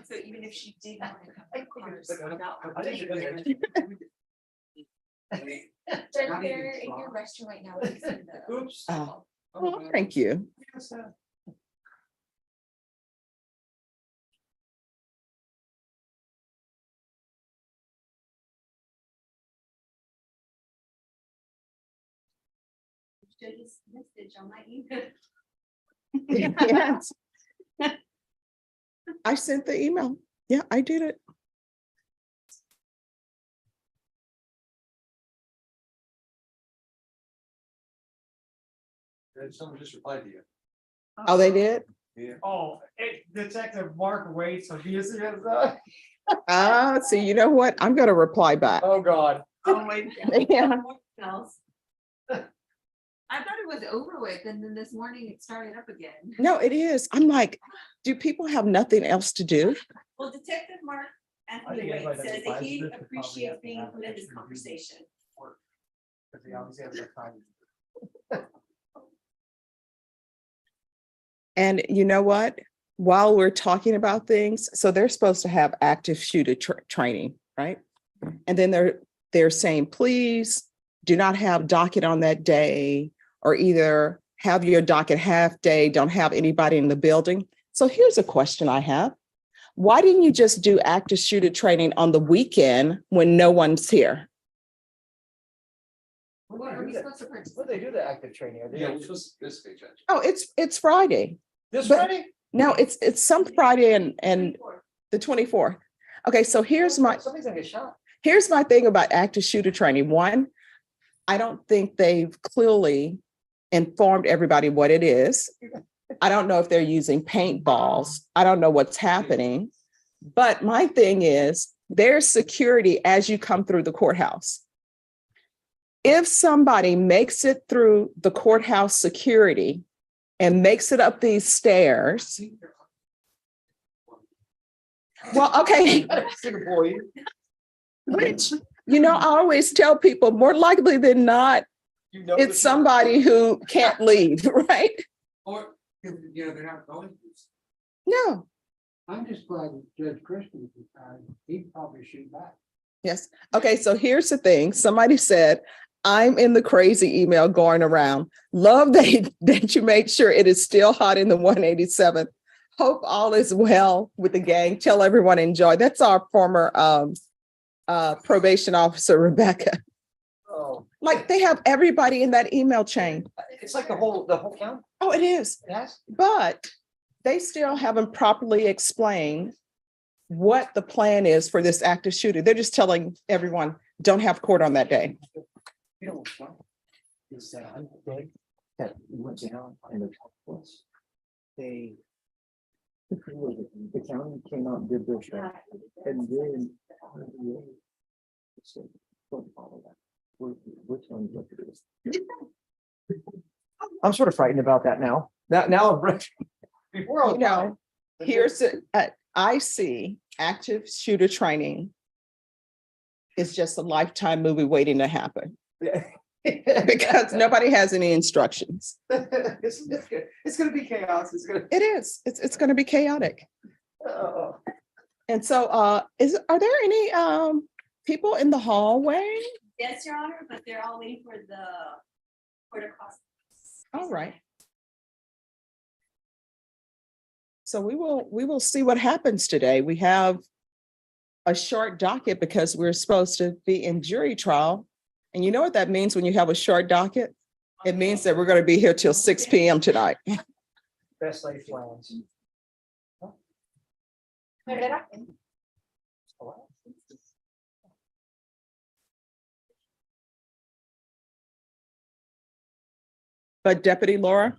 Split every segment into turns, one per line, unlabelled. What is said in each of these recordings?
So even if she did want to come to cars, they're in your restroom right now.
Oops.
Oh, well, thank you.
Message on my email.
Yes. I sent the email. Yeah, I did it.
Someone just replied to you.
Oh, they did?
Yeah.
Oh, Detective Mark Waits, so he is.
See, you know what? I'm gonna reply back.
Oh, God.
Oh my
Yeah.
God. I thought it was over with, and then this morning it started up again.
No, it is. I'm like, do people have nothing else to do?
Well, Detective Mark Anthony Wade says that he appreciates being included in this conversation.
Because they obviously have their time.
And you know what? While we're talking about things, so they're supposed to have active shooter training, right? And then they're saying, please do not have docket on that day, or either have your docket half day, don't have anybody in the building. So here's a question I have. Why didn't you just do active shooter training on the weekend when no one's here?
What are we supposed to purchase?
What do they do the active training? Are they-
Yeah, which was this page.
Oh, it's Friday.
This
but-
Friday?
No, it's some Friday and the 24th. Okay, so
Somebody's gonna get shot.
here's my thing about active shooter training. One, I don't think they've clearly informed everybody what it is. I don't know if they're using paintballs. I don't know what's happening. But my thing is, there's security as you come through the courthouse. If somebody makes it through the courthouse security and makes it up these stairs, well, okay. Which, I always tell people, more likely than not, it's somebody who can't leave, right?
Or, they're not going to.
No.
I'm just glad that Judge Christian, he'd probably shoot back.
Yes. Okay. So here's the thing. Somebody said, I'm in the crazy email going around. Love that you made sure it is still hot in the 187th. Hope all is well with the gang. Tell everyone enjoy. That's our former probation officer, Rebecca.
Oh,
Like they have everybody in that email chain.
it's like the whole count.
Oh, it is.
Yes.
But they still haven't properly explained what the plan is for this active shooter. They're just telling everyone, don't have court on that day.
You know what's funny? Is that I think that we went down and the top was, the county came out and did their stuff. And then said, don't follow that. We're telling you what to do.
I'm sort of frightened about that now. Now I'm ready. Before I was fine.
Here's I see active shooter training is just a lifetime movie waiting to happen.
Yeah.
Because nobody has any instructions.
It's gonna be chaos.
It is. It's going to be chaotic.
Oh.
And so, are there any people in the hallway?
Yes, Your Honor, but they're all waiting for the court across.
All right. So we will see what happens today. We have a short docket because we're supposed to be in jury trial. And you know what that means when you have a short docket? It means that we're going to be here till 6 p.m. tonight.
Best laid plans.
But Deputy Laura,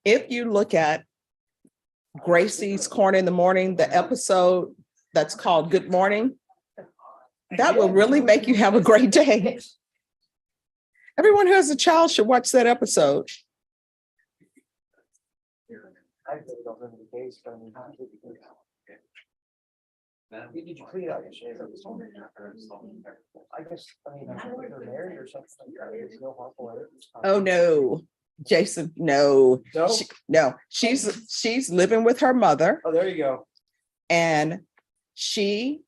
if you look at Gracie's Corner in the Morning, the episode that's called Good Morning, that will really make you have a great day. Everyone who has a child should watch that episode.
I really don't remember the days, but I mean, did you clean out your shave? I guess, I mean, if they're married or something like that, there's no harmful error.
Oh, no, Jason, no.
No?
No, she's living with her mother.
Oh, there you go.
And she,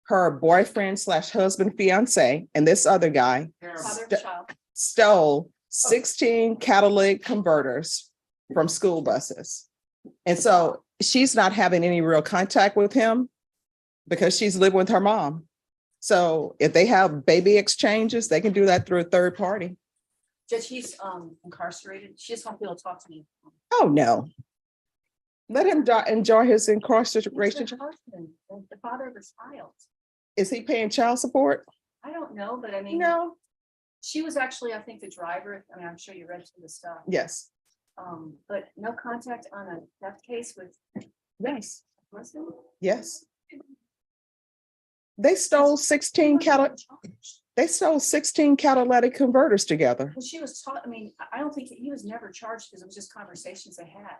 her boyfriend slash husband, fiance, and this other guy
Father of
St-
child.
stole 16 catalytic converters from school buses. And so she's not having any real contact with him because she's living with her mom. So if they have baby exchanges, they can do that through a third party.
Judge, he's incarcerated. She just won't be able to talk to me.
Oh, no. Let him enjoy his
He's
incarceration.
the husband, the father of his child.
Is he paying child support?
I don't know, but I mean,
No.
she was actually, I think, the driver. I mean, I'm sure you read through the stuff.
Yes.
But no contact on a theft case with
Yes.
husband?
Yes. They stole 16 catalytic converters together.
Well, she was taught, I mean, I don't think he was never charged because it was just conversations they had.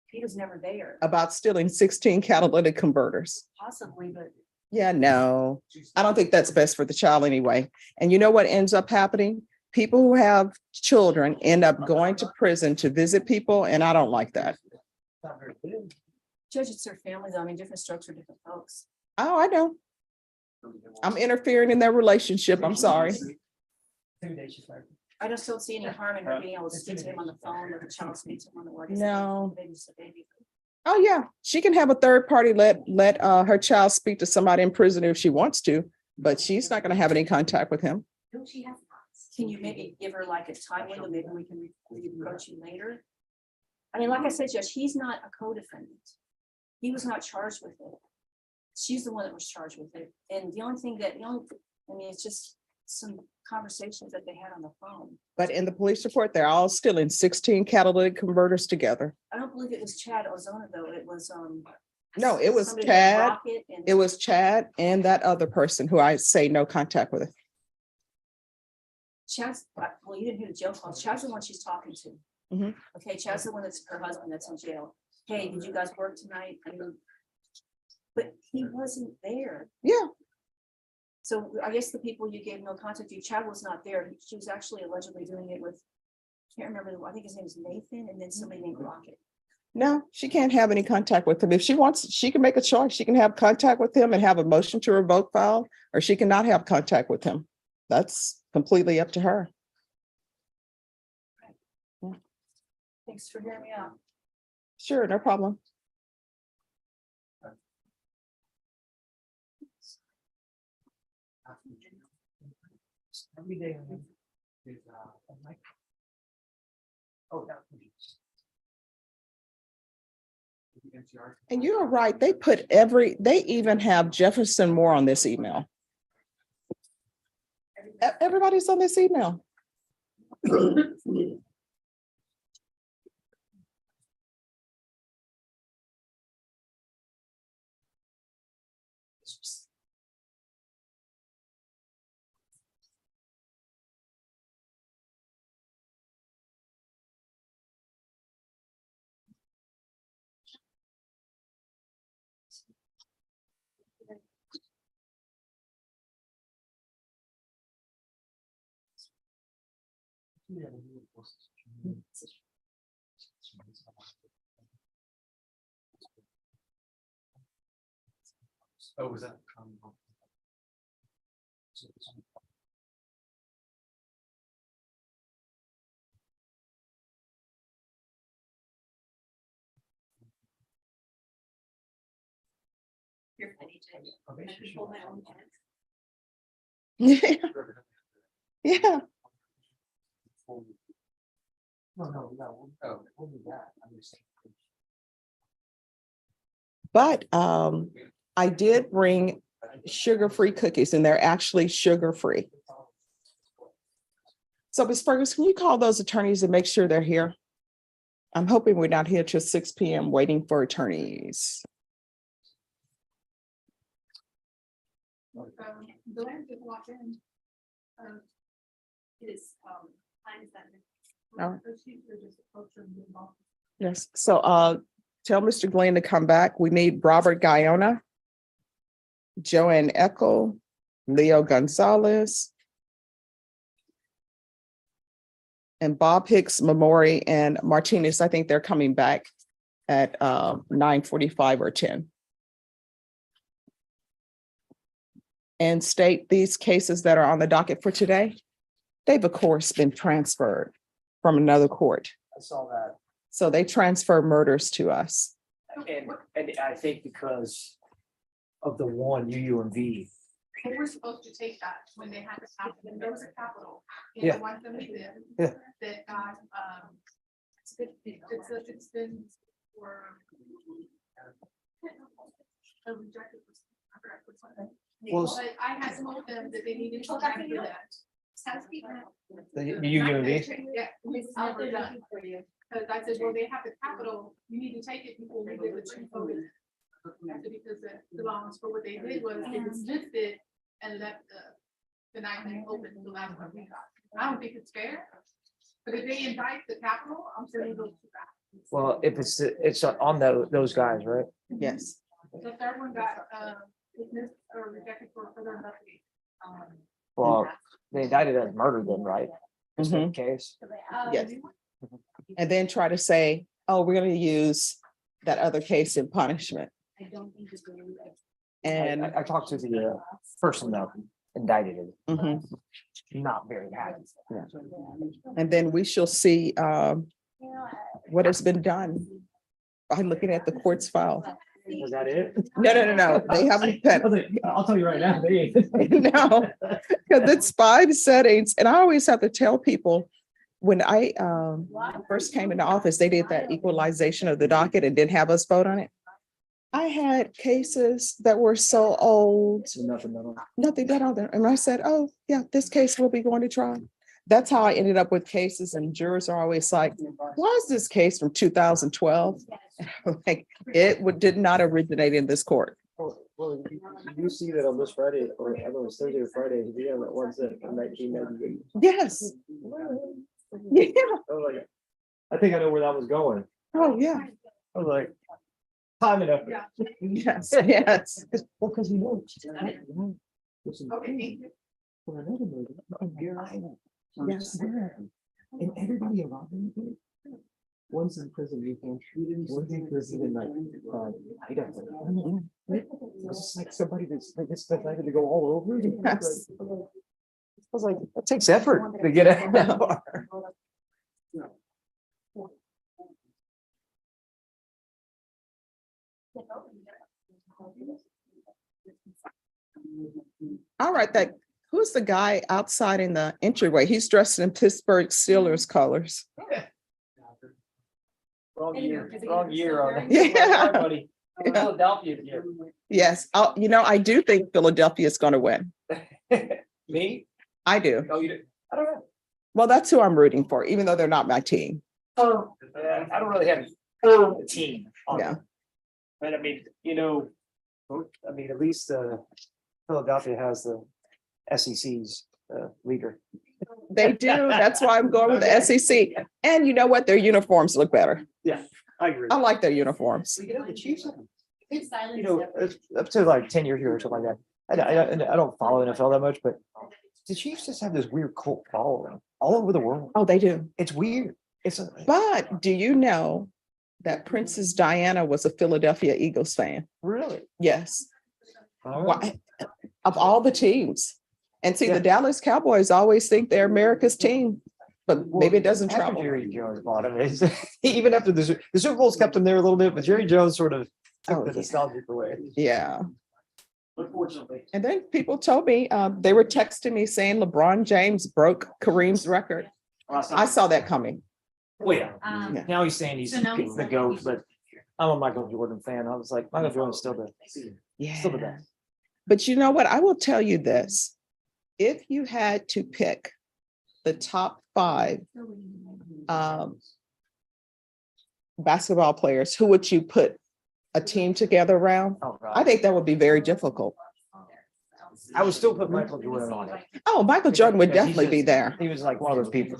He was never there,
About stealing 16 catalytic converters.
possibly, but
Yeah, no, I don't think that's best for the child anyway. And you know what ends up happening? People who have children end up going to prison to visit people, and I don't like that.
Not very good.
Judge, it's their family though. I mean, different strokes for different folks.
Oh, I know. I'm interfering in their relationship. I'm sorry.
2 days she's married.
I just don't see any harm in her being able to speak to him on the phone or the child speak to him on the word.
No.
Baby's a baby.
Oh, yeah, she can have a third party let her child speak to somebody in prison if she wants to, but she's not going to have any contact with him.
Don't she have? Can you maybe give her like a time window? Maybe we can approach you later. I mean, like I said, Judge, he's not a co-defendant. He was not charged with it. She's the one that was charged with it. And the only thing I mean, it's just some conversations that they had on the phone.
But in the police report, they're all stealing 16 catalytic converters together.
I don't believe it was Chad Ozona though. It was,
No, it was
somebody named
Chad.
Rocket and-
It was Chad and that other person who I say no contact with.
Chad's, well, you didn't hear the jail calls. Chad's the one she's talking to.
Mhm.
Okay, Chad's the one that's her husband that's in jail. Hey, did you guys work tonight? I mean, but he wasn't there.
Yeah.
So I guess the people you gave no contact to, Chad was not there. She was actually allegedly doing it with, can't remember, I think his name is Nathan and then somebody named Rocket.
No, she can't have any contact with him. If she wants, she can make a choice. She can have contact with him and have a motion to revoke file, or she cannot have contact with him. That's completely up to her.
Thanks for hearing me out.
Sure, no problem.
Every day. I'm like, oh, yeah.
And you're right. They they even have Jefferson Moore on this email. Everybody's on this email.
Oh, was that?
Here, I need to hold my own pen.
Yeah. Yeah.
No.
Oh.
Only that. I'm just saying.
But I did bring sugar-free cookies, and they're actually sugar-free. So Ms. Fergus, can you call those attorneys and make sure they're here? I'm hoping we're not here till 6 p.m. waiting for attorneys.
Glenn just walked in. His, time is that.
All right. Yes, so tell Mr. Glenn to come back. We need Robert Guyona, Joanne Eckel, Leo Gonzalez, and Bob Hicks, Memori, and Martinez. I think they're coming back at 9:45 or 10. and state these cases that are on the docket for today, they've of course been transferred from another court.
I saw that.
So they transfer murders to us.
And I think because of the one UUMV.
But we're supposed to take that when they had the capital, there was a capital. in
Yeah.
the one that we did.
Yeah.
That got, it's been for. a rejected person. I forgot which one.
Well,
But I had told them that they needed to transfer that.
The UUMV.
Yeah, it's never done. Because I said, well, they have the capital, you need to take it before we did the two voted. Because it belongs, but what they did was they dismissed it and left the night thing open until that's what we got. I don't think it's fair. But if they indict the capital, I'm sure they go to that.
Well, if it's on those guys, right?
Yes.
The third one got dismissed or rejected for further investigation.
Well, they indicted as murder then, right? Is that the case?
Yes. And then try to say, oh, we're going to use that other case in punishment. And
I talked to the person that indicted it.
mhm.
Not very happy.
And then we shall see what has been done by looking at the court's file.
Was that it?
No. They haven't.
I'll tell you right now, they ain't.
No, because it's 5 settings. And I always have to tell people, when I first came into office, they did that equalization of the docket and didn't have us vote on it. I had cases that were so old, nothing done on them. And I said, oh, yeah, this case will be going to trial. That's how I ended up with cases, and jurors are always like, why is this case from 2012? Like, did not originate in this court.
Well, you see that on this Friday, or I don't know, it's Thursday or Friday, we have that one set from 1998.
Yes. Yeah.
I was like, I think I know where that was going.
Oh, yeah.
I was like, time enough.
Yeah.
Yes, yes.
Well, because you know.
Okay.
For another murder, Deer Island.
Yes.
And everybody around me. One's in prison, one's in prison in like, Idaho. It's just like somebody that's decided to go all over.
Yes.
I was like, that takes effort to get out.
All right, who's the guy outside in the entryway? He's dressed in Pittsburgh Steelers colors.
Wrong year on it.
Yeah.
Buddy. Philadelphia year.
Yes, I do think Philadelphia is going to win.
Me?
I do.
Oh, you do? I don't know.
Well, that's who I'm rooting for, even though they're not my team.
Oh, I don't really have a team. on
Yeah.
it. But I mean, at least Philadelphia has the SEC's leader.
They do. That's why I'm going with the SEC. And you know what? Their uniforms look better.
Yeah, I agree.
I like their uniforms.
The Chiefs, it's up to like 10 years ago or something like that. I don't follow NFL that much, but the Chiefs just have this weird cult following all over the world.
Oh, they do.
It's weird.
But do you know that Princess Diana was a Philadelphia Eagles fan?
Really?
Yes.
All right.
Why? Of all the teams. And see, the Dallas Cowboys always think they're America's team, but maybe it doesn't
After
travel.
Jerry Jones bought him. Even after the Super Bowl's kept him there a little bit, but Jerry Jones sort of took the nostalgic away.
Yeah.
Unfortunately.
And then people told me, they were texting me saying LeBron James broke Kareem's record. I saw that coming.
Well, yeah.
Yeah.
Now he's saying he's
So now he's
the GOAT, but I'm a Michael Jordan fan. I was like, Michael Jordan's still the
Yeah.
best.
But you know what? I will tell you this. If you had to pick the top 5 basketball players, who would you put a team together around?
Oh, God.
I think that would be very difficult.
I would still put Michael Jordan on it.
Oh, Michael Jordan would
Because he's
definitely be
just-
there.
He was like one of those people.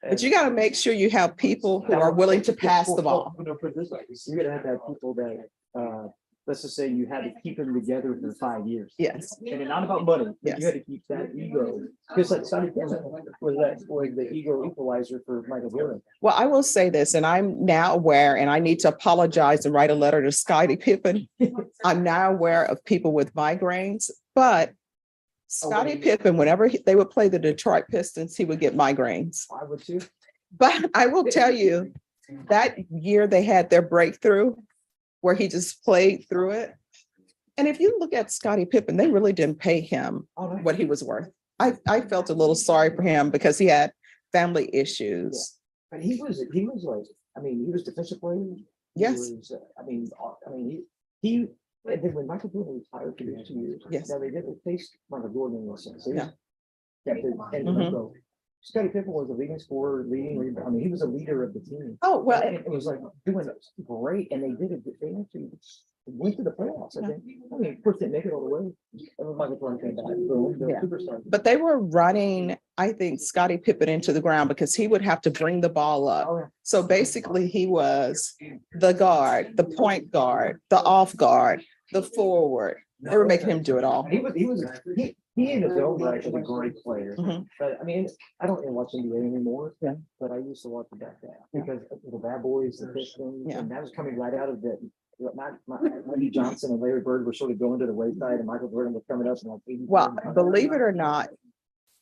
But you got to make sure you have people who are willing to pass the ball.
You're gonna have to have people that, let's just say you had to keep them together for 5 years.
Yes.
And it's not about money, but
Yes.
you had to keep that ego, because like Sonny was the ego equalizer for Michael Jordan.
Well, I will say this, and I'm now aware, and I need to apologize and write a letter to Scottie Pippen. I'm now aware of people with migraines, but Scottie Pippen, whenever they would play the Detroit Pistons, he would get migraines.
I would too.
But I will tell you, that year they had their breakthrough where he just played through it. And if you look at Scottie Pippen, they really didn't pay him
Oh, no.
what he was worth. I felt a little sorry for him because he had family issues.
But he was like, I mean, he was defensive player. He
Yes.
was, he, and then when Michael Jordan retired for those 2 years.
Yes.
Now they did replace Michael Jordan in a sense. They
Yeah.
kept it, and
Mhm.
so Scottie Pippen was a leading scorer, I mean, he was a leader of the team.
Oh, well,
And it was like doing great, and they did it, they actually went to the playoffs, I think. I mean, of course, they didn't make it all the way. And when Michael Jordan came back, boom, they're
Yeah.
superstars.
but they were running, I think, Scottie Pippen into the ground because he would have to bring the ball up.
Oh, yeah.
So basically, he was the guard, the point guard, the off guard, the forward. They were making him do it all.
He in his own right was a great player.
Mhm.
But I mean, I don't even watch NBA anymore.
Yeah.
But I used to watch it back then
Yeah.
because of the Bad Boys, the Pistons,
Yeah.
and that was coming right out of the. Mikey Johnson and Larry Bird were sort of going to the wayside, and Michael Jordan was coming up in like 80.
Well, believe it or not,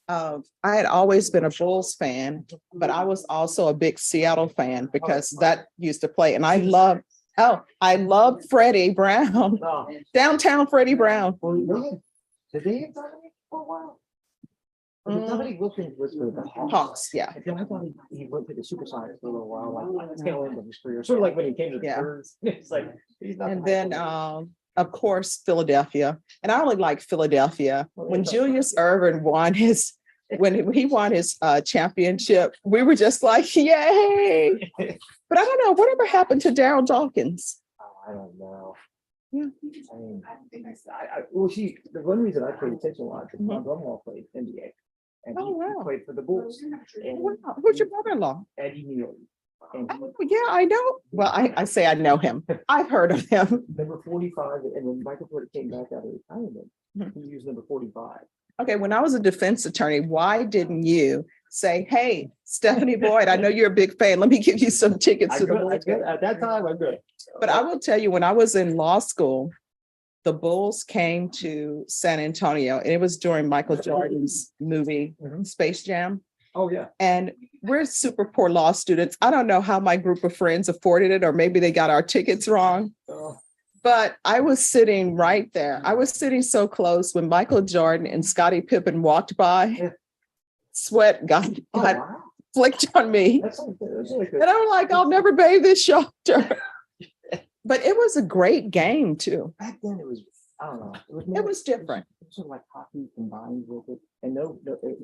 I had always been a Bulls fan, but I was also a big Seattle fan because that used to play. And I love Freddie Brown,
No.
downtown Freddie Brown.
Well, did they have Dominic for a while? Dominic Wilkins was with the Hawks.
Hawks, yeah.
And then I thought he went to the Supersonics for a little while, like tail end of his career, sort of like when he came to the
Yeah.
Spurs. It's like he's not.
And
the
then,
high
of course, Philadelphia. And I only like Philadelphia. When Julius Erving won when he won his championship, we were just like, yay. But I don't know, whatever happened to Daryl Dawkins?
I don't know.
Yeah.
I mean, well, the one reason I paid attention a lot is my
Mhm.
brother-in-law played NBA. And
Oh,
he
wow.
played for the Bulls. And
Wow, who's your brother-in-law?
Eddie Neal. And he
Oh, yeah, I know. Well, I say I know him. I've heard of him.
number 45, and when Michael Jordan came back out of retirement,
Mhm.
he used number 45.
Okay, when I was a defense attorney, why didn't you say, hey, Stephanie Boyd, I know you're a big fan. Let me give you some tickets to the Bulls game."
At that time, I'm good.
But I will tell you, when I was in law school, the Bulls came to San Antonio, and it was during Michael Jordan's movie
Mhm.
Space Jam.
Oh, yeah.
And we're super poor law students. I don't know how my group of friends afforded it, or maybe they got our tickets wrong.
Oh,
But I was sitting right there. I was sitting so close when Michael Jordan and Scottie Pippen walked by.
Yeah.
Sweat got
wow.
flicked on me.
That's like
And I'm like, I'll never bathe this shoulder. But it was a great game too.
back then it was, I don't know.
It was different.
It was sort of like hockey combined with it. And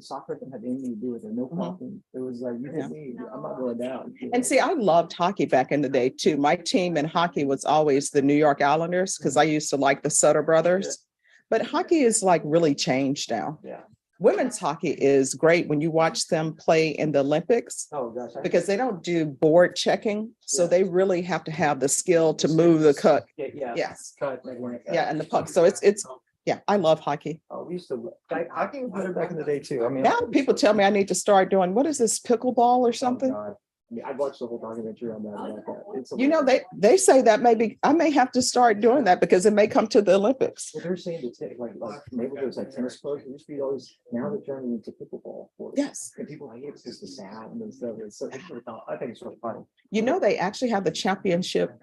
soccer didn't have anything to do with it. No
Mhm.
talking. It was like, you
Yeah.
can me, I'm not going down.
And see, I loved hockey back in the day too. My team in hockey was always the New York Islanders because I used to like the Sutter brothers. But hockey is like really changed now.
Yeah.
Women's hockey is great when you watch them play in the Olympics
Oh, gosh.
because they don't do board checking. So
Yeah.
they really have to have the skill to move the cup.
Yeah.
Yes.
Cut, like,
Yeah, and the puck. So it's yeah, I love hockey.
Oh, we used to, hockey was better back in the day too. I mean.
Now people tell me I need to start doing, what is this, pickleball or
Oh,
something?
God. Yeah, I watched the whole documentary on that. About that. It's
You know, they say that maybe I may have to start doing that because it may come to the Olympics.
Well, they're saying that like neighborhoods like tennis clubs, there used to be all these, now they're turning into pickleball. Courts.
Yes.
And people like, it's just the sound and stuff. It's really fun. I think it's really funny.
You know, they actually have the championship.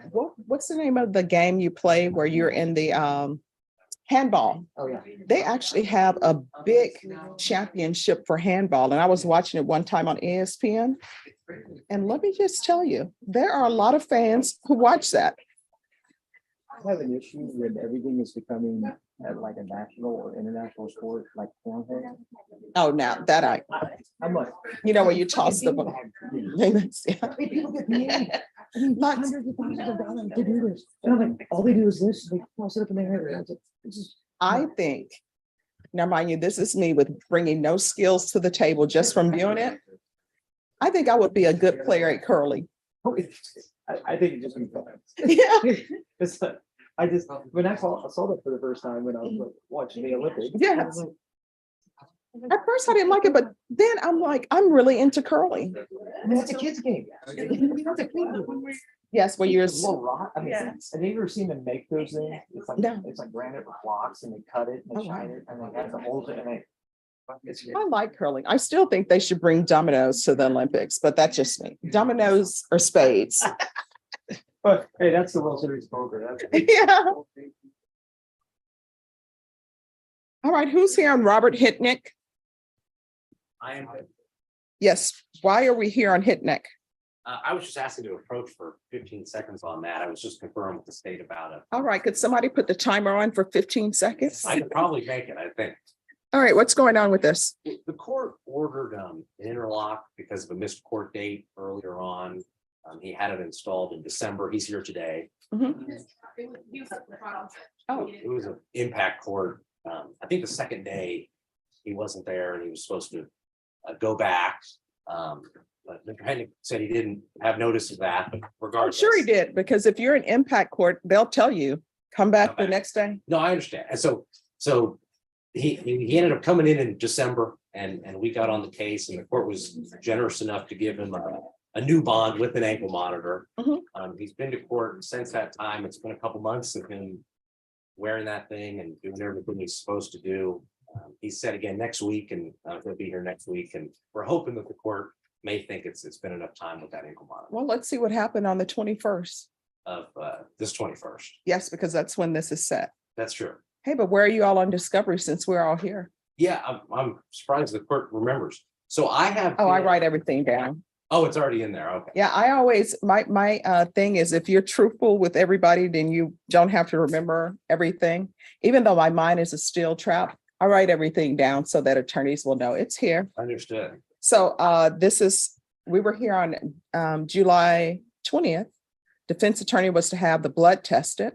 What's the name of the game you play where you're in the handball?
Oh, yeah.
They actually have a big championship for handball. And I was watching it one time on ESPN. And let me just tell you, there are a lot of fans who watch that.
I have an issue when everything is becoming like a national or international sport, like cornhole.
Oh, now that
I'm like.
you know, where you toss the ball.
Hey, people get paid. I mean,
Lots.
hundreds of thousands of dollars to do this. And I'm like, all they do is this, they toss it up in their head. And it's like, this is.
I think, now mind you, this is me with bringing no skills to the table just from viewing it. I think I would be a good player at curling.
I think it just be fun.
Yeah,
It's like, when I saw that for the first time when I was like, watching the Olympics. I
Yes.
was like,
at first I didn't like it, but then I'm like, I'm really into curling.
I mean, it's a kid's game. It's a kid's game.
Yes, well, you're,
It's a little rock. I mean,
Yeah.
have you ever seen them make those things?
No.
It's like granite with blocks and they cut it and
Oh,
they
wow.
shine it and they have the holes in it.
I like curling. I still think they should bring dominoes to the Olympics, but that's just me. Dominoes or spades.
But hey, that's the World Series poker.
Yeah. All right, who's here on Robert Hitnick?
I am,
Yes, why are we here on Hitnick?
I was just asking to approach for 15 seconds on that. I was just confirming with the state about it.
All right, could somebody put the timer on for 15 seconds?
I could probably make it, I think.
All right, what's going on with this?
The court ordered an interlock because of a missed court date earlier on. He had it installed in December. He's here today.
He was up front on set.
Oh.
It was an impact court. I think the second day he wasn't there and he was supposed to go back. But the defendant said he didn't have notice of that, but
I'm
regardless.
sure he did, because if you're in impact court, they'll tell you, come back
Come
the
back.
next day.
No, I understand. And so he ended up coming in December and we got on the case and the court was generous enough to give him a new bond with an ankle monitor.
Mhm.
He's been to court since that time. It's been a couple months of him wearing that thing and doing everything he's supposed to do. He said again next week and he'll be here next week and we're hoping that the court may think it's been enough time with that ankle monitor
Well, let's see what happened on the 21st.
of this 21st.
Yes, because that's when this is set.
That's true.
Hey, but where are you all on discovery since we're all here?
Yeah, I'm surprised the court remembers. So I have.
Oh, I
been-
write everything down.
Oh, it's already in there. Okay.
Yeah, I always, my thing is if you're truthful with everybody, then you don't have to remember everything. Even though my mind is a steel trap, I write everything down so that attorneys will know it's here.
Understood.
So we were here on July 20th. Defense attorney was to have the blood tested.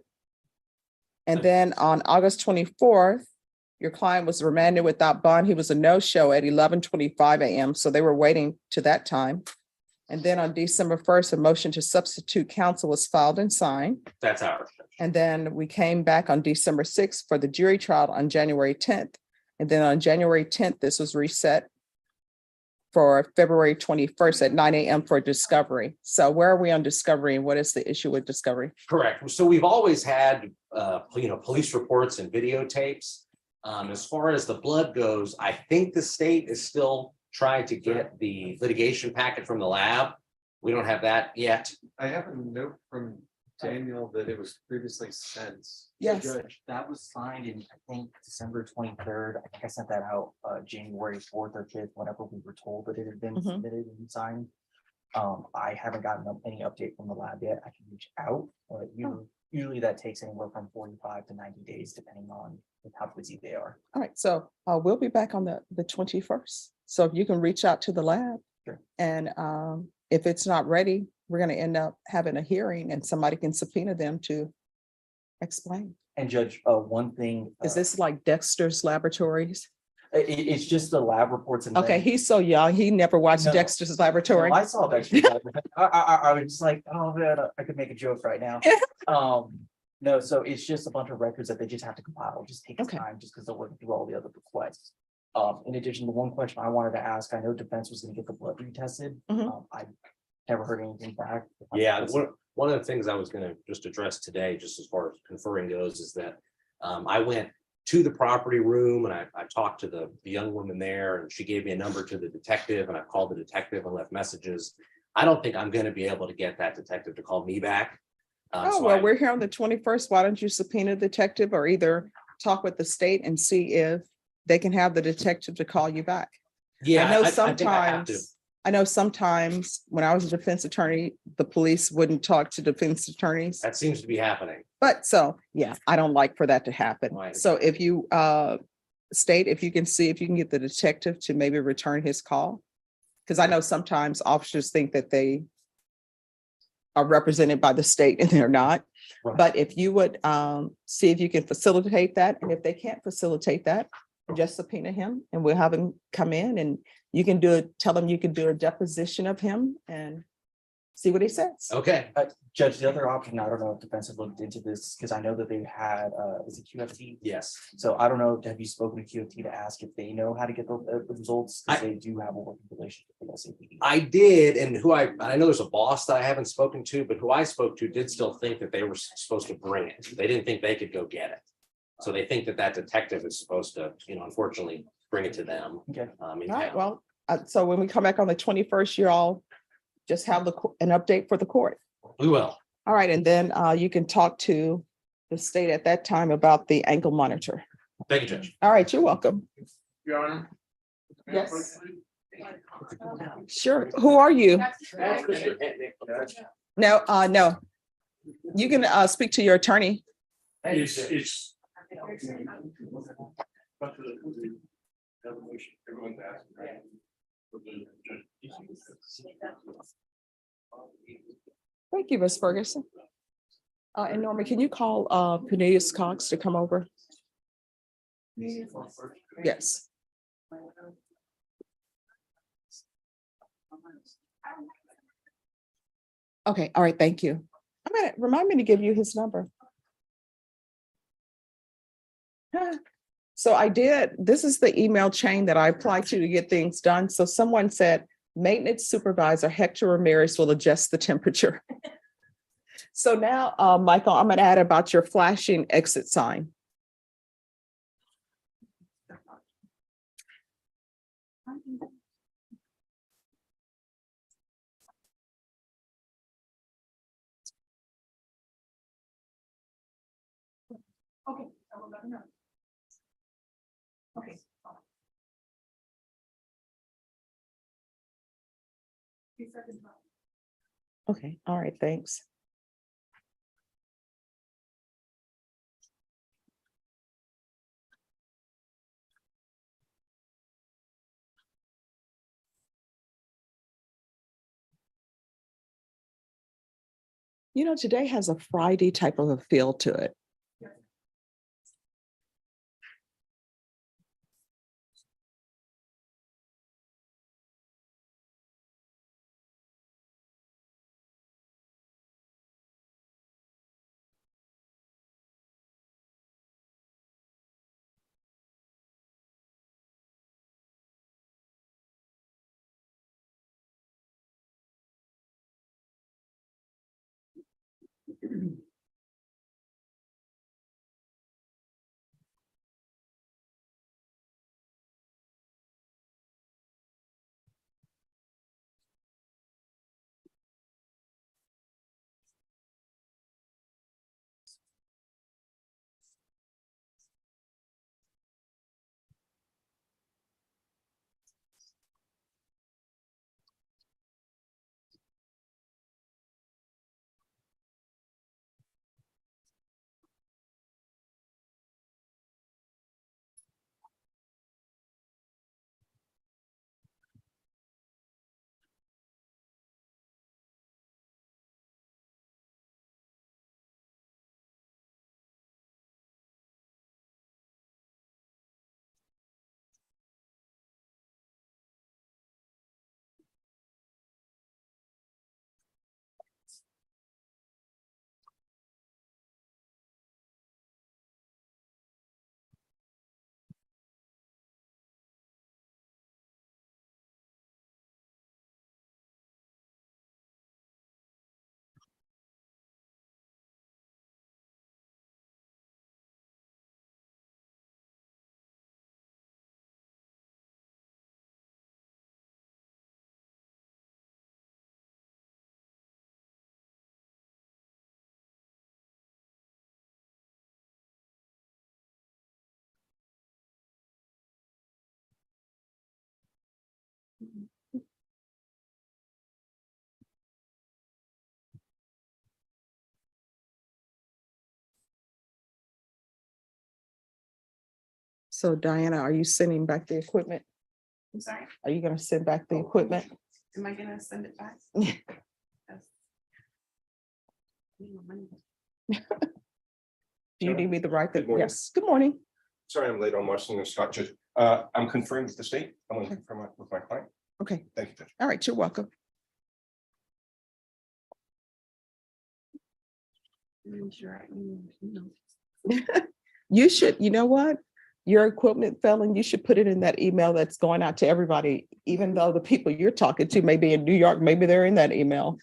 And then on August 24th, your client was remanded without bond. He was a no-show at 11:25 a.m. So they were waiting to that time. And then on December 1st, a motion to substitute counsel was filed and signed.
That's ours.
And then we came back on December 6th for the jury trial on January 10th. And then on January 10th, this was reset for February 21st at 9 a.m. for discovery. So where are we on discovery and what is the issue with discovery?
Correct. So we've always had, police reports and videotapes. As far as the blood goes, I think the state is still trying to get the litigation packet from the lab. We don't have that yet.
I have a note from Daniel that it was previously sent.
Yes.
Judge, that was signed in, I think, December 23rd. I think I sent that out January 4th or 5th, whenever we were told that it had been
Mhm.
submitted and signed. I haven't gotten any update from the lab yet. I can reach out, but usually that takes anywhere from 45 to 90 days, depending on how busy they are.
All right, so we'll be back on the 21st. So if you can reach out to the lab.
Sure.
And if it's not ready, we're going to end up having a hearing and somebody can subpoena them to explain.
And Judge, one thing.
Is this like Dexter's Laboratories?
It's just the lab reports and.
Okay, he's so young. He never watched
No.
Dexter's Laboratory.
No, I saw Dexter's Laboratory. I was just like, oh man, I could make a joke right now. No, so it's just a bunch of records that they just have to compile. It just takes
Okay.
time just because they're working through all the other requests. In addition, the one question I wanted to ask, I know defense was gonna get the blood retested.
Mhm.
I never heard anything back.
Yeah, one of the things I was gonna just address today, just as far as conferring goes, is that I went to the property room and I talked to the young woman there and she gave me a number to the detective and I called the detective and left messages. I don't think I'm gonna be able to get that detective to call me back.
Oh,
So
well,
I-
we're here on the 21st. Why don't you subpoena the detective or either talk with the state and see if they can have the detective to call you back?
Yeah,
I know
think I have to.
sometimes when I was a defense attorney, the police wouldn't talk to defense attorneys.
That seems to be happening.
But so, yeah, I don't like for that to happen.
Right.
So if you state, if you can see if you can get the detective to maybe return his call. Because I know sometimes officers think that they are represented by the state and they're not.
Right.
But if you would see if you can facilitate that, and if they can't facilitate that, just subpoena him and we'll have him come in and you can tell him you can do a deposition of him and see what he says.
Okay,
Judge, the other option, I don't know if defense have looked into this, because I know that they had, is it QFT?
yes.
So I don't know, have you spoken to QFT to ask if they know how to get the results? Because they do have a working relationship with SAP.
I did, and I know there's a boss that I haven't spoken to, but who I spoke to did still think that they were supposed to bring it. They didn't think they could go get it. So they think that that detective is supposed to, unfortunately, bring it to them.
Okay.
In
All right,
town.
well, so when we come back on the 21st, you all just have an update for the court.
We will.
All right, and then you can talk to the state at that time about the ankle monitor.
Thank you, Judge.
All right, you're welcome.
Your Honor.
Yes. Sure. Who are you? No, no. You can speak to your attorney.
It's.
Thank you, Ms. Ferguson. And Norma, can you call Cornelius Cox to come over? Yes. Okay, all right, thank you. I'm gonna remind me to give you his number. So I did, this is the email chain that I applied to get things done. So someone said, maintenance supervisor Hector Ramirez will adjust the temperature. So now, Michael, I'm gonna add about your flashing exit sign.
Okay, I will let her know. Okay.
Okay, all right, thanks. You know, today has a Friday type of a feel to it. So Diana, are you sending back the equipment?
I'm sorry,
Are you gonna send back the equipment?
am I gonna send it back?
Yeah.
Yes.
Do you need me to write
Good
that?
morning.
Yes, good morning.
Sorry, I'm late on Washington, Scott. Judge. I'm conferring with the state. I want to confirm with my client.
Okay,
Thank you, Judge.
all right, you're welcome. You should, you know what? Your equipment felon, you should put it in that email that's going out to everybody, even though the people you're talking to may be in New York, maybe they're in that email.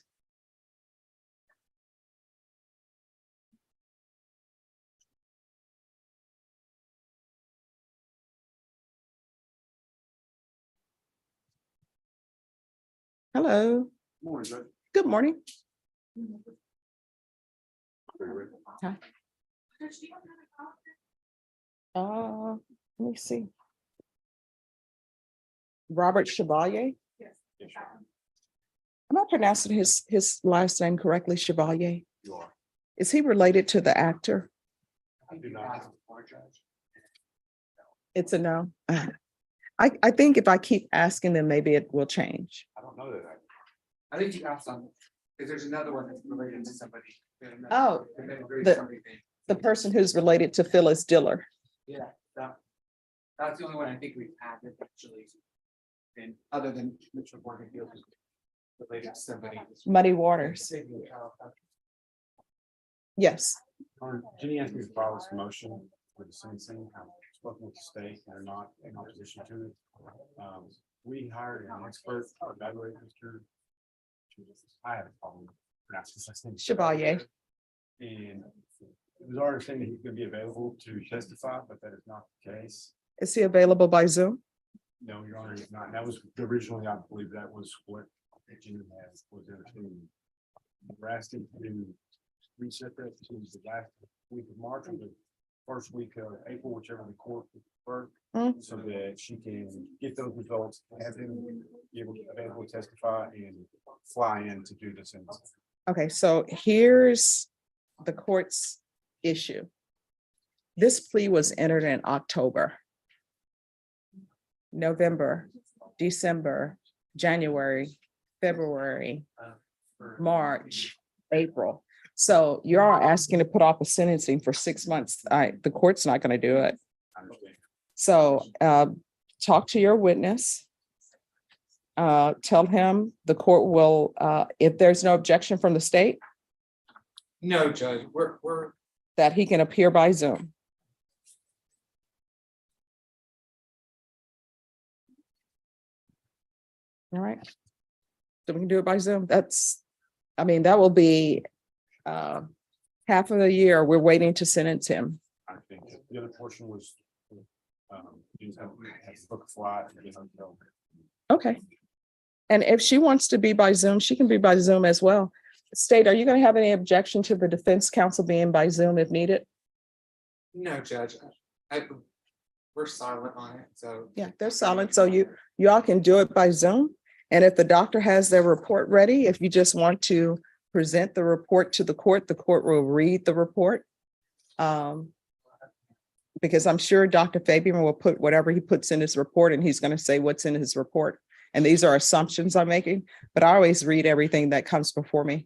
Hello, good morning. Hi. Let me see. Robert Chevalier. Am I pronouncing his last name correctly, Chevalier?
You are.
Is he related to the actor?
I do not apologize.
It's a no. I think if I keep asking them, maybe it will change.
I don't know that.
I think you asked on, because there's another one that's related to somebody.
Oh, the person who's related to Phyllis Diller.
Yeah, that's the only one I think we've had that actually. And other than Mitchell Morganfield. Related to somebody.
Muddy Waters. Yes.
Jenny asked me to file this motion for the sentencing. I've spoken with the state. They're not in opposition to it. We hired an expert to evaluate Mr. I have a problem pronouncing his last name.
Chevalier.
And it was our understanding that he's going to be available to testify, but that is not the case.
Is he available by Zoom?
No, Your Honor, he's not. And that was originally, I believe that was what Jenny has was understanding. We're asking to reset that to the last week of March or the first week of April, whichever the court prefers, so that she can get those results, have him be able to available to testify and fly in to do this.
Okay, so here's the court's issue. This plea was entered in October, November, December, January, February, March, April. So you're all asking to put off the sentencing for 6 months. The court's not going to do it. So talk to your witness. Tell him the court will, if there's no objection from the state,
No, Judge, we're.
that he can appear by Zoom. All right. So we can do it by Zoom. That's, I mean, that will be half of the year. We're waiting to sentence him.
I think the other portion was you have to book a flight and get hotel.
Okay. And if she wants to be by Zoom, she can be by Zoom as well. State, are you going to have any objection to the defense counsel being by Zoom if needed?
No, Judge, we're silent on it, so.
Yeah, they're silent. So you all can do it by Zoom. And if the doctor has their report ready, if you just want to present the report to the court will read the report. Because I'm sure Dr. Fabian will put whatever he puts in his report and he's going to say what's in his report. And these are assumptions I'm making, but I always read everything that comes before me.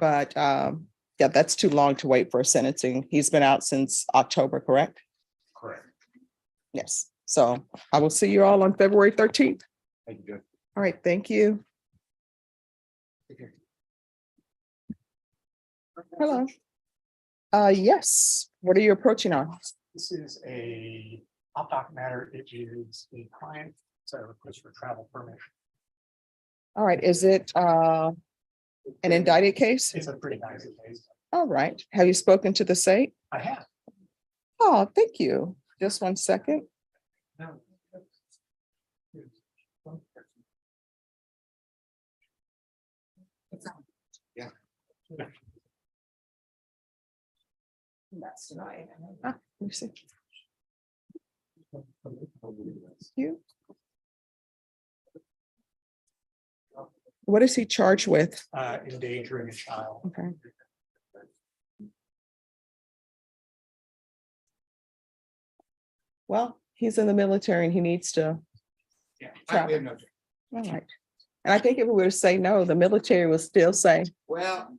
But yeah, that's too long to wait for sentencing. He's been out since October, correct?
Correct.
Yes. So I will see you all on February 13th.
Thank you, Judge.
All right. Thank you. Hello. Yes. What are you approaching on?
This is a opt-out matter. It is a client, so a request for travel permit.
All right. Is it an indicted case?
It's a pretty nice case.
All right. Have you spoken to the state?
I have.
Oh, thank you. Just 1 second.
No.
Yeah.
That's tonight. Let me see. You. What is he charged with?
Endangering a child.
Okay. Well, he's in the military and he needs to.
Yeah.
Travel.
We have no.
All right. And I think if we were to say no, the military will still say.
Well,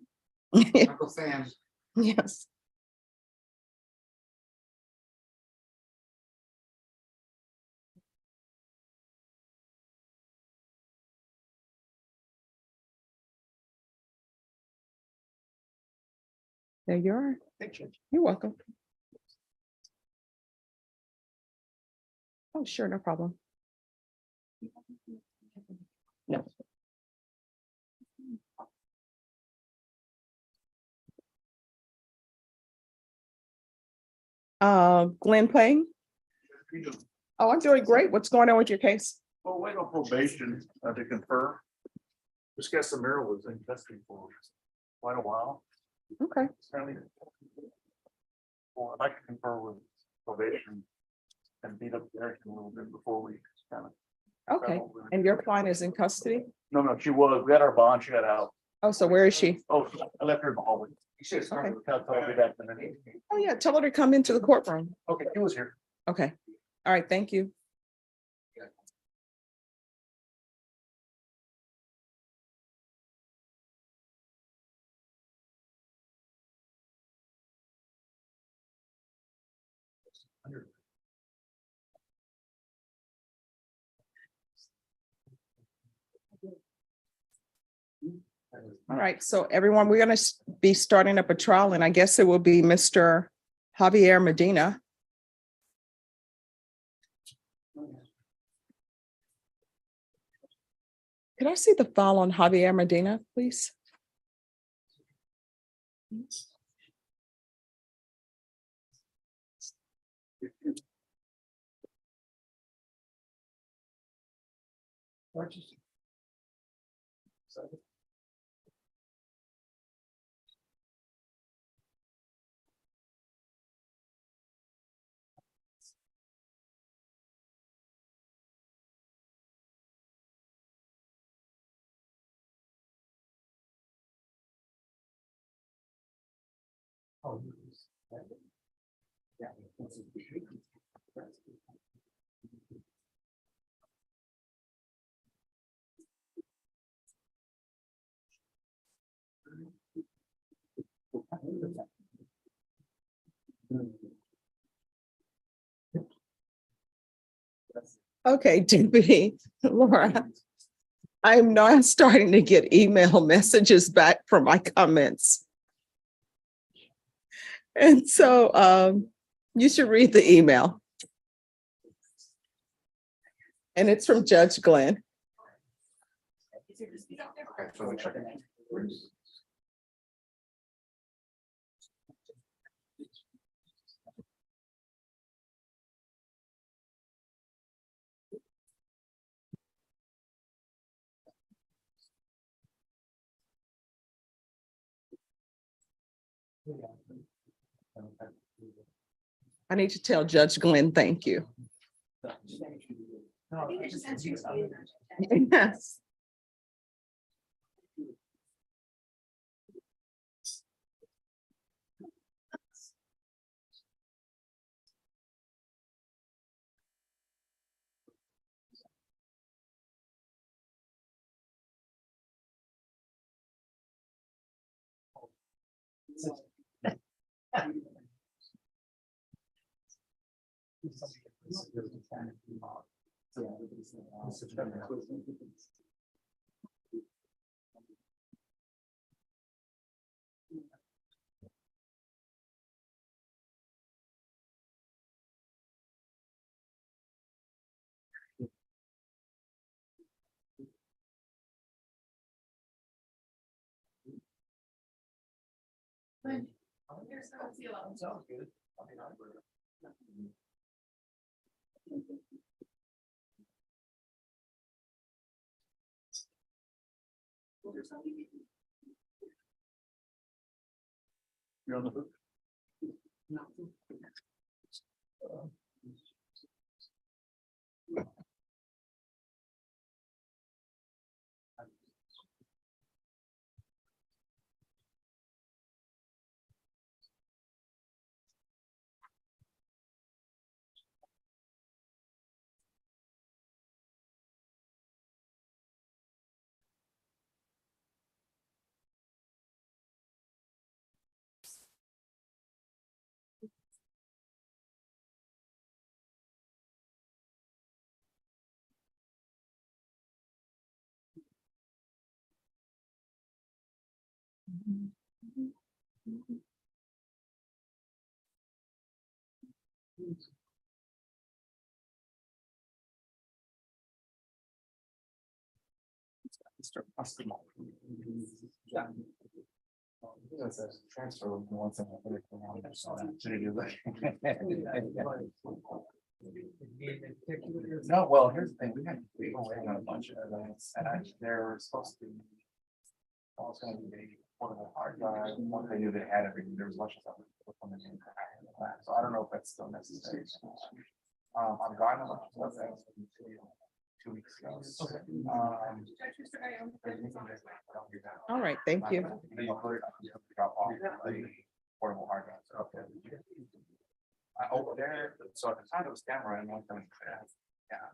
Uncle Sam.
Yes. There you are. You're welcome. Oh, sure, no problem. No. Glenn Payne? Oh, I'm doing great. What's going on with your case?
Well, wait on probation to confer. This guy Samira was in custody for quite a while.
Okay,
Apparently. Well, I'd like to confer with probation and beat up the action a little bit before we kind of.
okay. And your client is in custody?
No, she was. We had our bond. She got out.
Oh, so where is she?
Oh, I left her in the hallway. You should have started with that. Told me that in a minute.
Oh, yeah, tell her to come into the courtroom.
Okay, he was here.
Okay, all right, thank you. All right, so everyone, we're gonna be starting up a trial, and I guess it will be Mr. Javier Medina. Could I see the file on Javier Medina, please? Okay, Deputy Laura. I'm now starting to get email messages back from my comments. And so you should read the email. And it's from Judge Glenn. I need to tell Judge Glenn, thank you. Yes.
Sounds good. You're on the hook.
Transfer. No, well, here's the thing, we were waiting on a bunch of events, and they're supposed to be. Well, it's gonna be a portable hard drive, one they knew they had everything, there was a bunch of stuff. So I don't know if that's still necessary. I've gotten a bunch of stuff that 2 weeks ago.
All right, thank you.
Drop off the portable hard drive. Over there, so at the time it was camera and one thing, yeah.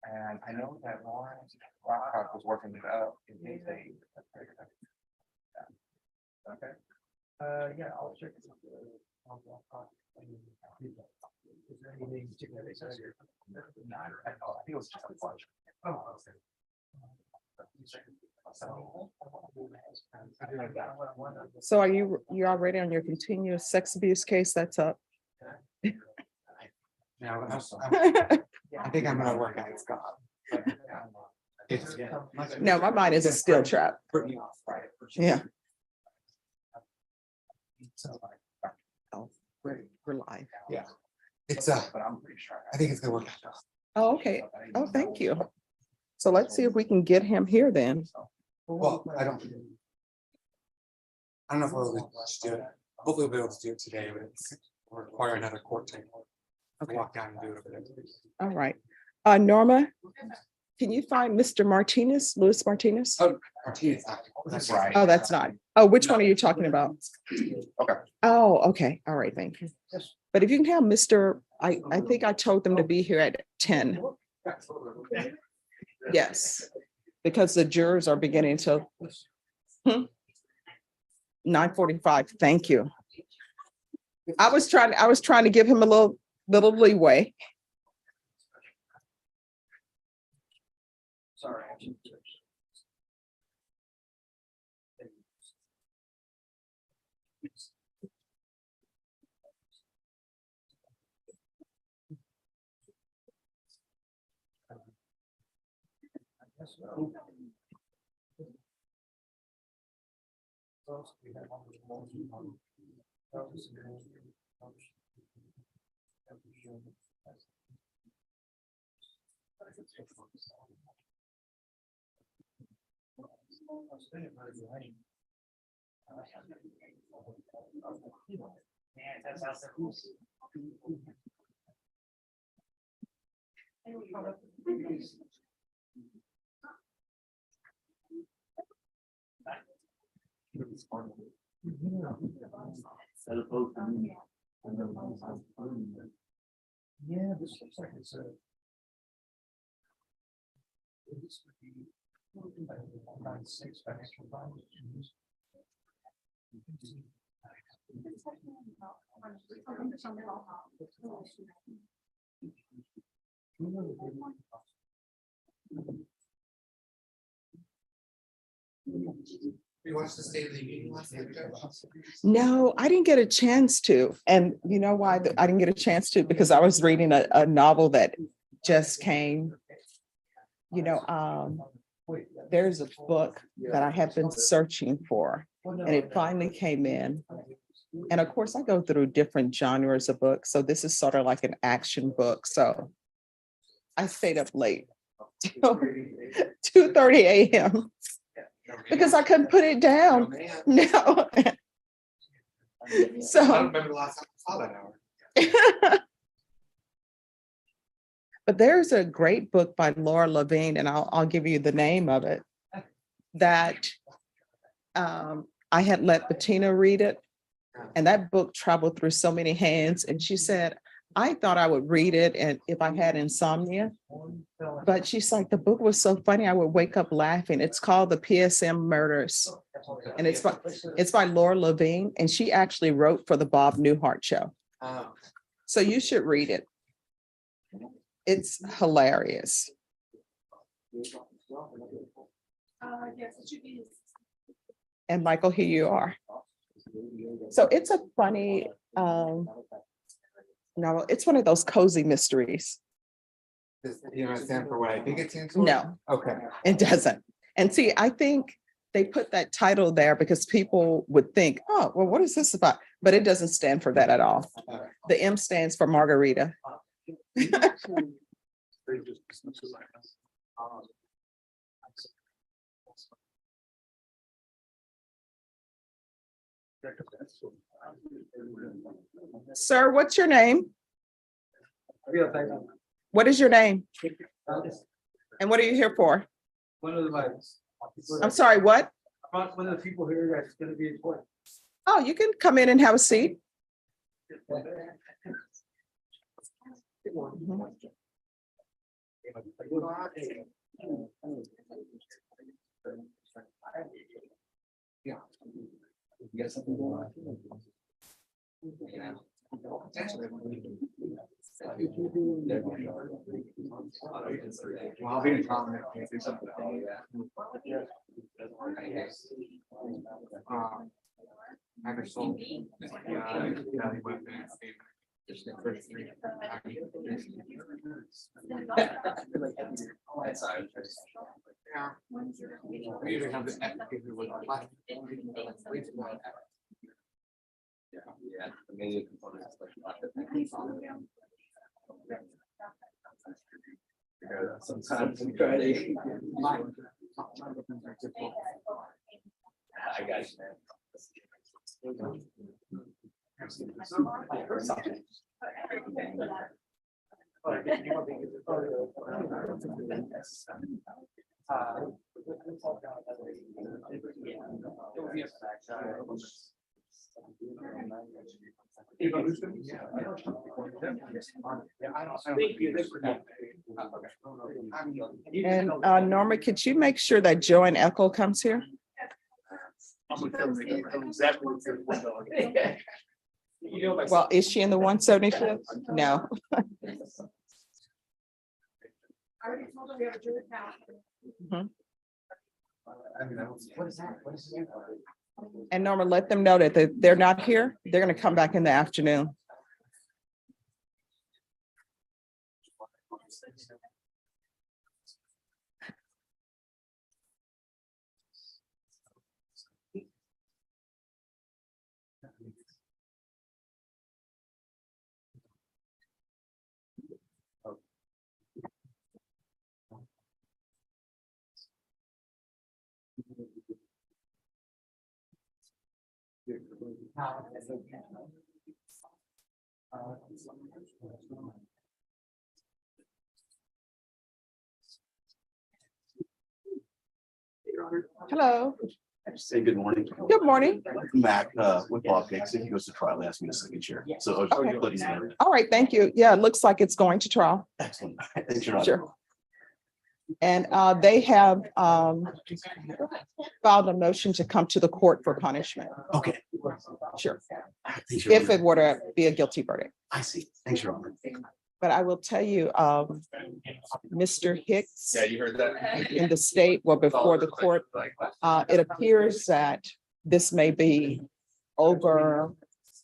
And I know that Lawrence Rock was working it out in his day. Okay. Yeah, I'll check. Is there anything particular they said here? No, I think it was just a bunch. Oh, okay.
So are you already on your continuous sex abuse case that's up?
Now, I think I'm gonna work out Scott. It's.
No, my mind is a steel trap. Yeah. Oh, we're live.
Yeah.
It's but I'm pretty sure.
I think it's gonna work out.
Oh, okay. Oh, thank you. So let's see if we can get him here then.
Well, I don't know if we'll be able to do it. Hopefully we'll be able to do it today, but it's will require another court tape.
Okay.
Walk down and do it over there.
All right. Norma, can you find Mr. Martinez, Luis Martinez?
Oh, Martinez, that's right.
Oh, that's not. Oh, which one are you talking about?
Okay.
Oh, okay. All right, thank you. But if you can have Mr., I think I told them to be here at 10. Yes, because the jurors are beginning to. 9:45, thank you. I was trying to give him a little leeway.
Sorry. Yeah, this looks like it's a. This would be 96 financial values.
You watched the State of the Union last night?
No, I didn't get a chance to. And you know why I didn't get a chance to? Because I was reading a novel that just came. You know, there's a book that I have been searching for, and it finally came in. And of course, I go through different genres of books. So this is sort of like an action book. So I stayed up late till 2:30 a.m. because I couldn't put it down. No.
I
So,
don't remember the last time I saw that hour.
but there's a great book by Laura Levine, and I'll give you the name of it, that I had let Bettina read it. And that book traveled through so many hands. And she said, I thought I would read it and if I had insomnia. But she's like, the book was so funny, I would wake up laughing. It's called The PSM Murders. And it's by Laura Levine. And she actually wrote for the Bob Newhart show. So you should read it. It's hilarious.
Yes, it should be.
And Michael, here you are. So it's a funny No, it's one of those cozy mysteries.
You know, stand for what I think it stands for?
No,
Okay.
it doesn't. And see, I think they put that title there because people would think, oh, well, what is this about? But it doesn't stand for that at all. The M stands for Margarita.
They just dismiss it like that.
Sir, what's your name? What is your name? And what are you here for?
One of the,
I'm sorry, what?
one of the people here that's gonna be important.
Oh, you can come in and have a seat.
Well, I'll be in comment if you do something. I just sold. Yeah. We usually have the application with our life.
Yeah, the media component is like. Sometimes we try to. I got you.
And Norma, could you make sure that Joanne Echo comes here? Well, is she in the 175th? No.
I already told them we have a joint account.
What is that? What is that?
And Norma, let them know that they're not here. They're gonna come back in the afternoon. Hello,
Say good morning.
good morning.
Mac, with Bob Dixon, he goes to trial, asked me to second chair. So I was
Okay.
just letting you know.
All right, thank you. Yeah, it looks like it's going to trial.
Excellent. Thanks, Your Honor.
Sure. And they have filed a motion to come to the court for punishment.
Okay.
Sure,
Thanks, Your
if
Honor.
it were to be a guilty verdict.
I see. Thanks, Your Honor.
But I will tell you, Mr. Hicks
Yeah, you heard that.
in the state, well, before the court, it appears that this may be over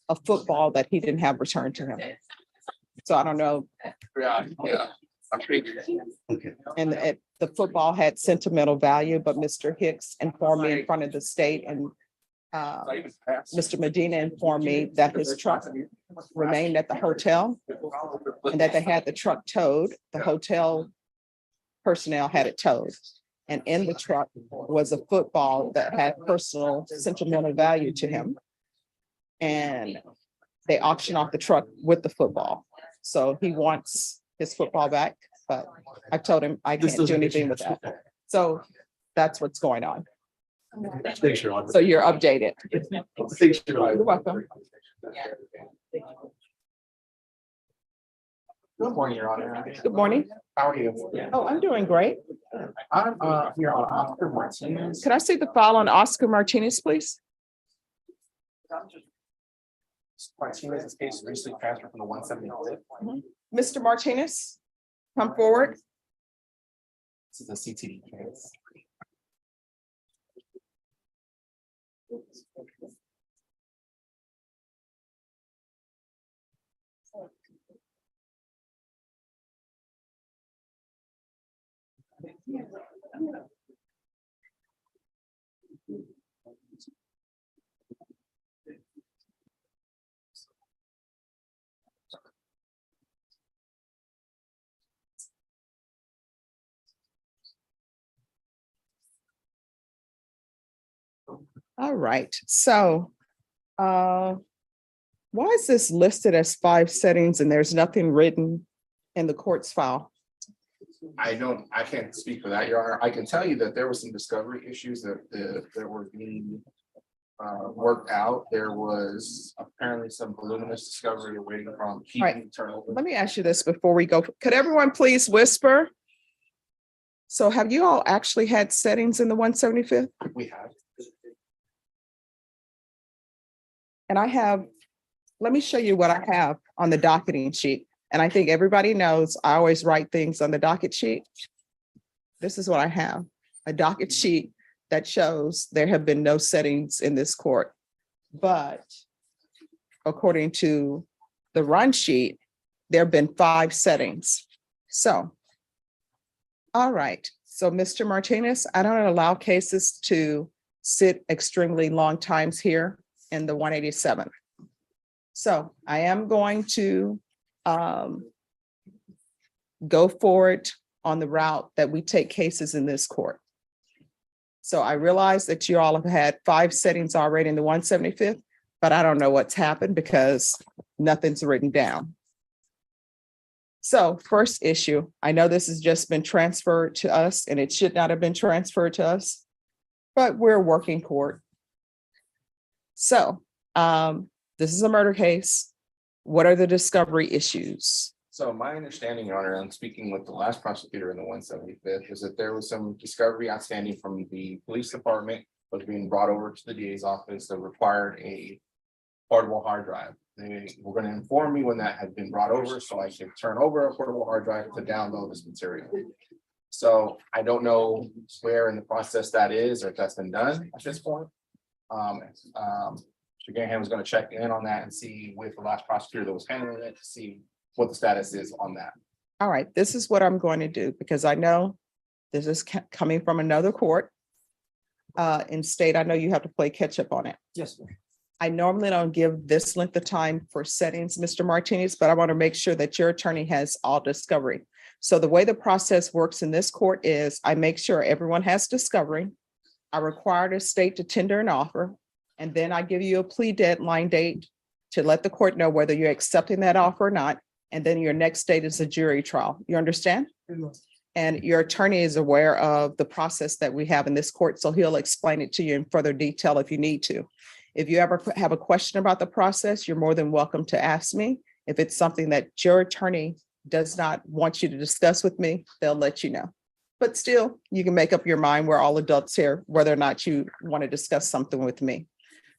a football that he didn't have returned to him. So I don't know.
Yeah.
Okay.
And the football had sentimental value, but Mr. Hicks informed me in front of the state and Mr. Medina informed me that his truck remained at the hotel and that they had the truck towed. The hotel personnel had it towed. And in the truck was a football that had personal sentimental value to him. And they auctioned off the truck with the football. So he wants his football back, but I told him I
This
can't do
doesn't get
anything
you
with that.
football.
So that's what's going on.
Thanks, Your Honor.
So you're updated.
Thanks, Your Honor.
You're welcome.
Good morning, Your Honor.
Good morning.
How are you?
Oh, I'm doing great.
I'm here on Oscar Martinez.
Could I see the file on Oscar Martinez, please?
Martinez's case recently transferred from the 175th.
Mr. Martinez, come forward.
This is a CTD case.
All right, so why is this listed as 5 settings and there's nothing written in the court's file?
I can't speak for that, Your Honor. I can tell you that there were some discovery issues that were being worked out. There was apparently some voluminous discovery awaiting from keeping turnover.
Let me ask you this before we go. Could everyone please whisper? So have you all actually had settings in the 175th?
We have.
And I have, let me show you what I have on the docketing sheet. And I think everybody knows I always write things on the docket sheet. This is what I have, a docket sheet that shows there have been no settings in this court. But according to the run sheet, there have been 5 settings. So, all right. So Mr. Martinez, I don't allow cases to sit extremely long times here in the 187. So I am going to go forward on the route that we take cases in this court. So I realize that you all have had 5 settings already in the 175th, but I don't know what's happened because nothing's written down. So first issue, I know this has just been transferred to us and it should not have been transferred to us, but we're a working court. So this is a murder case. What are the discovery issues?
So my understanding, Your Honor, I'm speaking with the last prosecutor in the 175th, is that there was some discovery outstanding from the police department was being brought over to the DA's office that required a portable hard drive. They were going to inform me when that had been brought over so I could turn over a portable hard drive to download this material. So I don't know where in the process that is or if that's been done at this point. Gahan was going to check in on that and see with the last prosecutor that was handling it to see what the status is on that.
All right, this is what I'm going to do because I know this is coming from another court. In state, I know you have to play catch up on it.
Yes, ma'am.
I normally don't give this length of time for settings, Mr. Martinez, but I want to make sure that your attorney has all discovery. So the way the process works in this court is I make sure everyone has discovery. I require the state to tender an offer, and then I give you a plea deadline date to let the court know whether you're accepting that offer or not. And then your next date is a jury trial. You understand? And your attorney is aware of the process that we have in this court, so he'll explain it to you in further detail if you need to. If you ever have a question about the process, you're more than welcome to ask me. If it's something that your attorney does not want you to discuss with me, they'll let you know. But still, you can make up your mind. We're all adults here, whether or not you want to discuss something with me.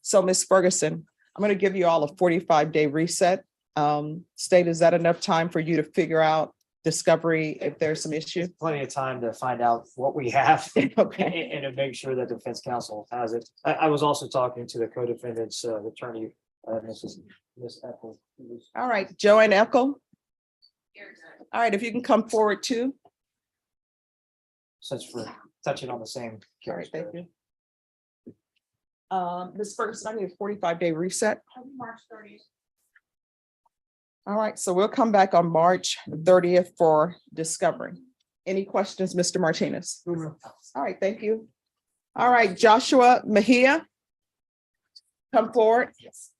So Ms. Ferguson, I'm going to give you all a 45-day reset. State, is that enough time for you to figure out discovery if there's some issue?
Plenty of time to find out what we have.
Okay.
And to make sure that defense counsel has it. I was also talking to the co-defendant's attorney, Ms. Ethel.
All right, Joanne Eckel. All right, if you can come forward too.
Since we're touching on the same.
All right, thank you. Ms. Ferguson, I need a 45-day reset.
March 30th.
All right, so we'll come back on March 30th for discovery. Any questions, Mr. Martinez? All right, thank you. All right, Joshua Mejia. Come forward.
Yes.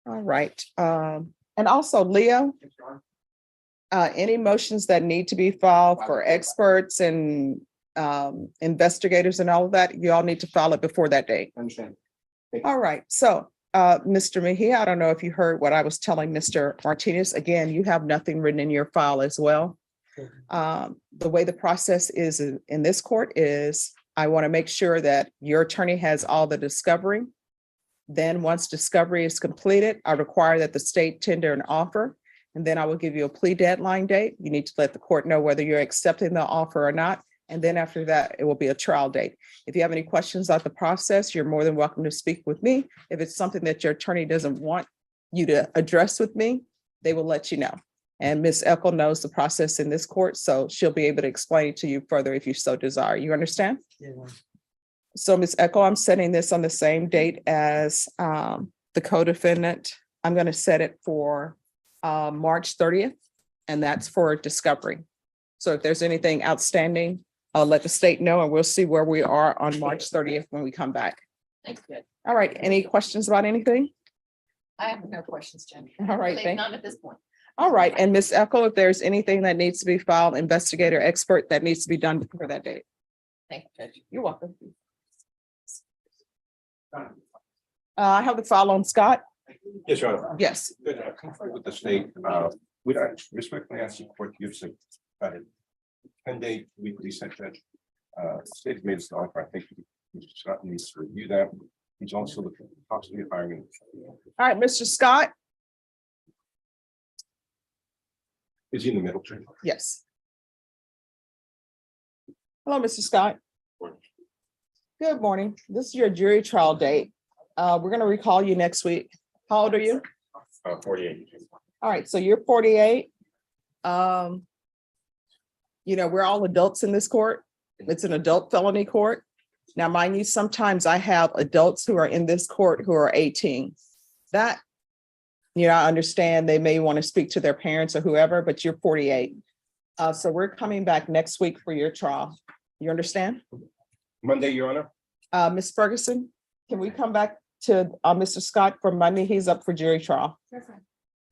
All right, and also Leo, any motions that need to be filed for experts and investigators and all of that, you all need to file it before that date.
Understand.
All right, so Mr. Mejia, I don't know if you heard what I was telling Mr. Martinez. Again, you have nothing written in your file as well. The way the process is in this court is I want to make sure that your attorney has all the discovery. Then once discovery is completed, I require that the state tender an offer. And then I will give you a plea deadline date. You need to let the court know whether you're accepting the offer or not. And then after that, it will be a trial date. If you have any questions about the process, you're more than welcome to speak with me. If it's something that your attorney doesn't want you to address with me, they will let you know. And Ms. Eckel knows the process in this court, so she'll be able to explain it to you further if you so desire. You understand? So Ms. Eckel, I'm setting this on the same date as the co-defendant. I'm going to set it for March 30th, and that's for discovery. So if there's anything outstanding, I'll let the state know, and we'll see where we are on March 30th when we come back.
Thank you.
All right, any questions about anything?
I have no questions, Jen.
All right,
Say
thank
none at this point.
All right, and Ms. Eckel, if there's anything that needs to be filed, investigator expert, that needs to be done before that date.
Thank you, Judge.
You're welcome. I have the file on Scott.
Yes, Your Honor.
Yes.
Good, I confer with the state, would I respectfully ask the court to give some, 10-day weekly set that, state has made us an offer, I think Mr. Scott needs to review that. He's also looking possibly hiring.
All right, Mr. Scott.
Is he in the middle train?
Yes. Hello, Mr. Scott. Good morning. This is your jury trial date. We're going to recall you next week. How old are you?
48.
All right, so you're 48. You know, we're all adults in this court. It's an adult felony court. Now, mind you, sometimes I have adults who are in this court who are 18. That, you know, I understand they may want to speak to their parents or whoever, but you're 48. So we're coming back next week for your trial. You understand?
Monday, Your Honor?
Ms. Ferguson, can we come back to Mr. Scott for Monday? He's up for jury trial. All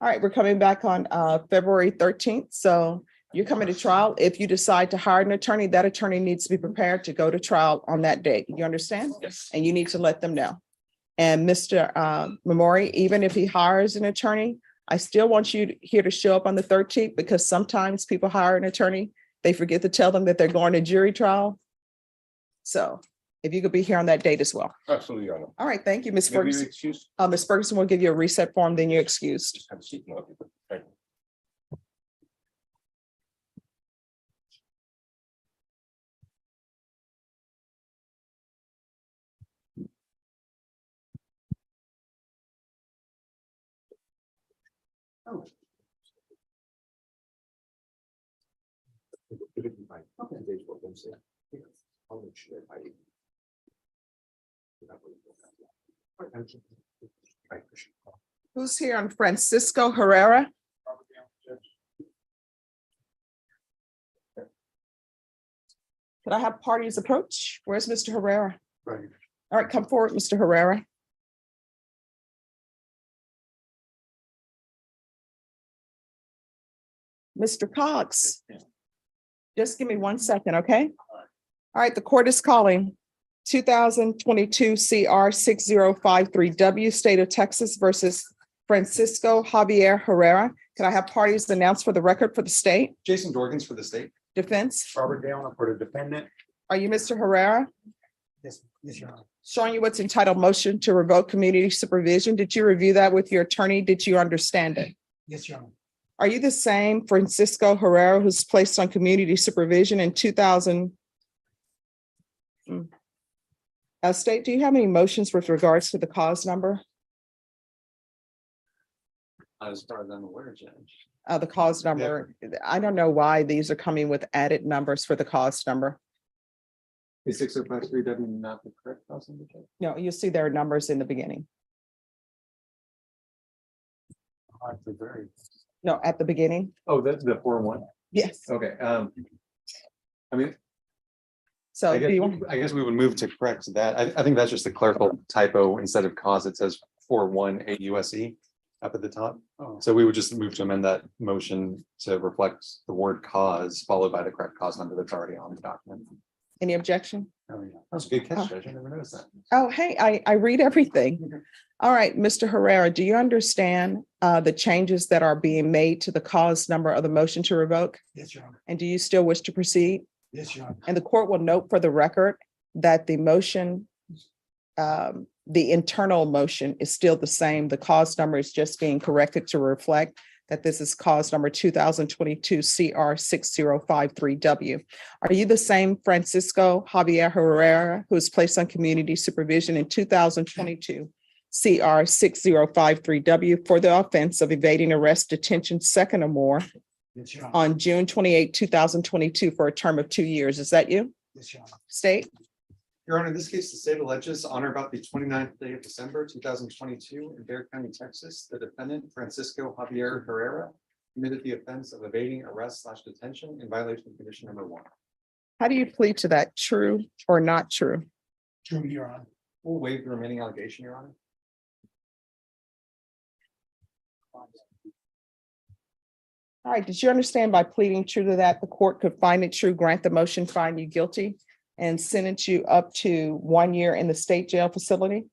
right, we're coming back on February 13th. So you're coming to trial. If you decide to hire an attorney, that attorney needs to be prepared to go to trial on that date. You understand?
Yes.
And you need to let them know. And Mr. Memori, even if he hires an attorney, I still want you here to show up on the 13th, because sometimes people hire an attorney, they forget to tell them that they're going to jury trial. So if you could be here on that date as well.
Absolutely, Your Honor.
All right, thank you, Ms.
Maybe you're
Ferguson.
excused.
Ms. Ferguson will give you a reset form, then you're excused.
Have a seat. No, thank you.
Who's here on Francisco Herrera? Could I have parties approach? Where's Mr. Herrera?
Right.
All right, come forward, Mr. Herrera. Mr. Cox. Just give me 1 second, okay? All right, the court is calling 2022 CR 6053W, State of Texas versus Francisco Javier Herrera. Can I have parties announced for the record for the state?
Jason Dorgans for the state.
Defense?
Robert Dale for the defendant.
Are you Mr. Herrera?
Yes, Your Honor.
Showing you what's entitled motion to revoke community supervision. Did you review that with your attorney? Did you understand it?
Yes, Your Honor.
Are you the same Francisco Herrera who's placed on community supervision in 2000? State, do you have any motions with regards to the cause number?
As far as I'm aware, Judge.
The cause number, I don't know why these are coming with added numbers for the cause number.
Is 6053W not the correct cause number?
No, you'll see there are numbers in the beginning. No, at the beginning.
Oh, the 4-1.
Yes.
Okay, I mean,
So do you want?
I guess we would move to correct that. I think that's just a clerical typo. Instead of cause, it says 4-1 AUSE up at the top. So we would just move to amend that motion to reflect the word cause followed by the correct cause number that's already on the document.
Any objection?
Oh, yeah. That's a good catch, Judge. I never noticed that.
Oh, hey, I read everything. All right, Mr. Herrera, do you understand the changes that are being made to the cause number of the motion to revoke?
Yes, Your Honor.
And do you still wish to proceed?
Yes, Your Honor.
And the court will note for the record that the motion, the internal motion is still the same. The cause number is just being corrected to reflect that this is cause number 2022 CR 6053W. Are you the same Francisco Javier Herrera who was placed on community supervision in 2022 CR 6053W for the offense of evading arrest, detention, second or more
Yes, Your Honor.
on June 28, 2022 for a term of 2 years? Is that you?
Yes, Your Honor.
State?
Your Honor, in this case, the state alleges on or about the 29th day of December, 2022 in Bexar County, Texas, the defendant Francisco Javier Herrera committed the offense of evading arrest / detention in violation of condition number 1.
How do you plead to that? True or not true?
True, Your Honor.
We'll waive the remaining allegation, Your Honor.
All right, did you understand by pleading true to that, the court could find it true, grant the motion, find you guilty, and sentence you up to 1 year in the state jail facility?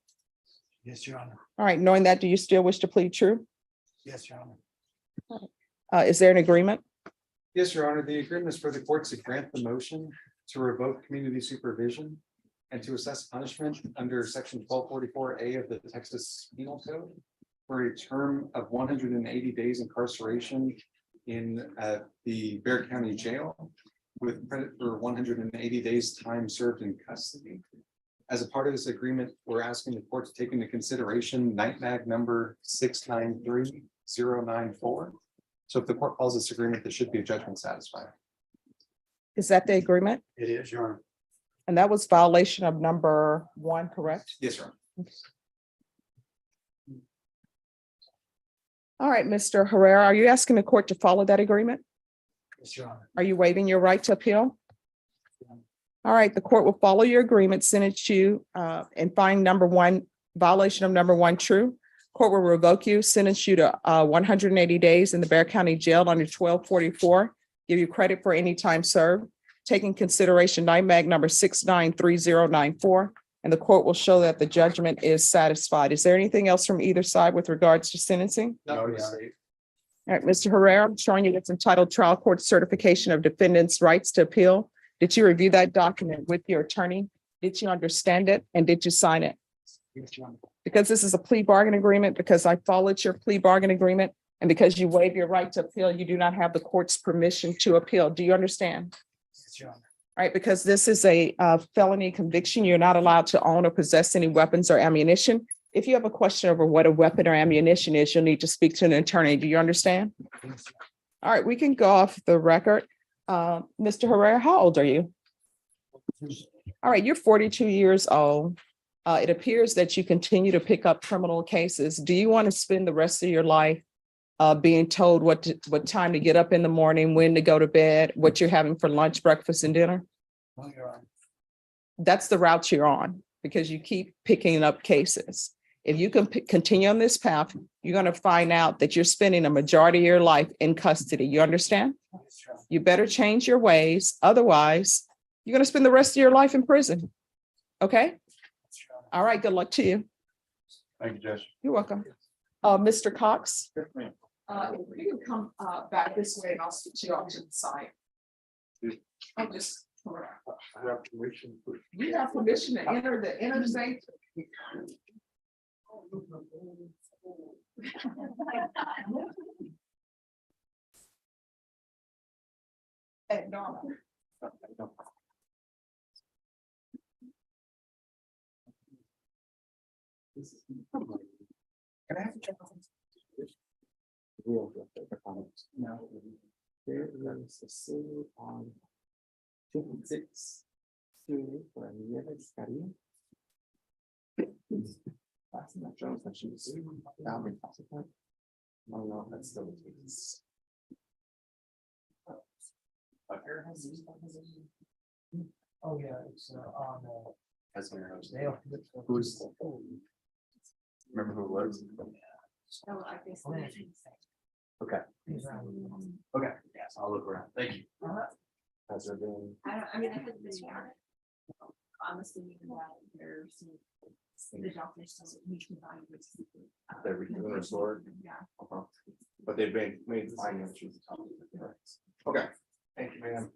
Yes, Your Honor.
All right, knowing that, do you still wish to plead true?
Yes, Your Honor.
Is there an agreement?
Yes, Your Honor, the agreement is for the court to grant the motion to revoke community supervision and to assess punishment under section 1244A of the Texas Penal Code for a term of 180 days incarceration in the Bexar County Jail with credit for 180 days time served in custody. As a part of this agreement, we're asking the court to take into consideration night mag number 693094. So if the court calls this agreement, there should be a judgment satisfied.
Is that the agreement?
It is, Your Honor.
And that was violation of number 1, correct?
Yes, Your Honor.
All right, Mr. Herrera, are you asking the court to follow that agreement?
Yes, Your Honor.
Are you waiving your right to appeal? All right, the court will follow your agreement, sentence you and find number 1, violation of number 1 true. Court will revoke you, sentence you to 180 days in the Bexar County Jail under 1244, give you credit for any time served, taking consideration NIMAG number 693094, and the court will show that the judgment is satisfied. Is there anything else from either side with regards to sentencing?
Not
No,
from the
Your Honor.
state.
All right, Mr. Herrera, I'm showing you it's entitled Trial Court Certification of Defendant's Rights to Appeal. Did you review that document with your attorney? Did you understand it? And did you sign it?
Yes, Your Honor.
Because this is a plea bargain agreement, because I followed your plea bargain agreement, and because you waive your right to appeal, you do not have the court's permission to appeal. Do you understand?
Yes, Your Honor.
All right, because this is a felony conviction, you're not allowed to own or possess any weapons or ammunition. If you have a question over what a weapon or ammunition is, you'll need to speak to an attorney. Do you understand?
Yes,
All right, we can go off the record. Mr. Herrera, how old are you?
Your Honor.
All right, you're 42 years old. It appears that you continue to pick up criminal cases. Do you want to spend the rest of your life being told what time to get up in the morning, when to go to bed, what you're having for lunch, breakfast, and dinner?
No, Your Honor.
That's the route you're on, because you keep picking up cases. If you can continue on this path, you're going to find out that you're spending a majority of your life in custody. You understand?
Yes, Your Honor.
You better change your ways. Otherwise, you're going to spend the rest of your life in prison. Okay?
Yes, Your Honor.
All right. Good luck to you.
Thank you, Judge.
You're welcome. Mr. Cox?
Yes, ma'am.
If you can come back this way and I'll switch you off to the side. I'm just.
I have permission for.
You have permission to enter the safe. And Norma.
Can I have a check? No. There is a seal on 56. For that's not Jones that she was. No, that's still the case.
Oh, yeah, it's on.
That's where I was.
Who's?
Remember who it was?
Oh, I guess.
Okay. Okay, yes, I'll look around. Thank you. Has there been?
I mean, I haven't been here. Honestly, even that there's the doctors doesn't need to buy this.
They're restored?
Yeah.
But they've been made financial. Okay, thank you, ma'am.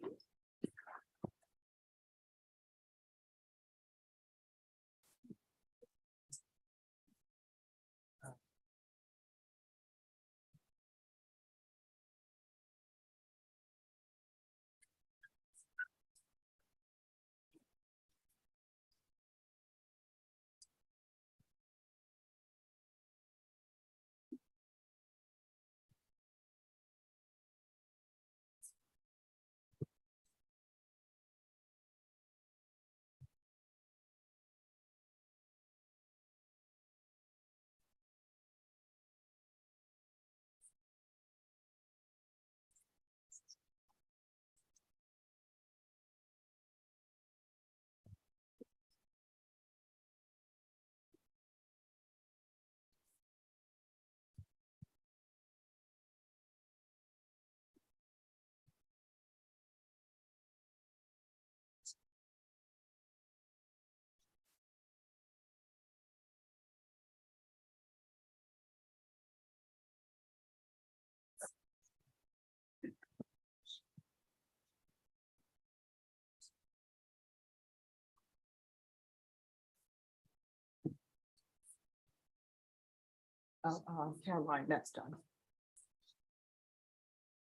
Caroline, that's done.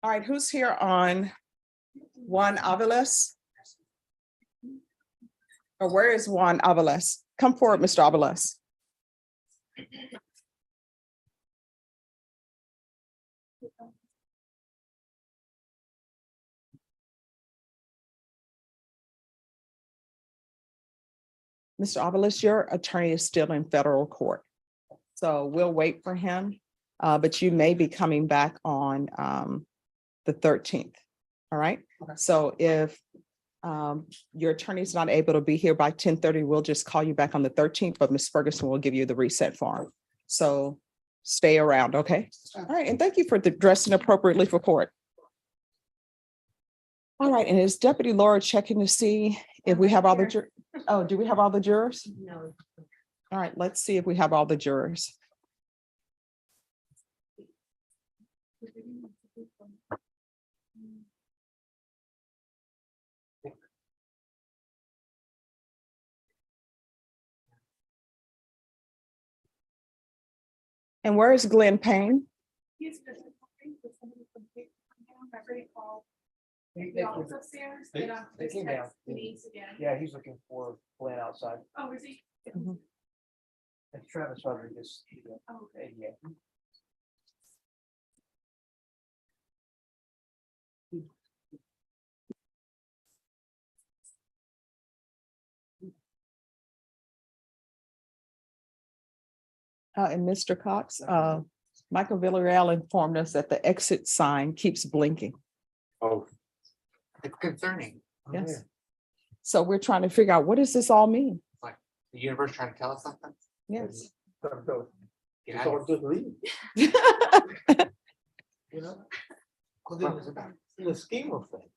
All right, who's here on Juan Avalos? Or where is Juan Avalos? Come forward, Mr. Avalos. Mr. Avalos, your attorney is still in federal court. So we'll wait for him, but you may be coming back on the 13th. All right. So if your attorney's not able to be here by 10:30, we'll just call you back on the 13th, but Ms. Ferguson will give you the reset form. So stay around, okay? All right, and thank you for dressing appropriately for court. All right, and is Deputy Laura checking to see if we have all the jurors? Oh, do we have all the jurors?
No.
All right, let's see if we have all the jurors. And where is Glenn Payne?
He's just- somebody from Big- I already called the office upstairs,
They-
and I
they
just
came down.
text Denise again.
Yeah, he's looking for Glenn outside.
Oh, is he?
Mhm.
And Travis Rodriguez.
Oh,
Yeah.
And Mr. Cox, Michael Villarreal informed us that the exit sign keeps blinking.
Oh. It's concerning.
Yes. So we're trying to figure out, what does this all mean?
The universe trying to tell us something?
Yes.
Get out of here.
You know?
What was it about?
In the scheme of things,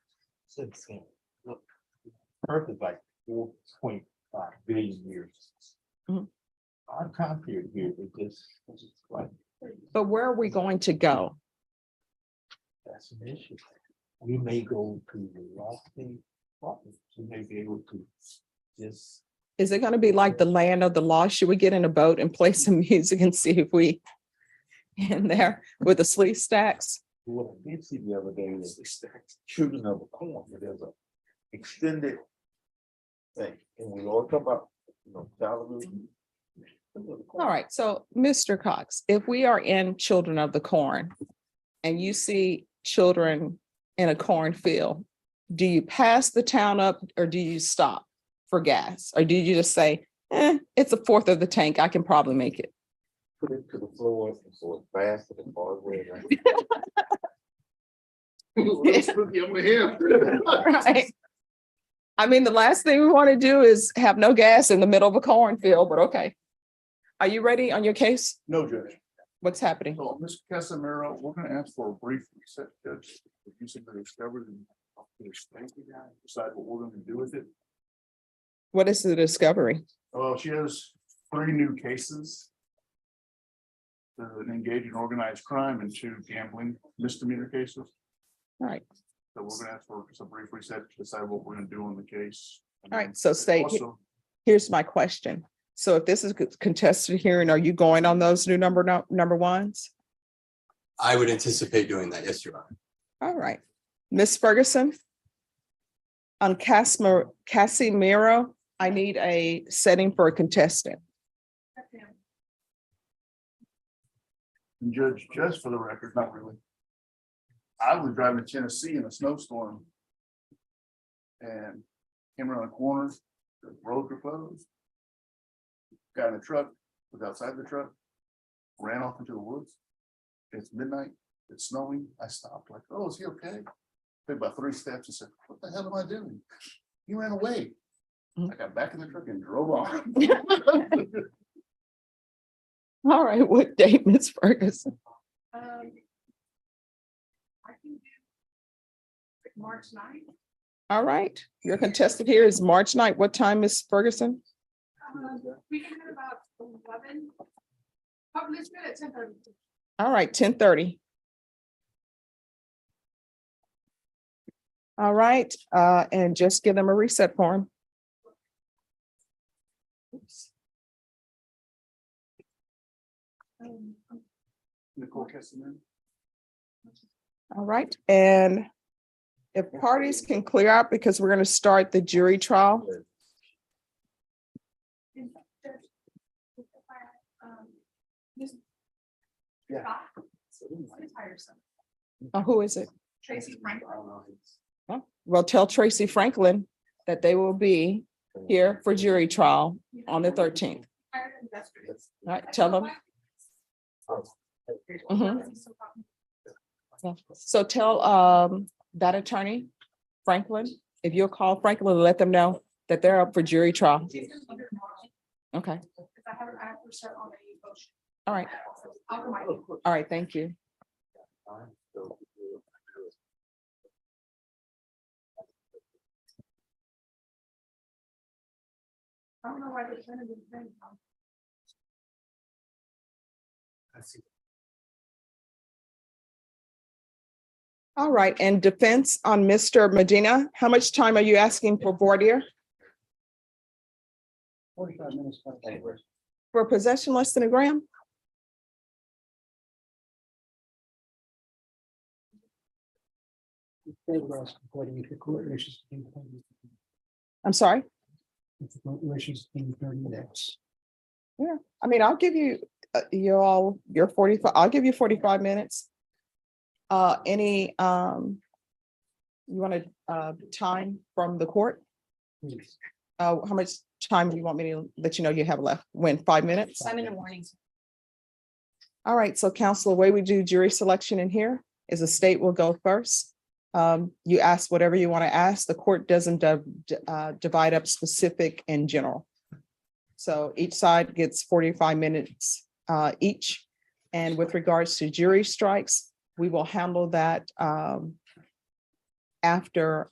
look, Earth is like 4.5 billion years.
Mhm.
Our time period here is just like,
But where are we going to go?
that's an issue. We may go to the lofty properties. We may be able to just,
Is it going to be like the land of the lost? Should we get in a boat and play some music and see if we in there with the sleeve stacks?
what I did see the other day was children of the corn, where there's a extended thing, and we all come up, you know,
All right, so Mr. Cox, if we are in Children of the Corn and you see children in a cornfield, do you pass the town up or do you stop for gas? Or do you just say, it's a fourth of the tank, I can probably make it?
put it to the floor and so it's fast and far away.
Right. I mean, the last thing we want to do is have no gas in the middle of a cornfield, but okay. Are you ready on your case?
No, Judge.
What's happening?
So, Mr. Casamero, we're gonna ask for a brief reset, Judge. You said they discovered and decide what we're gonna do with it.
What is the discovery?
Well, she has 3 new cases. Engage in organized crime and 2 gambling misdemeanor cases.
All right,
So we're gonna ask for some brief reset to decide what we're gonna do on the case.
all right, so stay,
Also,
here's my question. So if this is a contested hearing, are you going on those new number ones?
I would anticipate doing that. Yes, Your Honor.
All right, Ms. Ferguson. On Casimiro, I need a setting for a contestant.
And Judge, just for the record, not really. I was driving to Tennessee in a snowstorm. And came around a corner, the roads were closed. Got in a truck, was outside the truck, ran off into the woods. It's midnight, it's snowing, I stopped like, oh, is he okay? Took about 3 steps and said, what the hell am I doing? He ran away. I got back in the truck and drove on.
All right, what date, Ms. Ferguson?
I can do March 9th.
All right, your contestant here is March 9th. What time, Ms. Ferguson?
We can have about 11. Probably let's do it at 10:30.
All right, 10:30. All right, and just give them a reset form.
Nicole Kesselman.
All right, and if parties can clear out, because we're going to start the jury trial. Who is it?
Tracy Franklin.
Oh, well, tell Tracy Franklin that they will be here for jury trial on the 13th. All right, tell them. Mhm. Yeah. So tell that attorney, Franklin, if you'll call Franklin and let them know that they're up for jury trial. Okay, all right. All right, thank you.
I don't know why they're trying to do that.
All right, and defense on Mr. Medina, how much time are you asking for voir dire?
45 minutes.
For possession less than a gram? I'm sorry? Yeah, I mean, I'll give you, your 45, I'll give you 45 minutes. You want time from the court? How much time do you want me to let you know you have left? When, 5 minutes?
I'm in the mornings.
All right, so counsel, the way we do jury selection in here is the state will go first. You ask whatever you want to ask. The court doesn't divide up specific and general. So each side gets 45 minutes each. And with regards to jury strikes, we will handle that after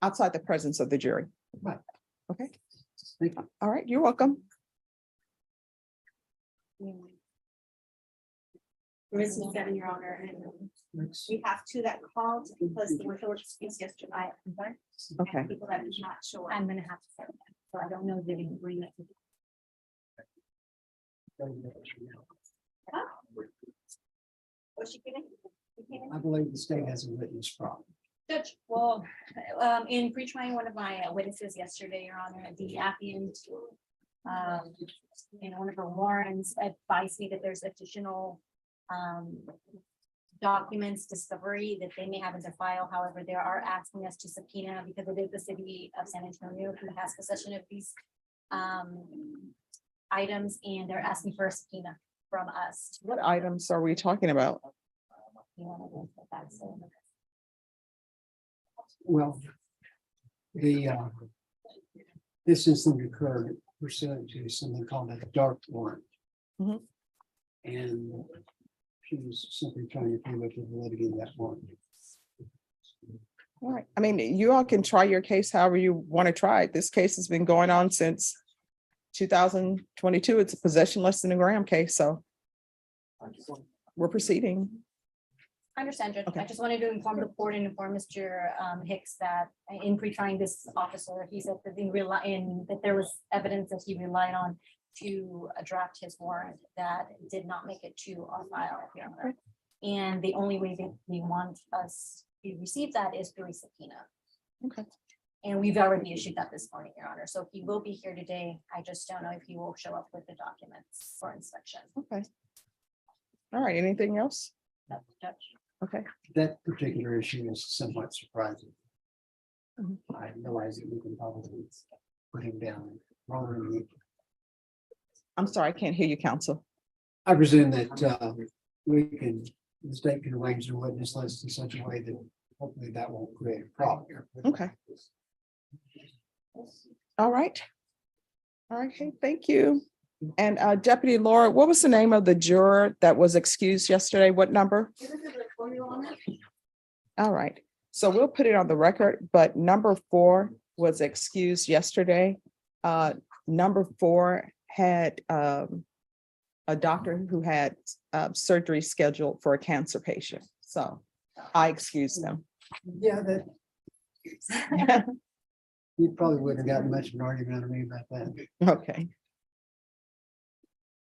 outside the presence of the jury.
Right.
Okay. All right, you're welcome.
Risen seven, Your Honor, and we have two that called because they were short speaks yesterday.
Okay.
People that did not show up. I'm gonna have to say that, so I don't know if they're gonna bring it. What's she kidding?
I believe the state has a witness problem.
Judge, well, in pre-trying one of my witnesses yesterday, Your Honor, the applicant, in one of her warrants advised me that there's additional documents, discovery that they may have in their file. However, they are asking us to subpoena because it is the city of San Antonio who has possession of these items, and they're asking for a subpoena from us.
What items are we talking about?
You wanna go with that, so-
Well, this incident occurred pursuant to something called a dark warrant.
Mhm.
And she was simply trying to prove up the validity of that warrant.
All right, I mean, you all can try your case however you want to try it. This case has been going on since 2022. It's a possession less than a gram case, so we're proceeding.
I understand, Judge.
Okay.
I just wanted to inform the court and inform Mr. Hicks that in pre-trying this officer, he said that that there was evidence that he relied on to draft his warrant that did not make it to our file here. And the only way that we want us to receive that is through a subpoena.
Okay.
And we've already issued that this morning, Your Honor. So he will be here today. I just don't know if he will show up with the documents for inspection.
Okay. All right, anything else?
Judge.
Okay.
That particular issue is somewhat surprising.
Mhm.
I realize that we can probably put him down. Wrong.
I'm sorry, I can't hear you, counsel.
I presume that the state can arrange the witness list in such a way that hopefully that won't create a problem here.
Okay. All right. All right, hey, thank you. And Deputy Laura, what was the name of the juror that was excused yesterday? What number? All right, so we'll put it on the record, but number 4 was excused yesterday. Number 4 had a doctor who had surgery scheduled for a cancer patient, so I excused them.
Yeah, that. You probably wouldn't have gotten much of an argument out of me about that.
Okay.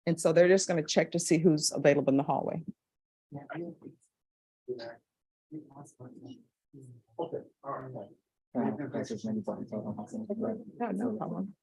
And so they're just gonna check to see who's available in the hallway.
That's as many buttons on the-
No, no problem.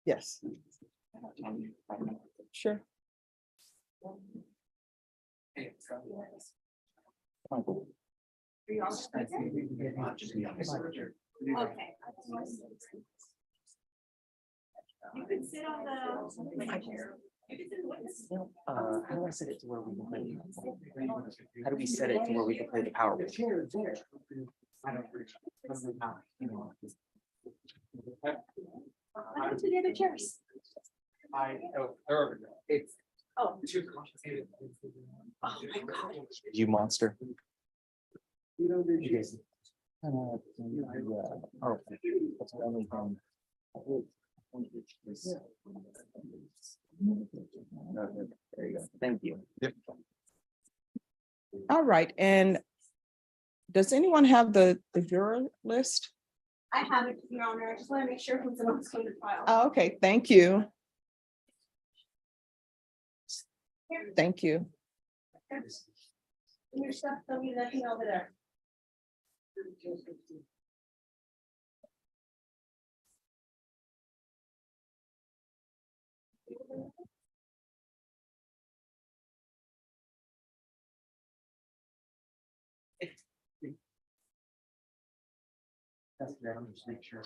Yes. Sure.
Okay. You can sit on the chair. You can sit in the witness.
How do I set it to where we can play? How do we set it to where we can play the power?
What happened to the other chairs?
It's
Oh.
too complicated.
Oh my God.
You monster. You guys. Oh, that's the only thing. There you go. Thank you.
All right, and does anyone have the juror list?
I have it, Your Honor. I just want to make sure who's the most going to file.
Oh, okay, thank you. Thank you.
Your stuff, there'll be nothing over there.
That's there, I'm just make sure.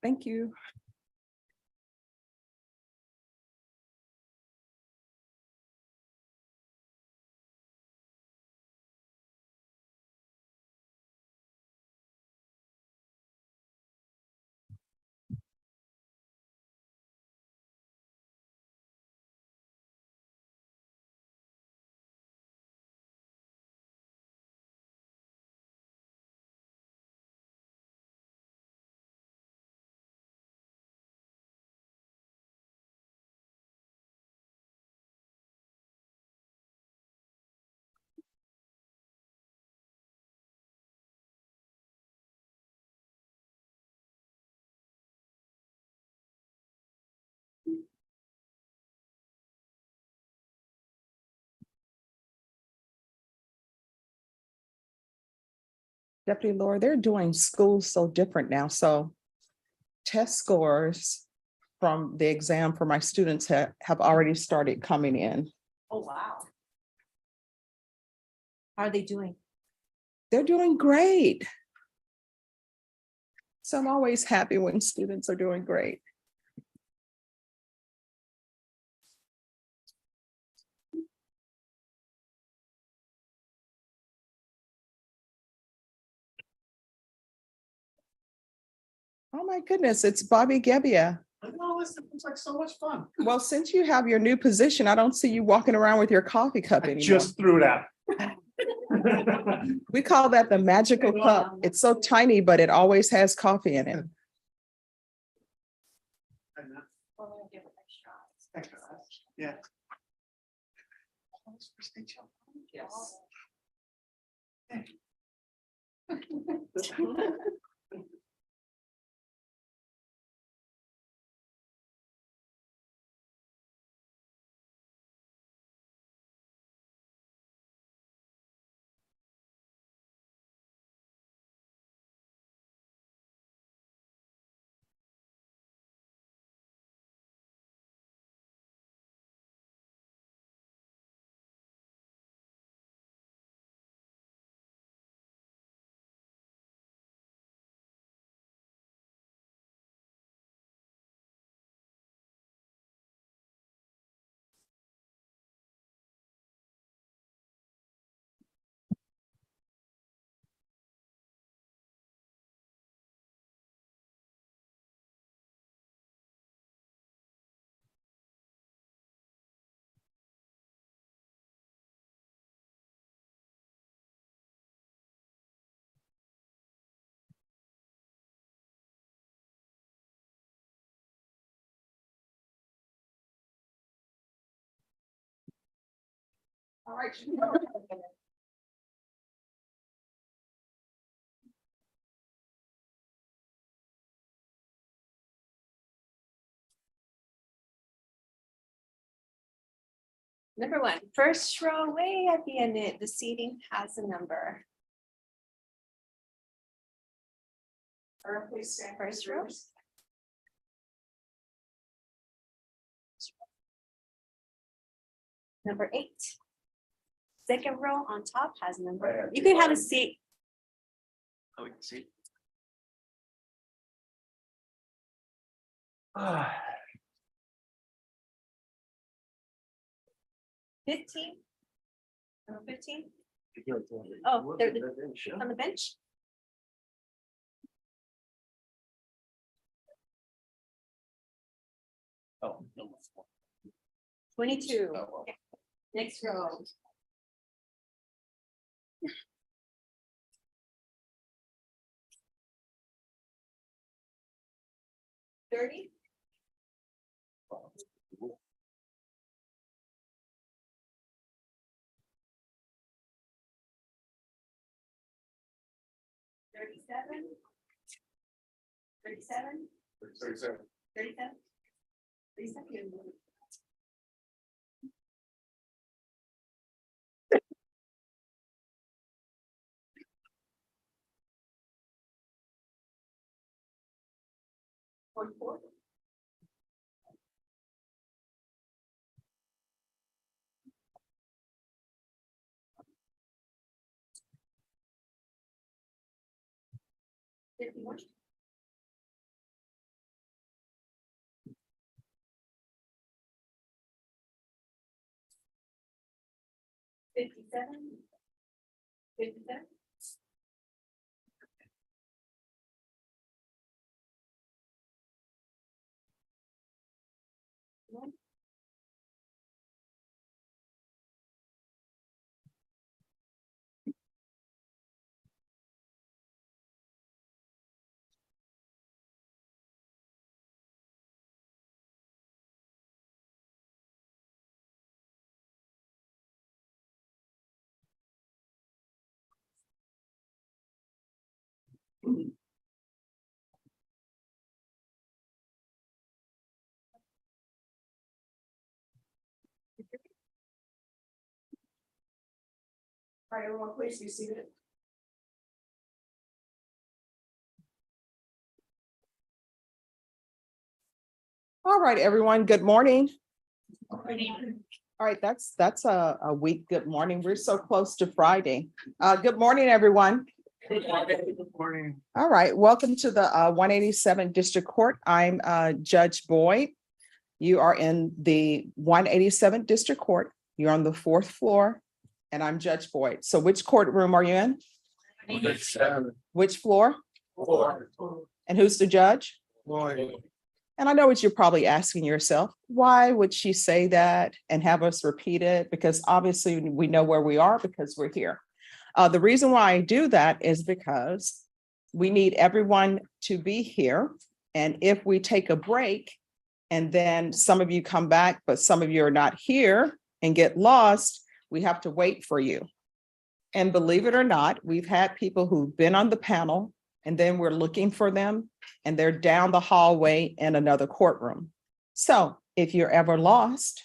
Thank you. Deputy Laura, they're doing schools so different now. So test scores from the exam for my students have already started coming in.
Oh, wow. How are they doing?
They're doing great. So I'm always happy when students are doing great. Oh my goodness, it's Bobby Gebbia.
I know, this seems like so much fun.
Well, since you have your new position, I don't see you walking around with your coffee cup
I
anymore.
just threw it out.
We call that the magical cup. It's so tiny, but it always has coffee in it.
Yeah.
Yes.
All right.
Number one, first row way at the end, the seating has a number. First row. Number 8. Second row on top has a number. You can have a seat.
Oh, we can see.
15. Number 15. Oh, they're on the bench.
Oh.
22. Okay. Next row. 30. 37. 37.
37.
37. 37. 44. 51. 57. 57.
All right, everyone, please be seated.
All right, everyone, good morning. All right, that's a week. Good morning. We're so close to Friday. Good morning, everyone.
Good morning.
All right, welcome to the 187 District Court. I'm Judge Boyd. You are in the 187 District Court. You're on the 4th floor, and I'm Judge Boyd. So which courtroom are you in? Which floor? And who's the judge? And I know what you're probably asking yourself, why would she say that and have us repeat it? Because obviously we know where we are because we're here. The reason why I do that is because we need everyone to be here. And if we take a break and then some of you come back, but some of you are not here and get lost, we have to wait for you. And believe it or not, we've had people who've been on the panel and then we're looking for them and they're down the hallway in another courtroom. So if you're ever lost,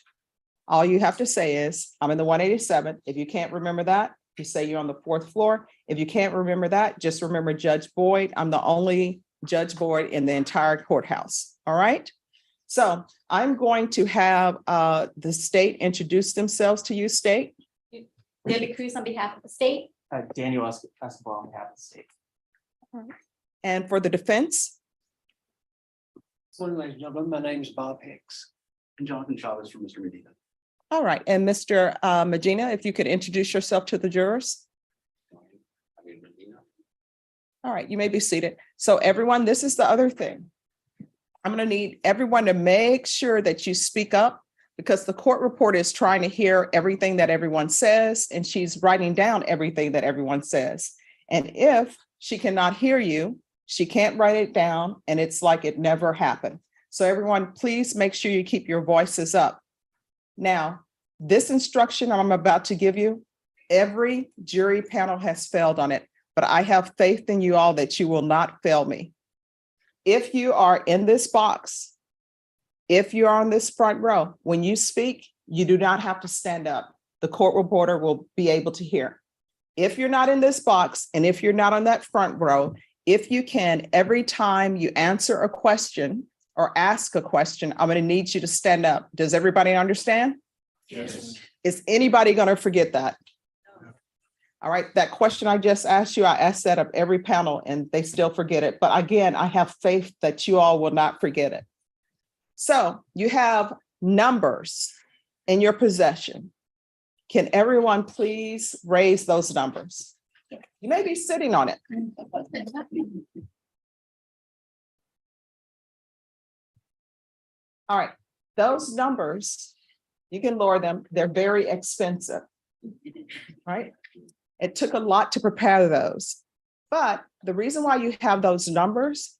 all you have to say is, I'm in the 187. If you can't remember that, you say you're on the 4th floor. If you can't remember that, just remember Judge Boyd. I'm the only Judge Boyd in the entire courthouse. All right. So I'm going to have the state introduce themselves to you, state.
Debbie Cruz on behalf of the state.
Daniel Escobar on behalf of the state.
And for the defense.
Morning, ladies and gentlemen. My name is Bob Hicks. And Jonathan Chavez from Mr. Medina.
All right. And Mr. Medina, if you could introduce yourself to the jurors. All right, you may be seated. So everyone, this is the other thing. I'm going to need everyone to make sure that you speak up because the court reporter is trying to hear everything that everyone says, and she's writing down everything that everyone says. And if she cannot hear you, she can't write it down, and it's like it never happened. So everyone, please make sure you keep your voices up. Now, this instruction I'm about to give you, every jury panel has failed on it, but I have faith in you all that you will not fail me. If you are in this box, if you're on this front row, when you speak, you do not have to stand up. The court reporter will be able to hear. If you're not in this box, and if you're not on that front row, if you can, every time you answer a question or ask a question, I'm going to need you to stand up. Does everybody understand?
Yes.
Is anybody going to forget that? All right, that question I just asked you, I asked that of every panel and they still forget it. But again, I have faith that you all will not forget it. So you have numbers in your possession. Can everyone please raise those numbers? You may be sitting on it. All right, those numbers, you can lower them. They're very expensive, right? It took a lot to prepare those. But the reason why you have those numbers,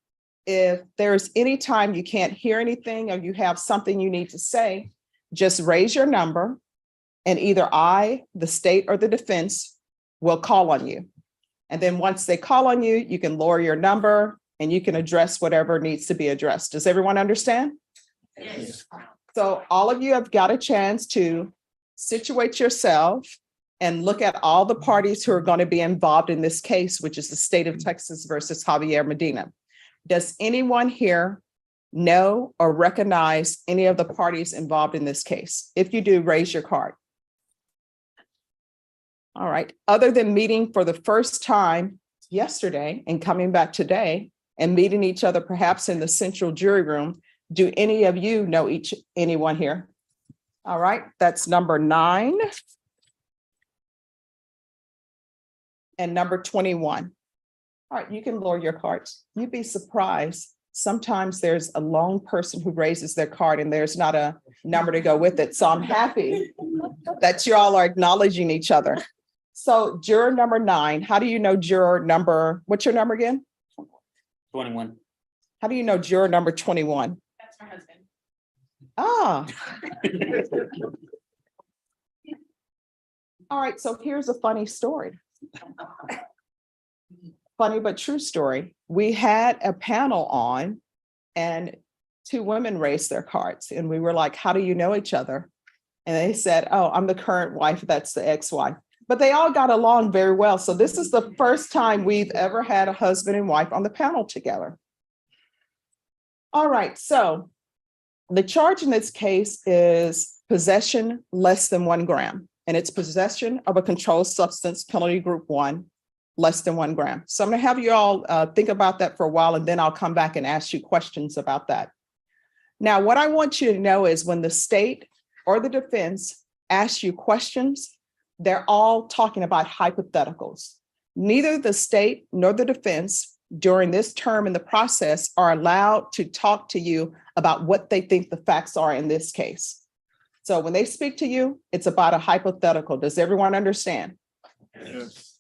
if there's any time you can't hear anything or you have something you need to say, just raise your number and either I, the state, or the defense will call on you. And then once they call on you, you can lower your number and you can address whatever needs to be addressed. Does everyone understand?
Yes.
So all of you have got a chance to situate yourself and look at all the parties who are going to be involved in this case, which is the state of Texas versus Javier Medina. Does anyone here know or recognize any of the parties involved in this case? If you do, raise your card. All right. Other than meeting for the first time yesterday and coming back today and meeting each other perhaps in the central jury room, do any of you know anyone here? All right. That's number 9. and number 21. All right, you can lower your cards. You'd be surprised. Sometimes there's a lone person who raises their card and there's not a number to go with it. So I'm happy that you all are acknowledging each other. So juror number 9, how do you know juror number, what's your number again?
21.
How do you know juror number 21?
That's my husband.
Ah. All right, so here's a funny story. Funny but true story. We had a panel on and 2 women raised their cards and we were like, how do you know each other? And they said, oh, I'm the current wife, that's the ex-wife. But they all got along very well. So this is the first time we've ever had a husband and wife on the panel together. All right, so the charge in this case is possession less than 1 gram, and it's possession of a controlled substance, penalty group 1, less than 1 gram. So I'm going to have you all think about that for a while, and then I'll come back and ask you questions about that. Now, what I want you to know is when the state or the defense asks you questions, they're all talking about hypotheticals. Neither the state nor the defense during this term in the process are allowed to talk to you about what they think the facts are in this case. So when they speak to you, it's about a hypothetical. Does everyone understand?
Yes.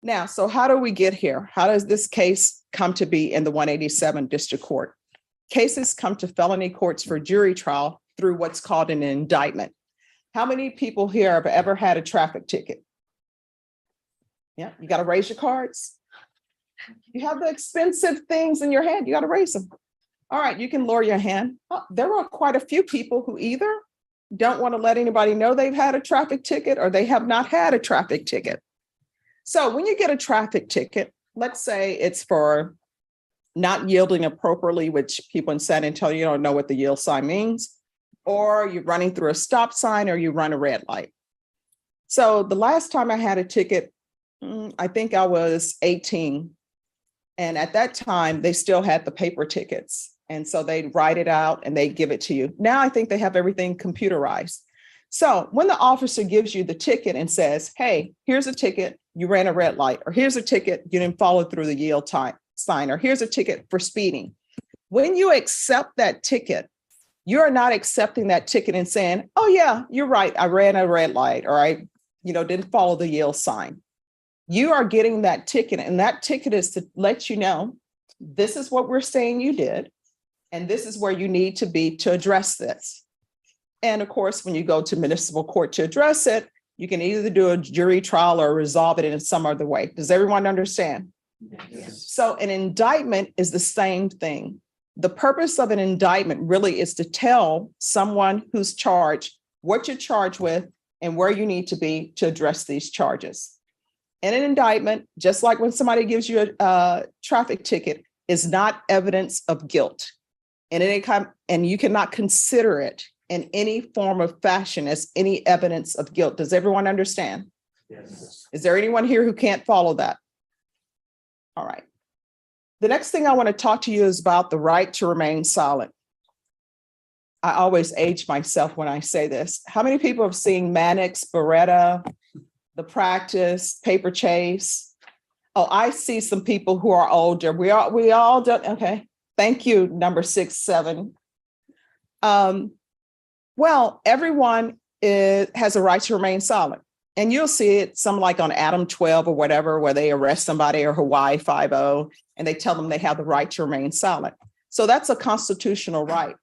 Now, so how do we get here? How does this case come to be in the 187 District Court? Cases come to felony courts for jury trial through what's called an indictment. How many people here have ever had a traffic ticket? Yeah, you got to raise your cards. You have the expensive things in your hand, you got to raise them. All right, you can lower your hand. Oh, there are quite a few people who either don't want to let anybody know they've had a traffic ticket or they have not had a traffic ticket. So when you get a traffic ticket, let's say it's for not yielding appropriately, which people in San Antonio don't know what the yield sign means, or you're running through a stop sign or you run a red light. So the last time I had a ticket, I think I was 18. And at that time, they still had the paper tickets. And so they'd write it out and they give it to you. Now I think they have everything computerized. So when the officer gives you the ticket and says, hey, here's a ticket, you ran a red light, or here's a ticket, you didn't follow through the yield sign, or here's a ticket for speeding. When you accept that ticket, you're not accepting that ticket and saying, oh yeah, you're right, I ran a red light, or I didn't follow the yield sign. You are getting that ticket, and that ticket is to let you know, this is what we're saying you did, and this is where you need to be to address this. And of course, when you go to municipal court to address it, you can either do a jury trial or resolve it in some other way. Does everyone understand? Yes. So an indictment is the same thing. The purpose of an indictment really is to tell someone who's charged what you're charged with and where you need to be to address these charges. And an indictment, just like when somebody gives you a traffic ticket, is not evidence of guilt. And you cannot consider it in any form of fashion as any evidence of guilt. Does everyone understand? Yes. Is there anyone here who can't follow that? All right. The next thing I want to talk to you is about the right to remain silent. I always age myself when I say this. How many people have seen Mannix, Beretta, The Practice, Paper Chase? Oh, I see some people who are older. We all done. Okay. Thank you, number 6, 7. Well, everyone has a right to remain silent. And you'll see it, some like on Adam 12 or whatever, where they arrest somebody, or Hawaii 5-0, and they tell them they have the right to remain silent. So that's a constitutional right.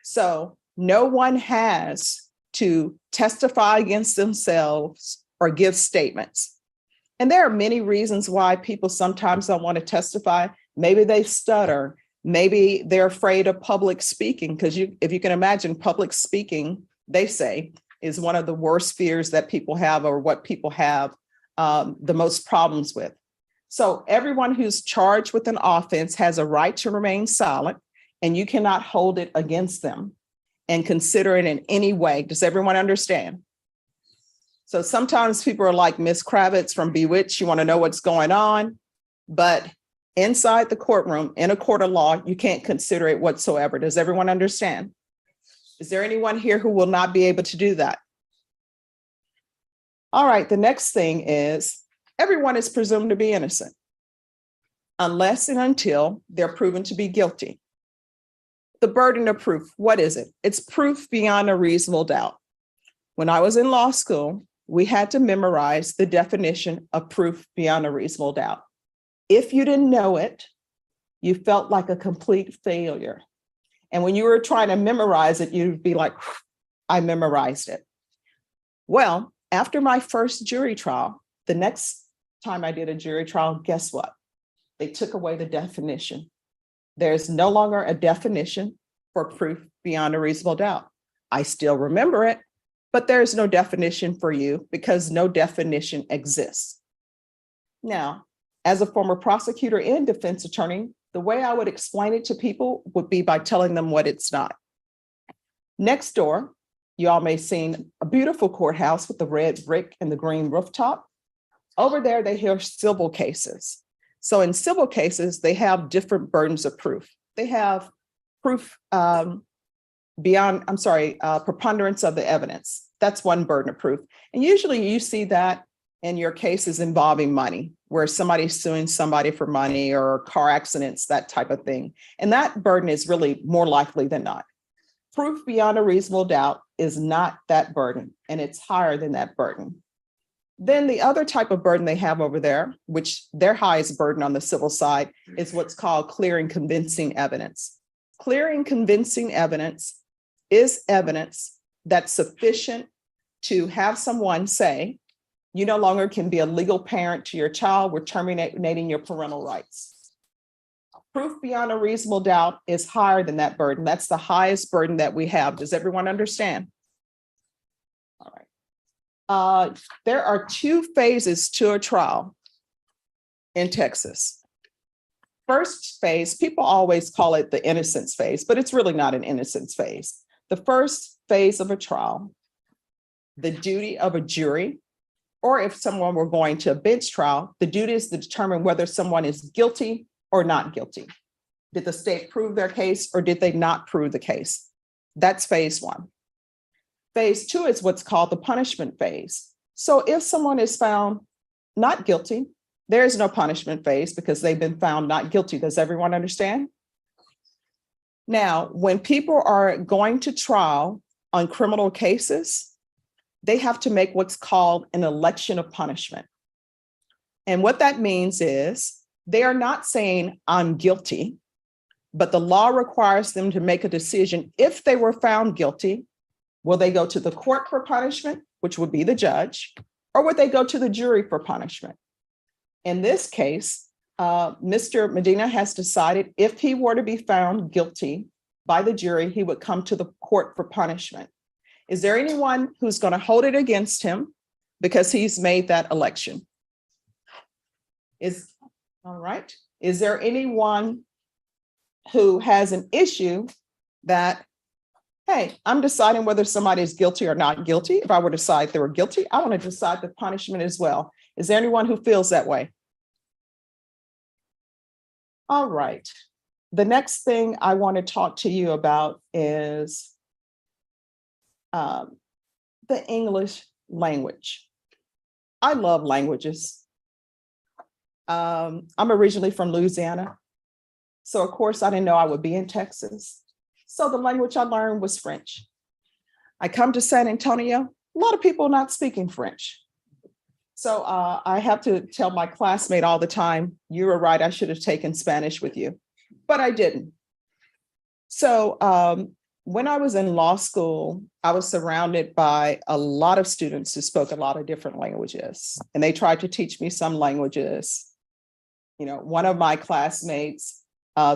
So no one has to testify against themselves or give statements. And there are many reasons why people sometimes don't want to testify. Maybe they stutter. Maybe they're afraid of public speaking, because if you can imagine, public speaking, they say, is one of the worst fears that people have, or what people have the most problems with. So everyone who's charged with an offense has a right to remain silent, and you cannot hold it against them and consider it in any way. Does everyone understand? So sometimes people are like Miss Kravitz from Bewitched. You want to know what's going on, but inside the courtroom, in a court of law, you can't consider it whatsoever. Does everyone understand? Is there anyone here who will not be able to do that? All right, the next thing is everyone is presumed to be innocent unless and until they're proven to be guilty. The burden of proof, what is it? It's proof beyond a reasonable doubt. When I was in law school, we had to memorize the definition of proof beyond a reasonable doubt. If you didn't know it, you felt like a complete failure. And when you were trying to memorize it, you'd be like, I memorized it. Well, after my first jury trial, the next time I did a jury trial, guess what? They took away the definition. There's no longer a definition for proof beyond a reasonable doubt. I still remember it, but there's no definition for you because no definition exists. Now, as a former prosecutor and defense attorney, the way I would explain it to people would be by telling them what it's not. Next door, you all may have seen a beautiful courthouse with the red brick and the green rooftop. Over there, they hear civil cases. So in civil cases, they have different burdens of proof. They have proof preponderance of the evidence. That's one burden of proof. And usually you see that in your cases involving money, where somebody's suing somebody for money or car accidents, that type of thing. And that burden is really more likely than not. Proof beyond a reasonable doubt is not that burden, and it's higher than that burden. Then the other type of burden they have over there, which their highest burden on the civil side, is what's called clear and convincing evidence. Clear and convincing evidence is evidence that's sufficient to have someone say, you no longer can be a legal parent to your child, we're terminating your parental rights. Proof beyond a reasonable doubt is higher than that burden. That's the highest burden that we have. Does everyone understand? All right. There are two phases to a trial in Texas. First phase, people always call it the innocence phase, but it's really not an innocence phase. The first phase of a trial, the duty of a jury, or if someone were going to a bench trial, the duty is to determine whether someone is guilty or not guilty. Did the state prove their case or did they not prove the case? That's phase one. Phase two is what's called the punishment phase. So if someone is found not guilty, there is no punishment phase because they've been found not guilty. Does everyone understand? Now, when people are going to trial on criminal cases, they have to make what's called an election of punishment. And what that means is they are not saying I'm guilty, but the law requires them to make a decision. If they were found guilty, will they go to the court for punishment, which would be the judge, or would they go to the jury for punishment? In this case, Mr. Medina has decided if he were to be found guilty by the jury, he would come to the court for punishment. Is there anyone who's going to hold it against him because he's made that election? All right. Is there anyone who has an issue that, hey, I'm deciding whether somebody is guilty or not guilty. If I were to decide they were guilty, I want to decide the punishment as well. Is there anyone who feels that way? All right. The next thing I want to talk to you about is the English language. I love languages. I'm originally from Louisiana. So of course I didn't know I would be in Texas. So the language I learned was French. I come to San Antonio, a lot of people not speaking French. So I have to tell my classmate all the time, you were right, I should have taken Spanish with you, but I didn't. So when I was in law school, I was surrounded by a lot of students who spoke a lot of different languages, and they tried to teach me some languages. You know, one of my classmates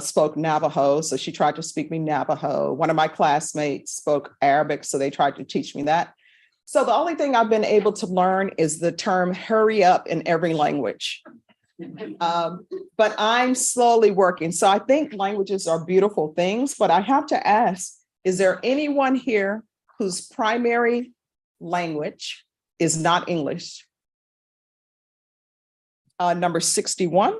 spoke Navajo, so she tried to speak me Navajo. One of my classmates spoke Arabic, so they tried to teach me that. So the only thing I've been able to learn is the term hurry up in every language. But I'm slowly working. So I think languages are beautiful things, but I have to ask, is there anyone here whose primary language is not English? Number 61.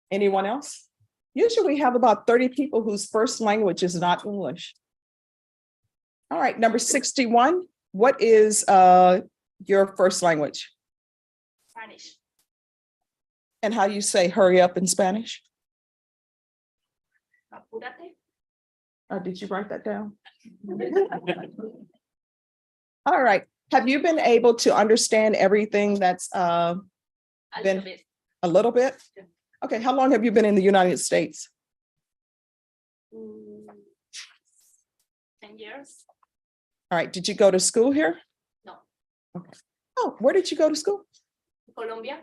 Anyone else? Usually we have about 30 people whose first language is not English. All right, number 61. What is Your first language.
Spanish.
And how do you say hurry up in Spanish?
Apúrate.
Did you write that down? All right. Have you been able to understand everything that's
A
Then-
little bit.
a little bit? Okay, how long have you been in the United States?
10 years.
All right, did you go to school here?
No.
Okay. Oh, where did you go to school?
Colombia.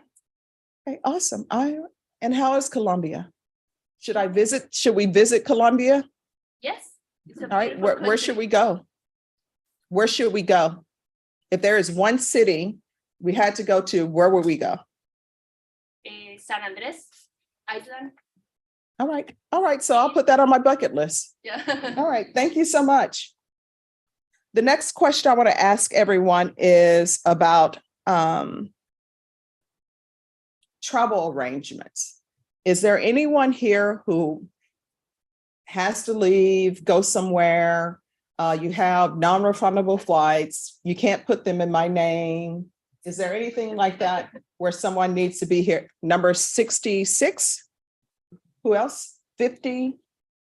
Okay, awesome. And how is Colombia? Should we visit Colombia?
Yes. It's a
All right,
beautiful
where should
country.
we go? Where should we go? If there is one city we had to go to, where would we go?
San Andres Island.
All right, so I'll put that on my bucket list.
Yeah.
All right, thank you so much. The next question I want to ask everyone is about travel arrangements. Is there anyone here who has to leave, go somewhere? You have non-refundable flights. You can't put them in my name. Is there anything like that where someone needs to be here? Number 66. Who else? 50,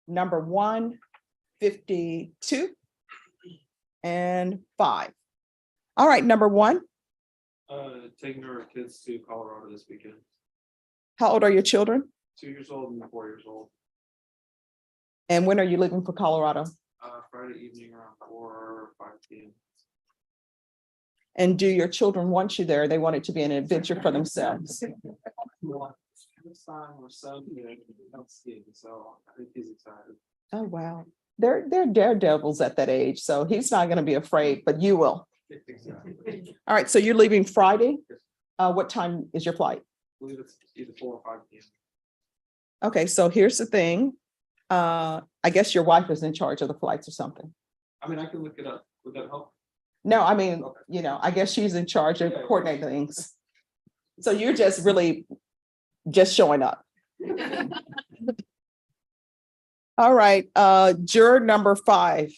number 1, 52, and 5. All right, number 1.
Taking our kids to Colorado this weekend.
How old are your children?
2 years old and 4 years old.
And when are you leaving for Colorado?
Friday evening around 4 or 5 p.m.
And do your children want you there? They want it to be an adventure for themselves.
This time we're so good, so I think he's excited.
Oh, wow. They're daredevils at that age, so he's not going to be afraid, but you will.
Exactly.
All right, so you're leaving Friday. What time is your flight?
I believe it's either 4 or 5 p.m.
Okay, so here's the thing. I guess your wife is in charge of the flights or something.
I mean, I can look it up. Would that help?
No, I mean, I guess she's in charge of coordinating things. So you're just really just showing up. All right, juror number 5.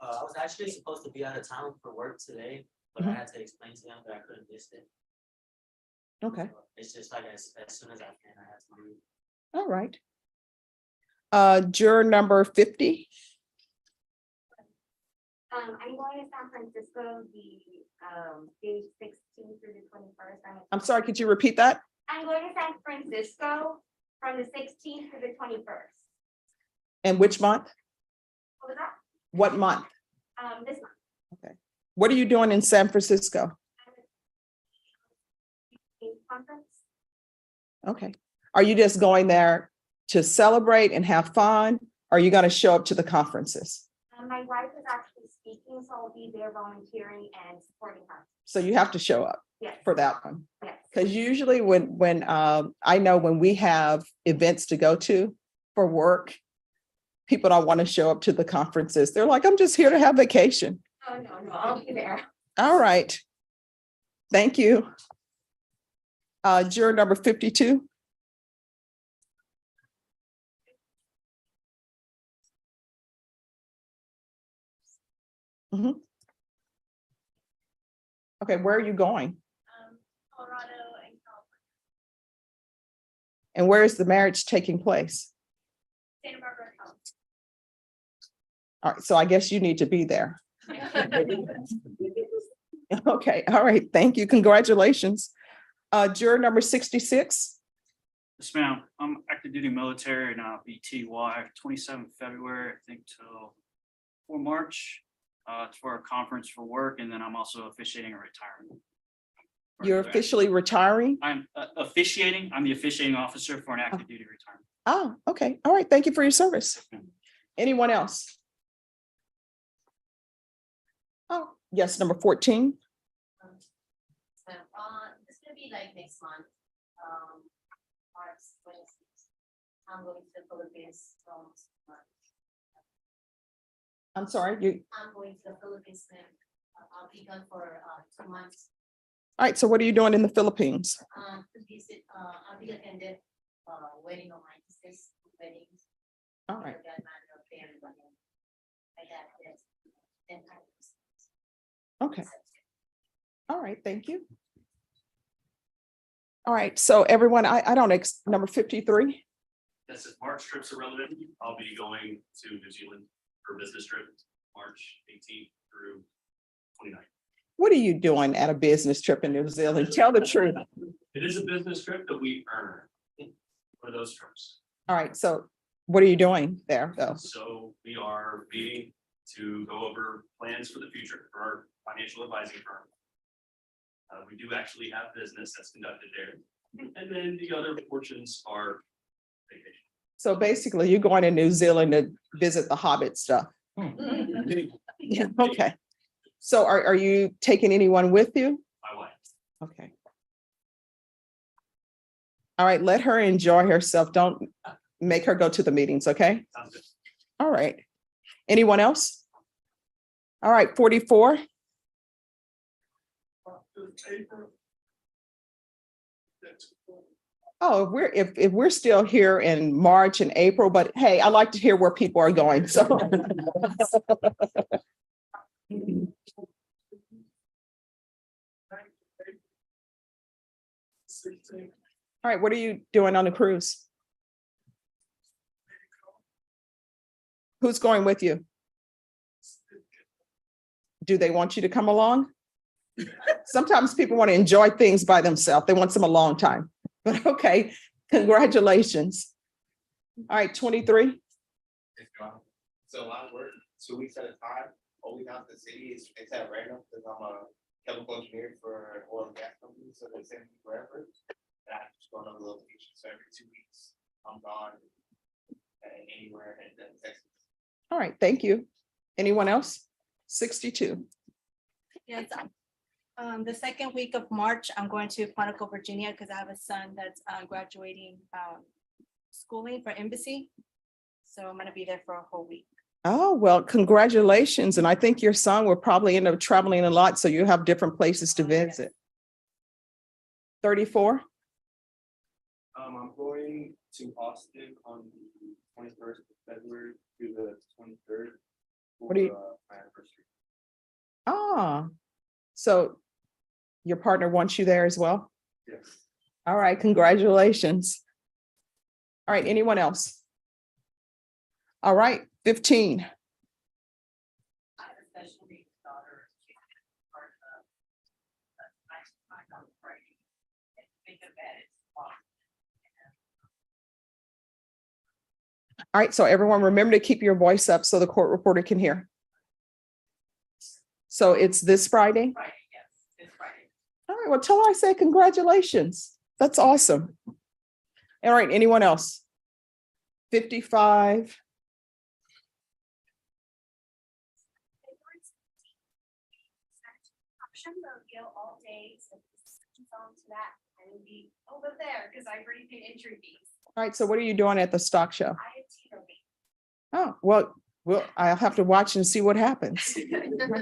I was actually supposed to be out of town for work today, but I had to explain to them that I couldn't miss it.
Okay,
It's just like as soon as I can, I have to leave.
all right. Juror number 50.
I'm going to San Francisco the 16th through the 21st.
I'm sorry, could you repeat that?
I'm going to San Francisco from the 16th through the 21st.
And which month?
What was that?
What month?
This month.
What are you doing in San Francisco?
Conference.
Okay. Are you just going there to celebrate and have fun? Or are you going to show up to the conferences?
My wife is actually speaking, so I'll be there volunteering and supporting her.
So you have to show up
Yes.
for that one.
Yes.
Because usually when I know when we have events to go to for work, people don't want to show up to the conferences. They're like, I'm just here to have vacation.
Oh, no, I'll be there.
All right. Thank you. Juror number 52. Mhm. Okay, where are you going?
Colorado and California.
And where is the marriage taking place?
Santa Barbara, California.
All right, so I guess you need to be there. Okay, all right, thank you, congratulations. Juror number 66.
Yes, ma'am. I'm active duty military and BTY 27th February, I think till 4 March. It's for a conference for work, and then I'm also officiating a retirement.
You're officially retiring?
I'm officiating. I'm the officiating officer for an active duty retirement.
Oh, okay, all right, thank you for your service. Anyone else? Oh, yes, number 14.
It's gonna be like next month, March 26th. I'm going to the Philippines.
I'm sorry,
I'm going to the Philippines. I'll be gone for 2 months.
all right, so what are you doing in the Philippines?
To visit. I'll be attended wedding of my sisters, weddings.
All right, okay, All right, thank you. All right, so everyone, I don't, number 53.
This is March trips are relevant. I'll be going to New Zealand for a business trip, March 18th through 29th.
What are you doing at a business trip in New Zealand? Tell the truth.
It is a business trip that we earn for those trips.
All right, so what are you doing there though?
So we are meeting to go over plans for the future for our financial advising firm. We do actually have business that's conducted there. And then the other portions are vacation.
So basically you're going to New Zealand to visit the Hobbit stuff. Yeah, okay. So are you taking anyone with you?
My wife.
Okay. All right, let her enjoy herself. Don't make her go to the meetings, okay?
Sounds good.
All right. Anyone else? All right, 44. Oh, if we're still here in March and April, but hey, I like to hear where people are going, so. All right, what are you doing on the cruise? Who's going with you? Do they want you to come along? Sometimes people want to enjoy things by themselves. They want some alone time. But okay, congratulations. All right, 23.
So a lot of work, 2 weeks at a time, always out the city, it's at random, because I'm a chemical engineer for an oil and gas company, so they send me wherever. And I just go on a location, so every 2 weeks, I'm gone anywhere in Texas.
All right, thank you. Anyone else? 62.
Yes. The second week of March, I'm going to Quantico, Virginia, because I have a son that's graduating schooling for embassy. So I'm gonna be there for a whole week.
Oh, well, congratulations. And I think your son will probably end up traveling a lot, so you have different places to visit. 34.
I'm going to Austin on the 21st of February to the 23rd.
What do you-
My anniversary.
Ah, so your partner wants you there as well?
Yes.
All right, congratulations. All right, anyone else? All right, 15.
I have a special needs daughter. She's part of I on Friday. And think of that as
All right, so everyone remember to keep your voice up so the court reporter can hear. So it's this Friday?
Friday, yes, this Friday.
All right, well, tell her I said congratulations. That's awesome. All right, anyone else? 55.
I'm go all day, so on to that, and it'll be over there, because I've already paid entry fees.
All right, so what are you doing at the stock show?
I have Tito meet.
Oh, well, I'll have to watch and see what happens.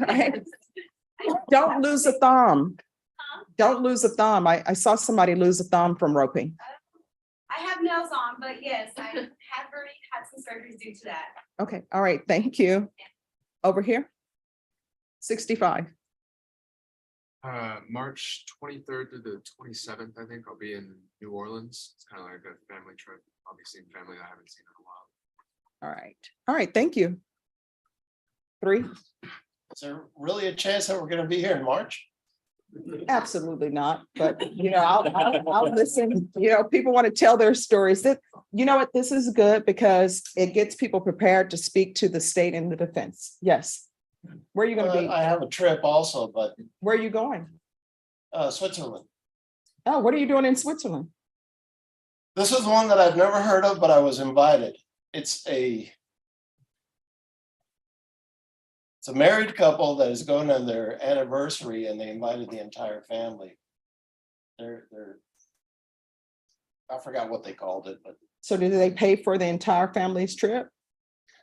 Right. Don't lose a thumb. Don't lose a thumb. I saw somebody lose a thumb from roping.
I have nails on, but yes, I have already had some surgeries due to that.
Okay, all right, thank you. Over here. 65.
March 23rd through the 27th, I think I'll be in New Orleans. It's kind of like a family trip. I'll be seeing family I haven't seen in a while.
All right, thank you. 3.
Is there really a chance that we're gonna be here in March?
Absolutely not, but I'll listen. People want to tell their stories. That, you know what, this is good because it gets people prepared to speak to the state and the defense. Yes. Where are you going to be?
I have a trip also, but
Where are you going?
Switzerland.
Oh, what are you doing in Switzerland?
This is one that I've never heard of, but I was invited. It's a married couple that is going on their anniversary, and they invited the entire family. They're I forgot what they called it, but
So did they pay for the entire family's trip?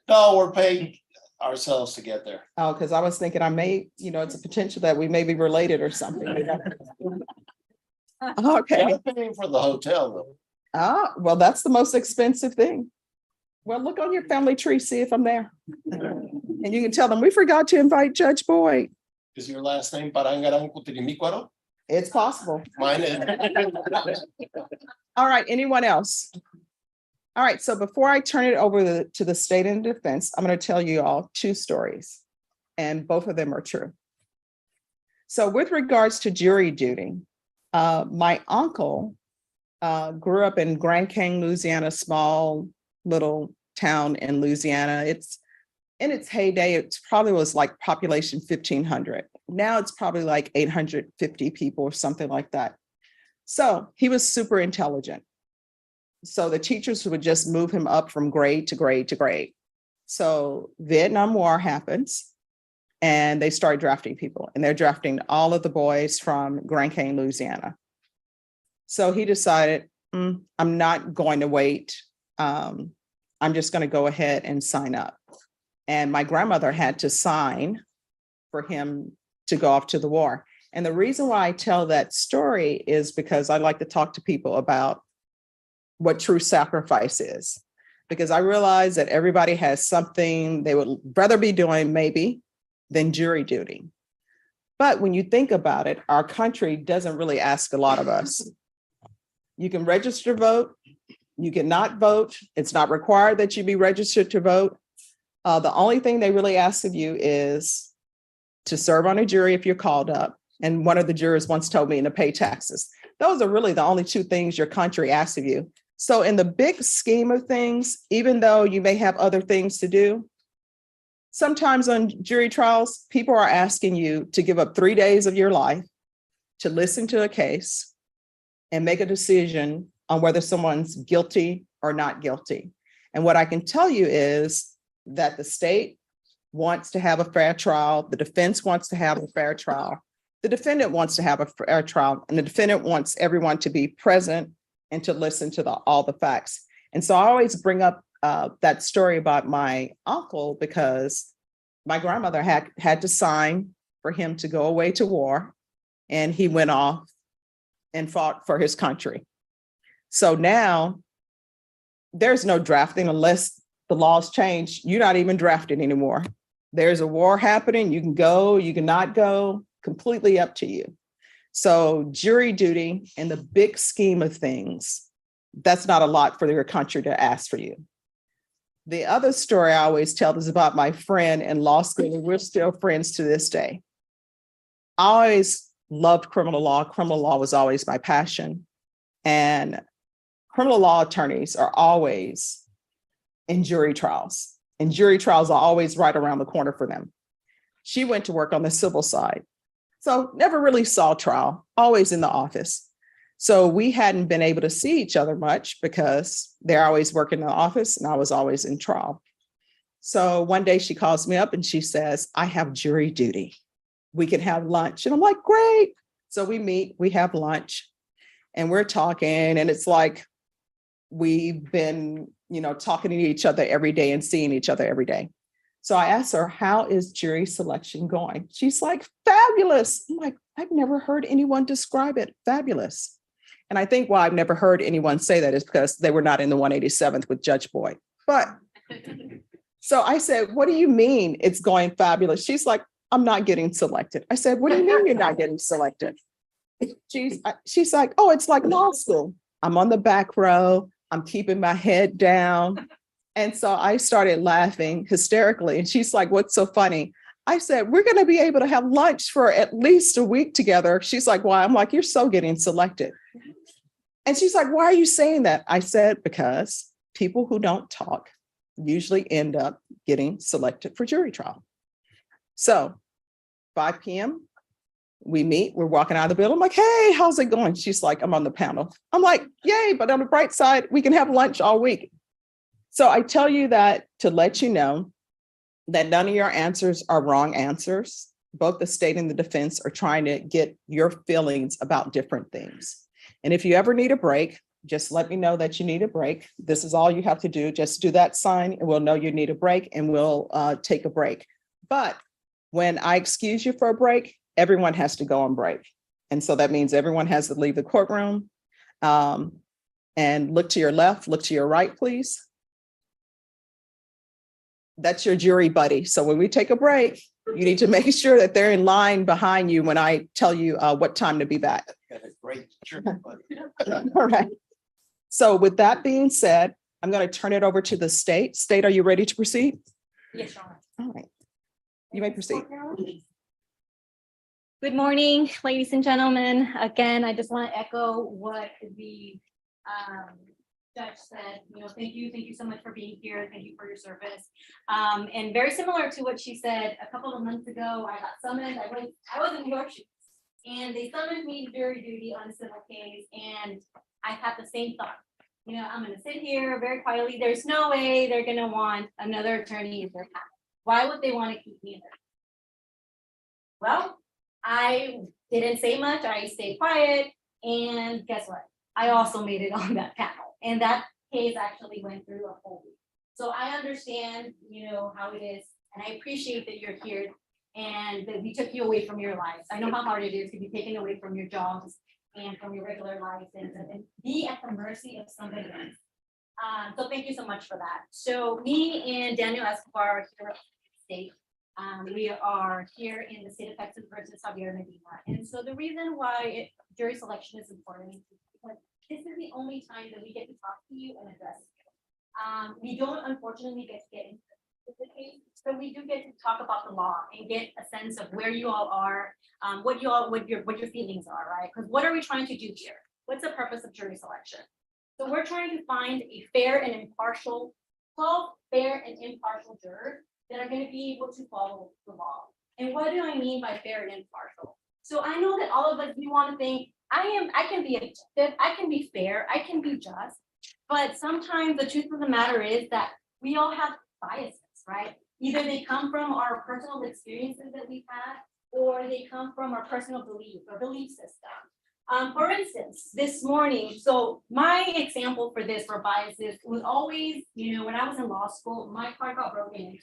no, we're paying ourselves to get there.
Oh, because I was thinking it's a potential that we may be related or something. Okay.
I'm paying for the hotel though.
Ah, well, that's the most expensive thing. Well, look on your family tree, see if I'm there. And you can tell them, we forgot to invite Judge Boyd.
Is your last name Parangaran Kutirimicuaro?
It's possible.
Mine is.
All right, anyone else? All right, so before I turn it over to the state and defense, I'm going to tell you all 2 stories, and both of them are true. So with regards to jury duty, my uncle grew up in Grand Canyon, Louisiana, small little town in Louisiana. It's in its heyday, it probably was like population 1,500. Now it's probably like 850 people or something like that. So he was super intelligent. So the teachers would just move him up from grade to grade to grade. So Vietnam War happens and they start drafting people, and they're drafting all of the boys from Grand Canyon, Louisiana. So he decided, I'm not going to wait. I'm just going to go ahead and sign up. And my grandmother had to sign for him to go off to the war. And the reason why I tell that story is because I like to talk to people about what true sacrifice is. Because I realize that everybody has something they would rather be doing maybe than jury duty. But when you think about it, our country doesn't really ask a lot of us. You can register to vote. You cannot vote. It's not required that you be registered to vote. The only thing they really ask of you is to serve on a jury if you're called up. And one of the jurors once told me, and to pay taxes. Those are really the only 2 things your country asks of you. So in the big scheme of things, even though you may have other things to do, sometimes on jury trials, people are asking you to give up 3 days of your life to listen to a case and make a decision on whether someone's guilty or not guilty. And what I can tell you is that the state wants to have a fair trial. The defense wants to have a fair trial. The defendant wants to have a fair trial, and the defendant wants everyone to be present and to listen to all the facts. And so I always bring up that story about my uncle because my grandmother had to sign for him to go away to war, and he went off and fought for his country. So now there's no drafting unless the laws change. You're not even drafted anymore. There's a war happening. You can go, you cannot go, completely up to you. So jury duty in the big scheme of things, that's not a lot for your country to ask for you. The other story I always tell is about my friend in law school, and we're still friends to this day. I always loved criminal law. Criminal law was always my passion. And criminal law attorneys are always in jury trials. And jury trials are always right around the corner for them. She went to work on the civil side. So never really saw trial, always in the office. So we hadn't been able to see each other much because they're always working in the office and I was always in trial. So one day she calls me up and she says, I have jury duty. We can have lunch. And I'm like, great. So we meet, we have lunch and we're talking, and it's like we've been, talking to each other every day and seeing each other every day. So I asked her, how is jury selection going? She's like, fabulous. I'm like, I've never heard anyone describe it. Fabulous. And I think why I've never heard anyone say that is because they were not in the 187th with Judge Boyd. But so I said, what do you mean it's going fabulous? She's like, I'm not getting selected. I said, what do you mean you're not getting selected? She's like, oh, it's like law school. I'm on the back row. I'm keeping my head down. And so I started laughing hysterically. And she's like, what's so funny? I said, we're going to be able to have lunch for at least a week together. She's like, why? I'm like, you're so getting selected. And she's like, why are you saying that? I said, because people who don't talk usually end up getting selected for jury trial. So 5 p.m., we meet, we're walking out of the building. I'm like, hey, how's it going? She's like, I'm on the panel. I'm like, yay, but on the bright side, we can have lunch all week. So I tell you that to let you know that none of your answers are wrong answers. Both the state and the defense are trying to get your feelings about different things. And if you ever need a break, just let me know that you need a break. This is all you have to do. Just do that sign and we'll know you need a break and we'll take a break. But when I excuse you for a break, everyone has to go on break. And so that means everyone has to leave the courtroom and look to your left, look to your right, please. That's your jury buddy. So when we take a break, You need to make sure that they're in line behind you when I tell you what time to be back.
Got a great shirt, but
All right. So with that being said, I'm going to turn it over to the state. State, are you ready to proceed?
Yes, Your Honor.
All right. You may proceed.
Good morning, ladies and gentlemen. Again, I just want to echo what the judge said. Thank you so much for being here. Thank you for your service. And very similar to what she said, a couple of months ago, I got summoned. I was in your shoes, and they summoned me to jury duty on a civil case, and I had the same thought. I'm gonna sit here very quietly. There's no way they're gonna want another attorney in their house. Why would they want to keep me in there? Well, I didn't say much. I stayed quiet, and guess what? I also made it on that panel, and that case actually went through a whole week. So I understand, how it is, and I appreciate that you're here and that we took you away from your lives. I know how hard it is to be taken away from your jobs and from your regular lives and be at the mercy of somebody else. So thank you so much for that. So me and Daniel Escobar are here at the state. We are here in the state of Texas versus JAVIER Medina. And so the reason why jury selection is important is because this is the only time that we get to talk to you and address you. We don't unfortunately get to get into the case, so we do get to talk about the law and get a sense of where you all are, what your feelings are, right? Because what are we trying to do here? What's the purpose of jury selection? So we're trying to find a fair and impartial, 12 fair and impartial jurors that are going to be able to follow the law. And what do I mean by fair and impartial? So I know that all of us, we want to think, I can be objective, I can be fair, I can be just, but sometimes the truth of the matter is that we all have biases, right? Either they come from our personal experiences that we've had, or they come from our personal belief or belief system. For instance, this morning, so my example for this for biases was always, when I was in law school, my car got broken into.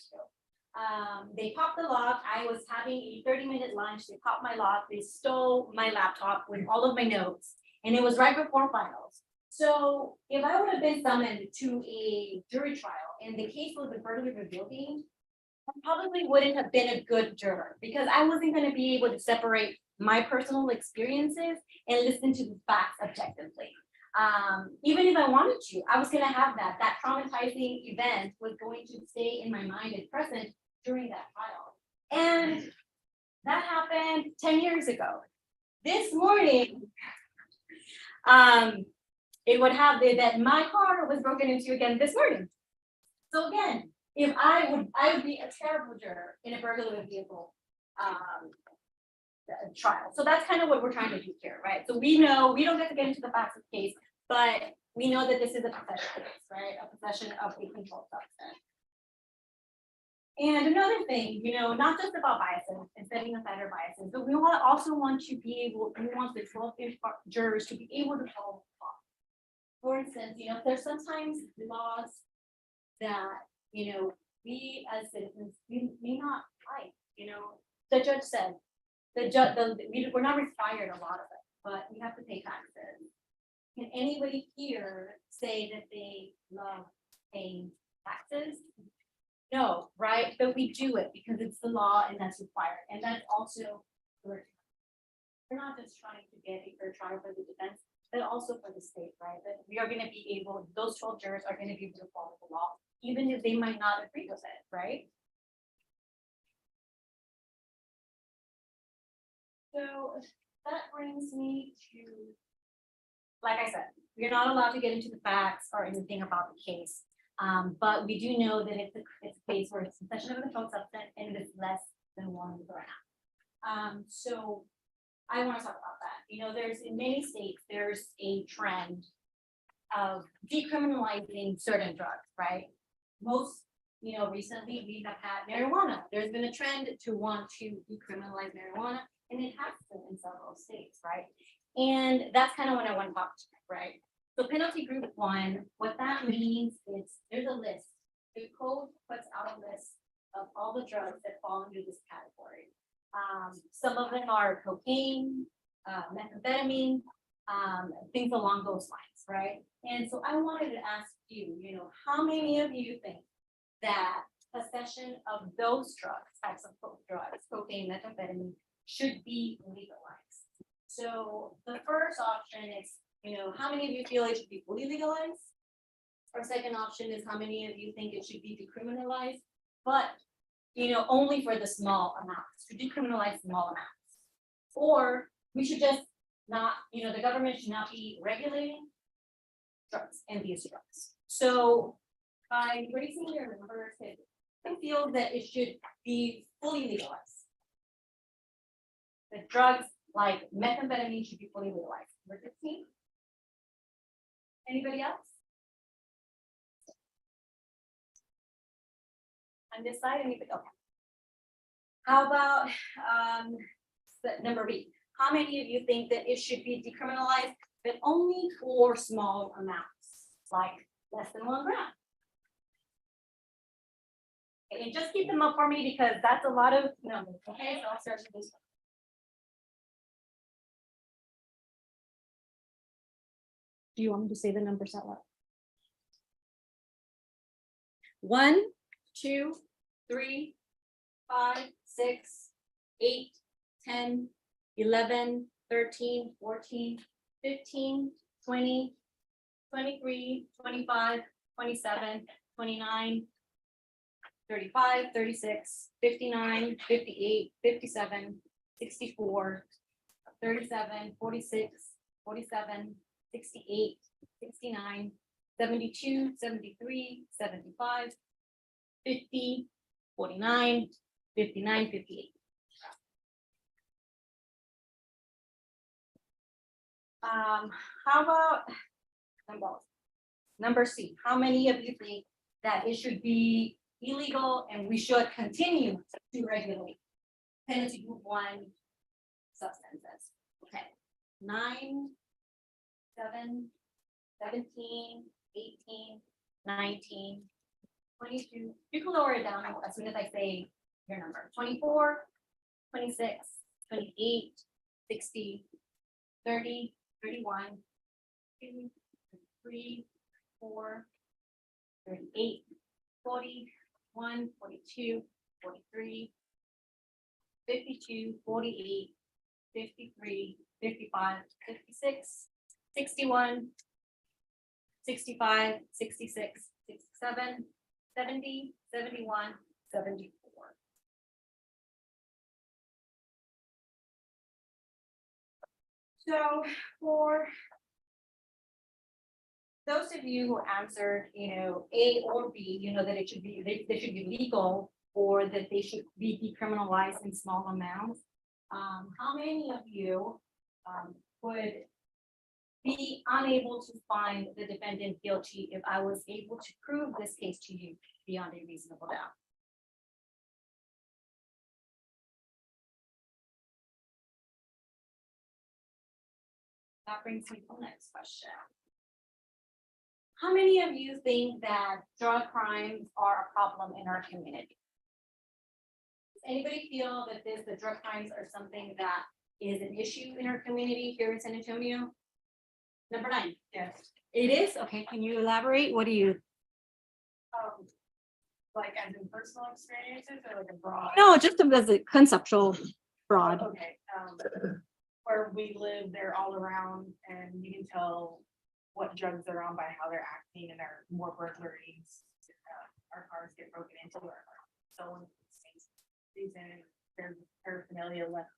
They popped the lock. I was having a 30-minute lunch. They popped my lock. They stole my laptop with all of my notes, and it was right before finals. So if I would have been summoned to a jury trial and the case was a burglary building, I probably wouldn't have been a good juror because I wasn't going to be able to separate my personal experiences and listen to the facts objectively. Even if I wanted to, I was going to have that traumatizing event was going to stay in my mind and present during that trial. And that happened 10 years ago. This morning, it would have that my car was broken into again this morning. So again, if I would be a terrible juror in a burglary vehicle trial. So that's kind of what we're trying to do here, right? So we know we don't get to get into the facts of the case, but we know that this is a possession case, right? A possession of a controlled substance. And another thing, not just about biases and setting aside our biases, but we also want to be able, we want the 12 jurors to be able to follow the law. For instance, there's sometimes laws that, we as citizens, we may not like, the judge said, we're not required a lot of it, but we have to pay taxes. Can anybody here say that they love paying taxes? No, right? But we do it because it's the law and that's required. And that's also, we're not just trying to get a fair trial for the defense, but also for the state, right? That we are going to be able, those 12 jurors are going to be able to follow the law, even if they might not agree with it, right? So that brings me to, like I said, we're not allowed to get into the facts or anything about the case. But we do know that it's a case where it's possession of a controlled substance and it's less than 1 gram. So I want to talk about that. There's in many states, there's a trend of decriminalizing certain drugs, right? Most, recently we have had marijuana. There's been a trend to want to decriminalize marijuana, and it has been in several states, right? And that's kind of what I want to talk to, right? So penalty group 1, what that means is there's a list. The code puts out a list of all the drugs that fall under this category. Some of them are cocaine, methamphetamine, things along those lines, right? And so I wanted to ask you, how many of you think that
possession of those drugs, types of drugs, cocaine, methamphetamine, should be legalized. So the first option is, how many of you feel it should be fully legalized? Our second option is how many of you think it should be decriminalized, but, only for the small amounts, to decriminalize small amounts. Or we should just not, the government should not be regulating drugs and these drugs. So by raising your numbers, I feel that it should be fully legalized. The drugs like methamphetamine should be fully legalized. Number 15. Anybody else? On this side, anybody? Okay. How about number B? How many of you think that it should be decriminalized, but only for small amounts, like less than 1 gram? Okay, and just keep them up for me because that's a lot of numbers. Okay, so I'll start with this one. Do you want me to say the numbers out loud? 1, 2, 3, 5, 6, 8, 10, 11, 13, 14, 15, 20, 23, 25, 27, 29, 35, 36, 59, 58, 57, 64, 37, 46, 47, 68, 69, 72, 73, 75, 50, 49, 59, 58. How about number C? How many of you think that it should be illegal and we should continue to regulate penalty group 1 substances? Okay, 9, 7, 17, 18, 19, 22. You can lower it down as soon as I say your number. 24, 26, 28, 60, 30, 31, 32, 33, 4, 38, 40, 41, 42, 43, 52, 48, 53, 55, 56, 61, 65, 66, 67, 70, 71, 74. So for those of you who answered, A or B, that it should be, they should be legal or that they should be decriminalized in small amounts. How many of you would be unable to find the defendant guilty if I was able to prove this case to you beyond a reasonable doubt? That brings me to the next question. How many of you think that drug crimes are a problem in our community? Does anybody feel that the drug crimes are something that is an issue in our community here in San Antonio? Number 9.
Yes.
It is? Okay, can you elaborate? What do you?
Like as in personal experiences or like a broad?
No, just as a conceptual broad.
Okay, where we live, they're all around and you can tell what drugs they're on by how they're acting, and there are more burglaries. Our cars get broken into, or stolen. There's paraphernalia left.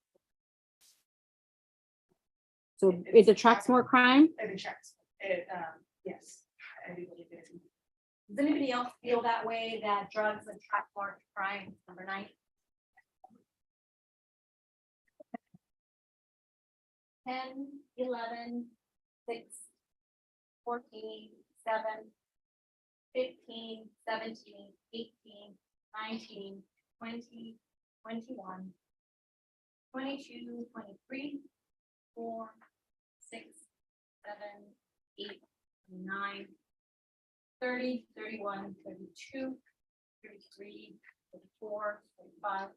So it attracts more crime?
It attracts, yes, I do believe it.
Does anybody else feel that way, that drugs attract more crime? Number 9. 10, 11, 6, 14, 7, 15, 17, 18, 19, 20, 21, 22, 23, 4, 6, 7, 8, 9, 30, 31, 32, 33, 34, 35,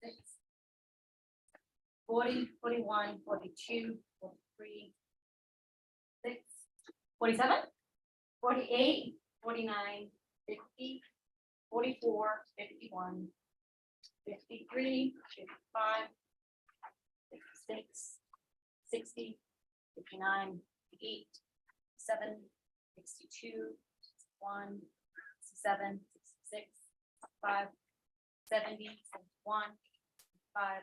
6, 40, 41, 42, 43, 6, 47, 48, 49, 50, 44, 51, 53, 55, 56, 60, 59, 8, 7, 62, 61, 67, 66, 5, 70, 71, 5.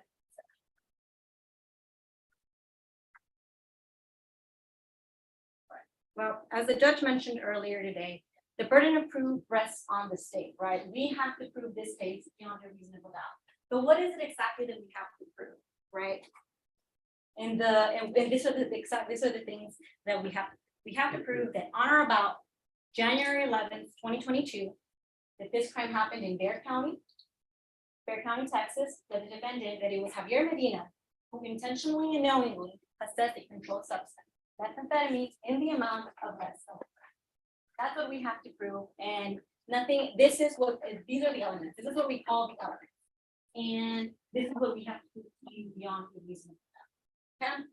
Well, as the judge mentioned earlier today, the burden of proof rests on the state, right? We have to prove this case beyond a reasonable doubt. But what is it exactly that we have to prove, right? And these are the things that we have to prove that on or about January 11th, 2022, that this crime happened in Bexar County, Texas, that the defendant, that it was Javier Medina, who intentionally and knowingly possessed a controlled substance, methamphetamine, in the amount of less than. That's what we have to prove, and nothing, these are the elements, this is what we call the elements. And this is what we have to prove beyond the reasonable doubt. Okay?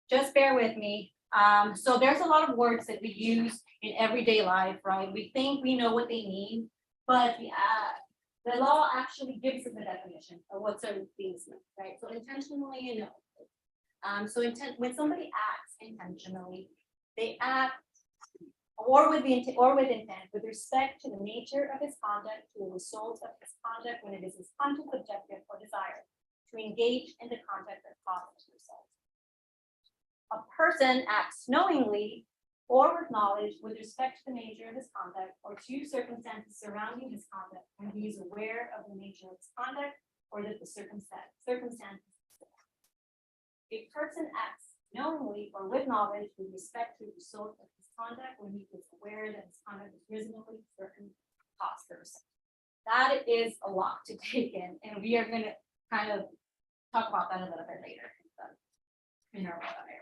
Just bear with me. So there's a lot of words that we use in everyday life, right? We think we know what they mean, but the law actually gives us a definition of what certain things mean, right? So intentionally, you know. When somebody acts intentionally, they act or with intent with respect to the nature of his conduct, to the result of his conduct when it is his conscious objective or desire to engage in the conduct that causes the result. A person acts knowingly or with knowledge with respect to the nature of his conduct or to circumstances surrounding his conduct when he is aware of the nature of his conduct or that the circumstances. A person acts knowingly or with knowledge with respect to the result of his conduct when he is aware that his conduct is reasonably certain cost the result. That is a lot to take in, and we are going to kind of talk about that a little bit later in our webinar.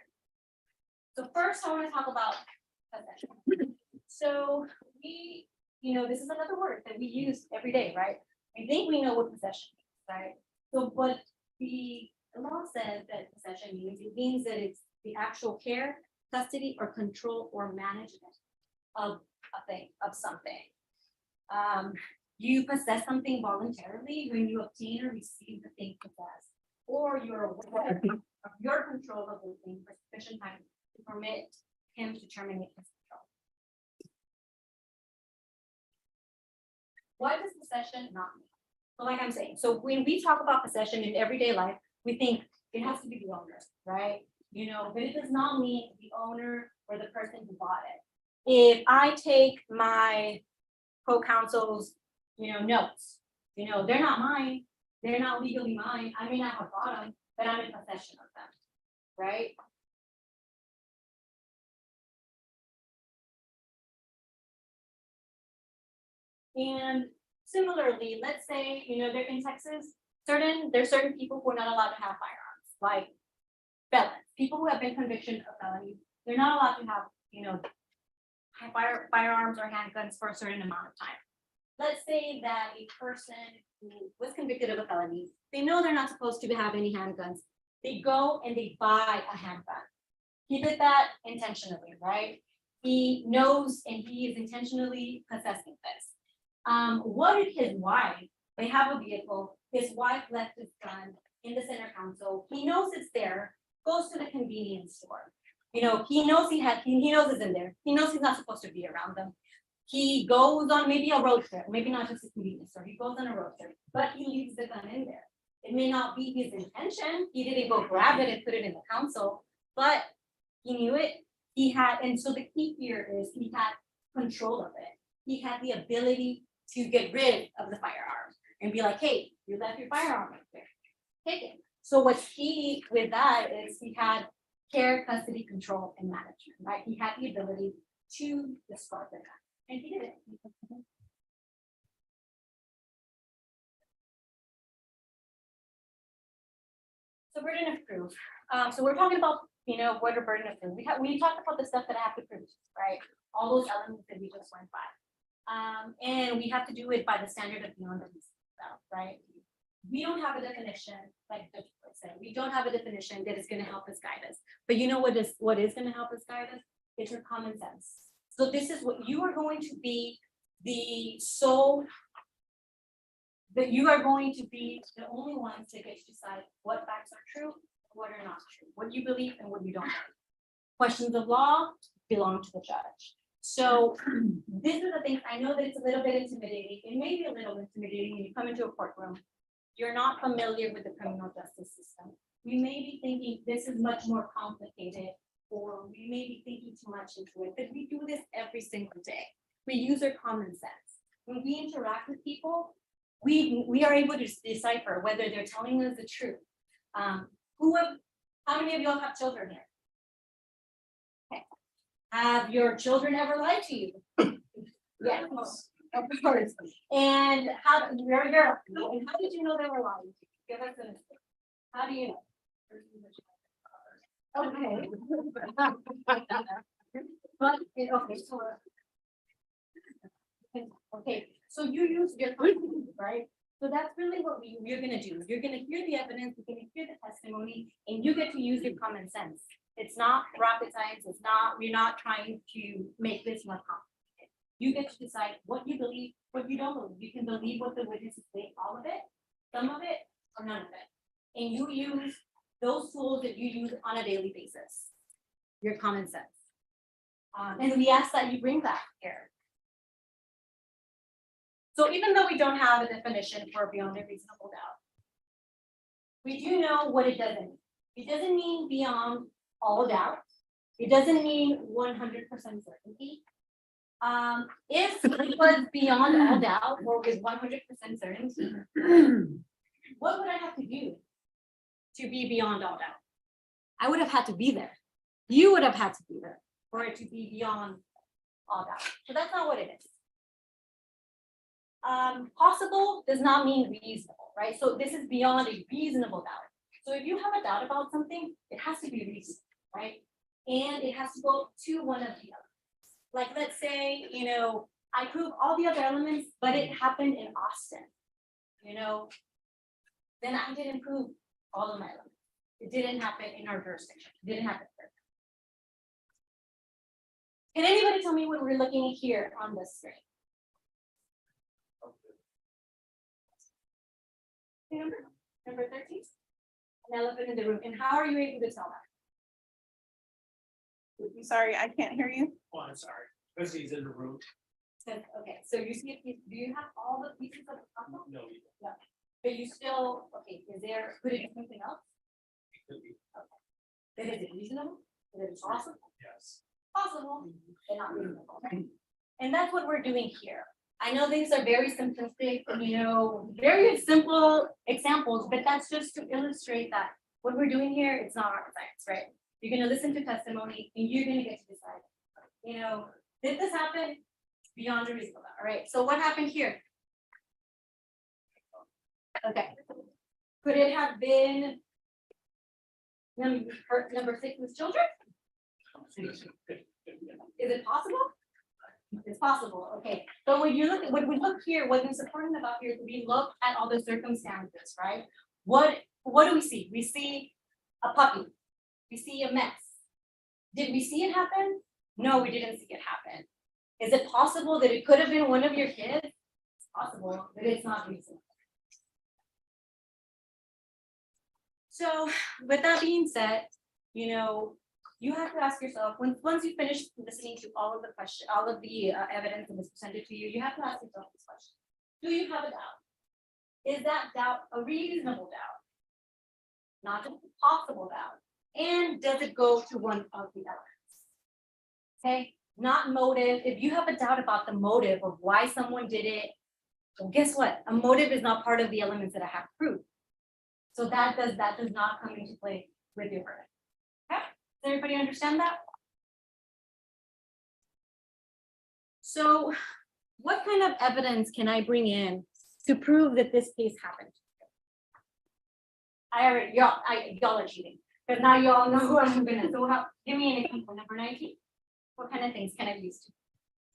So first, I want to talk about possession. So this is another word that we use every day, right? I think we know what possession is, right? So, but the law says that possession means that it's the actual care, custody, or control or management of a thing, of something. You possess something voluntarily when you obtain or receive the thing possessed, or you're aware of your control of the thing for sufficient time to permit him to terminate his control. What does possession not mean? So like I'm saying, so when we talk about possession in everyday life, we think it has to be the owner, right? But it does not mean the owner or the person who bought it. If I take my co-counsel's, notes, they're not mine, they're not legally mine. I may not have bought them, but I'm in possession of them, right? And similarly, let's say, they're in Texas, there's certain people who are not allowed to have firearms, like felons, people who have been convicted of felonies. They're not allowed to have, firearms or handguns for a certain amount of time. Let's say that a person who was convicted of a felony, they know they're not supposed to have any handguns. They go and they buy a handgun. He did that intentionally, right? He knows and he is intentionally possessing this. What if his wife, they have a vehicle, his wife left his gun in the center console, he knows it's there, goes to the convenience store. He knows he knows it's in there. He knows he's not supposed to be around them. He goes on maybe a road trip, maybe not just a convenience store, he goes on a road trip, but he leaves the gun in there. It may not be his intention, he didn't go grab it and put it in the console, but he knew it, and so the key here is he had control of it. He had the ability to get rid of the firearm and be like, hey, you left your firearm right there, take it. So what's key with that is he had care, custody, control, and management, right? He had the ability to discard the gun, and he did it. So burden of proof. So we're talking about, what a burden of proof. We talked about the stuff that I have to prove, right? All those elements that we just went by. And we have to do it by the standard of beyond the reasonable doubt, right? We don't have a definition, like the said, we don't have a definition that is going to help us guide us. But you know what is going to help us guide us? It's your common sense. So this is what you are going to be the sole. That you are going to be the only ones that get to decide what facts are true, what are not true, what you believe and what you don't believe. Questions of law belong to the judge. So these are the things, I know that it's a little bit intimidating. It may be a little intimidating when you come into a courtroom. You're not familiar with the criminal justice system. We may be thinking this is much more complicated, or we may be thinking too much into it, but we do this every single day. We use our common sense. When we interact with people, we are able to decipher whether they're telling us the truth. How many of y'all have children here? Okay. Have your children ever lied to you? Yes, of course. And how did you know they were lying? Give us an. How do you know? Okay. But okay, so. Okay, so you use your confidence, right? So that's really what you're gonna do. You're gonna hear the evidence, you're gonna hear the testimony, and you get to use your common sense. It's not rocket science, we're not trying to make this more complicated. You get to decide what you believe, what you don't believe. You can believe what the witnesses say, all of it, some of it, or none of it. And you use those tools that you use on a daily basis, your common sense. And we ask that you bring that here. So even though we don't have a definition for beyond a reasonable doubt, we do know what it doesn't mean. It doesn't mean beyond all doubt. It doesn't mean 100% certainty. If it was beyond all doubt or with 100% certainty, what would I have to do to be beyond all doubt? I would have had to be there. You would have had to be there for it to be beyond all doubt. So that's not what it is. Possible does not mean reasonable, right? So this is beyond a reasonable doubt. So if you have a doubt about something, it has to be reasonable, right? And it has to go to one of the elements. Like, let's say, I prove all the other elements, but it happened in Austin, then I didn't prove all of my elements. It didn't happen in our jurisdiction. It didn't happen there. Can anybody tell me what we're looking at here on the screen? Number 13, an elephant in the room. And how are you able to tell that?
I'm sorry, I can't hear you.
Oh, I'm sorry, because he's in the room.
Okay, so you see a piece, do you have all the pieces of the puzzle?
No, you don't.
No. But you still, okay, could it be something else?
It could be.
Okay. Then is it reasonable? Is it possible?
Yes.
Possible, but not reasonable. And that's what we're doing here. I know these are very simplistic, very simple examples, but that's just to illustrate that what we're doing here, it's not rocket science, right? You're going to listen to testimony and you're going to get to decide, did this happen? Beyond a reasonable doubt, all right? So what happened here? Okay. Could it have been number 6 with children? Is it possible? It's possible, okay. But when we look here, what is important about here is we look at all the circumstances, right? What do we see? We see a puppy. We see a mess. Did we see it happen? No, we didn't see it happen. Is it possible that it could have been one of your kids? It's possible, but it's not reasonable. So with that being said, you have to ask yourself, once you finish listening to all of the evidence that was presented to you, you have to ask yourself this question. Do you have a doubt? Is that doubt a reasonable doubt? Not just a possible doubt. And does it go to one of the elements? Okay, not motive. If you have a doubt about the motive of why someone did it, well, guess what? A motive is not part of the elements that I have proved. So that does not come into play with your verdict. Okay? Does everybody understand that? So what kind of evidence can I bring in to prove that this case happened? Y'all are cheating, because now y'all know who I'm gonna. So give me an example. Number 19. What kind of things can I use to?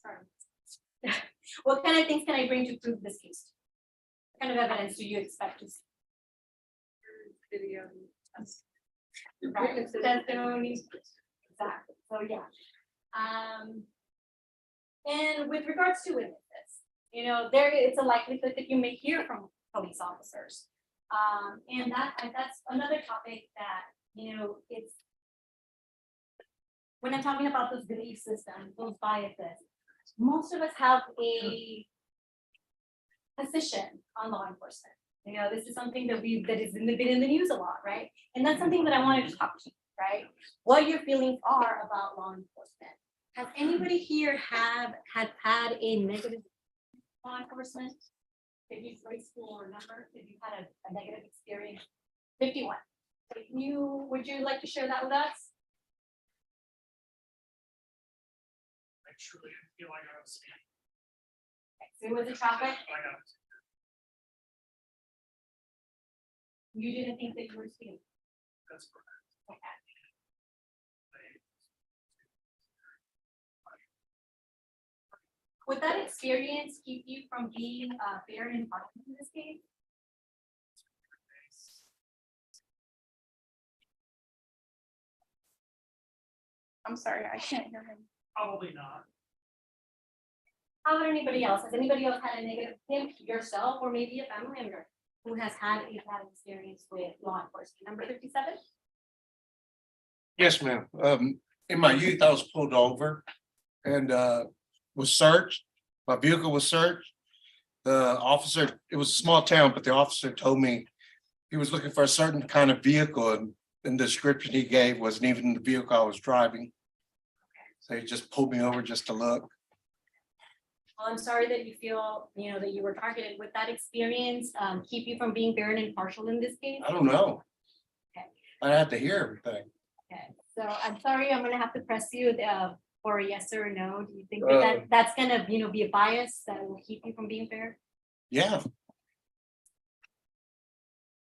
Sorry. What kind of things can I bring to prove this case? What kind of evidence do you expect to see?
Video.
Right. Testimony. Exactly. So yeah.
And with regards to witnesses, you know, there it's a likelihood that you may hear from police officers. And that's another topic that, you know, it's when I'm talking about those belief systems, those biases, most of us have a position on law enforcement. You know, this is something that has been in the news a lot, right? And that's something that I wanted to talk to you, right? What your feelings are about law enforcement. Has anybody here had a negative law enforcement? If you grade school or number, if you had a negative experience? 51. Would you like to share that with us?
I truly feel like I was.
So it was a traffic. You didn't think that you were speeding?
That's correct.
Okay. Would that experience keep you from being fair and impartial in this case?
I'm sorry, I can't hear him.
Probably not.
How about anybody else? Has anybody else had a negative, yourself or maybe a family member who has had a bad experience with law enforcement? Number 57?
Yes, ma'am. In my youth, I was pulled over and was searched. My vehicle was searched. The officer, it was a small town, but the officer told me he was looking for a certain kind of vehicle, and the description he gave wasn't even the vehicle I was driving. So he just pulled me over just to look.
Well, I'm sorry that you feel, you know, that you were targeted. Would that experience keep you from being fair and impartial in this case?
I don't know.
Okay.
I have to hear everything.
Okay, so I'm sorry, I'm gonna have to press you for a yes or a no. Do you think that that's gonna, you know, be a bias that will keep you from being fair?
Yeah.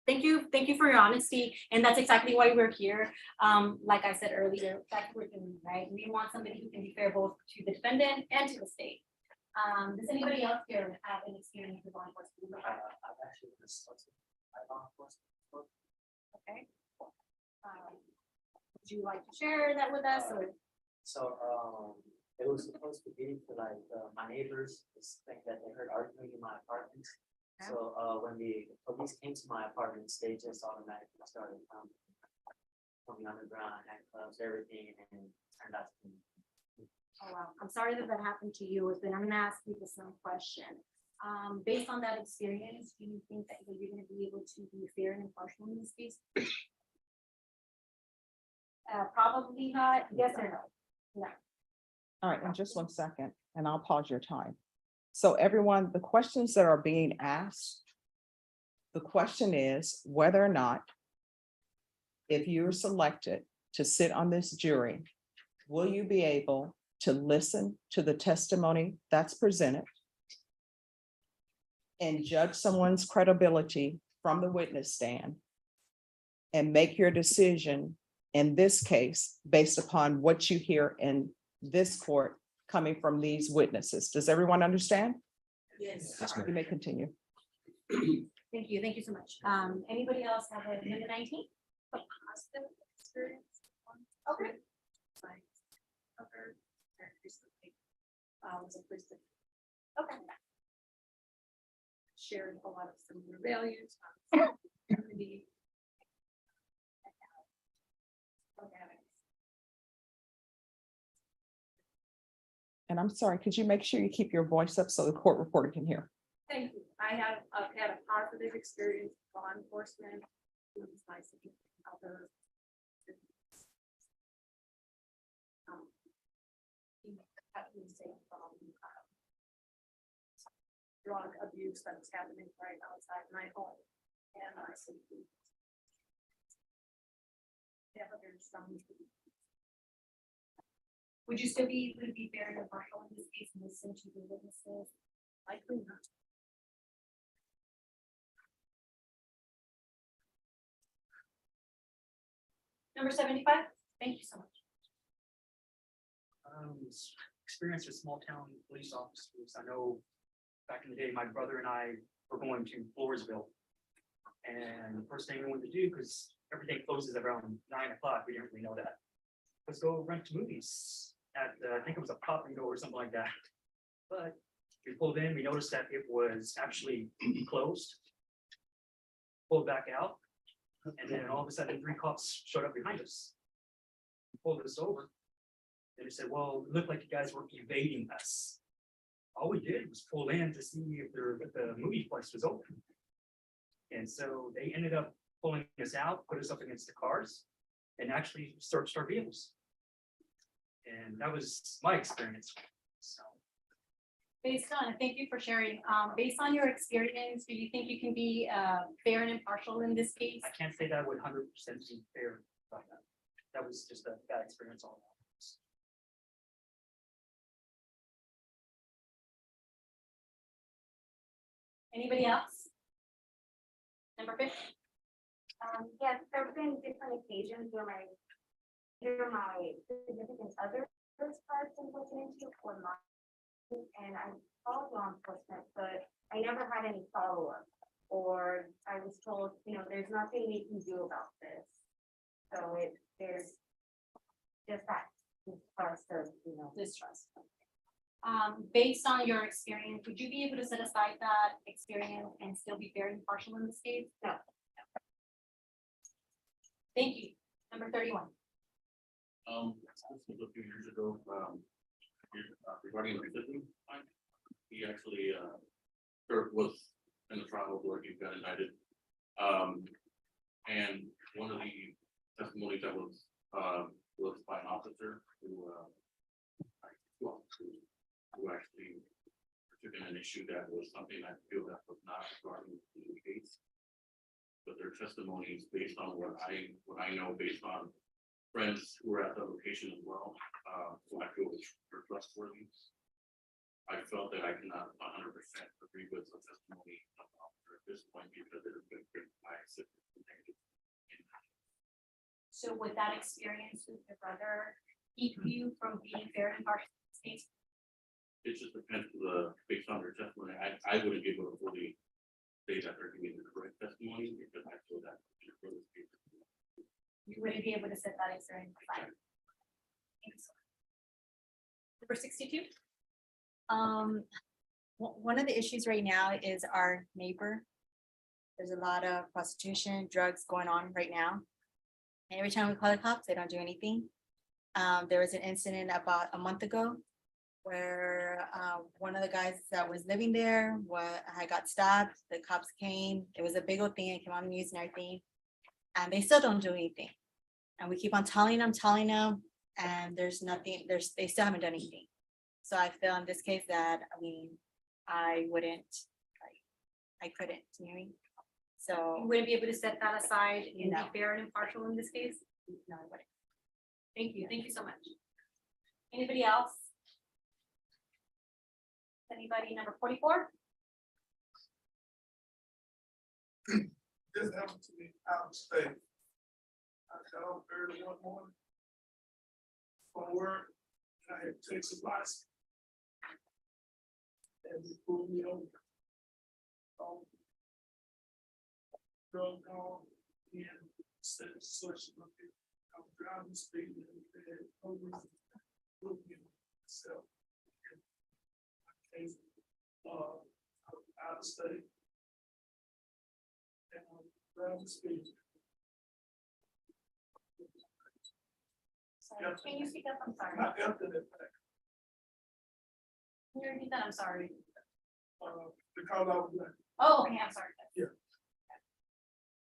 Thank you for your honesty, and that's exactly why we're here. Like I said earlier, that's what we're doing, right? We want somebody who can be fair both to the defendant and to the state. Does anybody else here have an experience with law enforcement? Okay. Would you like to share that with us, or?
So, it was supposed to be for like, my neighbors, just think that they heard arguing in my apartment.
Okay.
So, when the police came to my apartment, they just automatically started, coming underground, handcuffs, everything, and turned out to be.
Oh, wow. I'm sorry that that happened to you, but I'm gonna ask you the same question. Based on that experience, do you think that you're gonna be able to be fair and impartial in this case? Probably not. Yes or no? No.
All right, and just 1 second, and I'll pause your time. So everyone, the questions that are being asked, the question is whether or not, if you're selected to sit on this jury, will you be able to listen to the testimony that's presented and judge someone's credibility from the witness stand and make your decision in this case based upon what you hear in this court coming from these witnesses? Does everyone understand?
Yes.
You may continue.
Thank you so much. Anybody else have a number 19? A positive experience? Okay. Was a place that, okay. Shared a lot of similar values. Community.
And I'm sorry, could you make sure you keep your voice up so the court reporter can hear?
Thank you. I have had a positive experience with law enforcement. It was nice to get other. Drug abuse that was happening right outside my home and I see. Yeah, but there's some.
Would you still be able to be fair and impartial in this case and listen to the witnesses? Likely not. Number 75, thank you so much.
Experience with small town police officers. I know back in the day, my brother and I were going to Floresville. And the first thing we wanted to do, because everything closes around 9 o'clock, we didn't really know that. Let's go rent movies at, I think it was a pop and go or something like that. But we pulled in, we noticed that it was actually closed. Pulled back out, and then all of a sudden 3 cops showed up behind us. Pulled us over. And they said, well, it looked like you guys were evading us. All we did was pull in to see if the movie place was open. And so they ended up pulling us out, put us up against the cars, and actually searched our vehicles. And that was my experience. So
Based on, thank you for sharing. Based on your experience, do you think you can be fair and impartial in this case?
I can't say that I would 100% be fair about that. That was just a bad experience all around.
Anybody else? Number 5.
Yes, there have been different occasions where my significant other parts and looking into or not. And I called law enforcement, but I never had any follow-up. Or I was told, there's nothing we can do about this. So there's just that distrust of,
Distrust. Based on your experience, would you be able to set aside that experience and still be fair and impartial in this case?
No.
Thank you. Number 31.
This was a few years ago, regarding the victim, he actually, was in the trial where he got indicted. And one of the testimonies that was by an officer who actually took in an issue that was something I feel that was not regarding the case. But their testimonies based on what I know, based on friends who were at the location as well, who I feel were trustworthy. I felt that I cannot 100% agree with the testimony of the officer at this point because it has been pretty biased.
So would that experience with your brother keep you from being fair and impartial in this case?
It just depends based on their testimony. I wouldn't be able to fully say that they're giving the correct testimony because I feel that
You wouldn't be able to set that experience aside. Number 62.
One of the issues right now is our neighbor. There's a lot of prostitution, drugs going on right now. And every time we call the cops, they don't do anything. There was an incident about a month ago where one of the guys that was living there had got stabbed. The cops came. It was a big old thing. It came on the news and everything. And they still don't do anything. And we keep on telling them, and there's nothing, they still haven't done anything. So I feel in this case that, I couldn't, you know what I mean? So.
You wouldn't be able to set that aside and
No.
be fair and impartial in this case?
No, I wouldn't.
Thank you. Thank you so much. Anybody else? Anybody? Number 44?
This happened to me out of state. I got up early one morning from work, and I had to take some license. And they pulled me over. Drug call and said such a thing. I was driving speed and they had over looking at myself. I came out of state. And driving speed.
Sorry, can you speak up? I'm sorry.
Not after that fact,
Can you repeat that? I'm sorry.
because I was like,
Oh, okay, I'm sorry.
Yeah.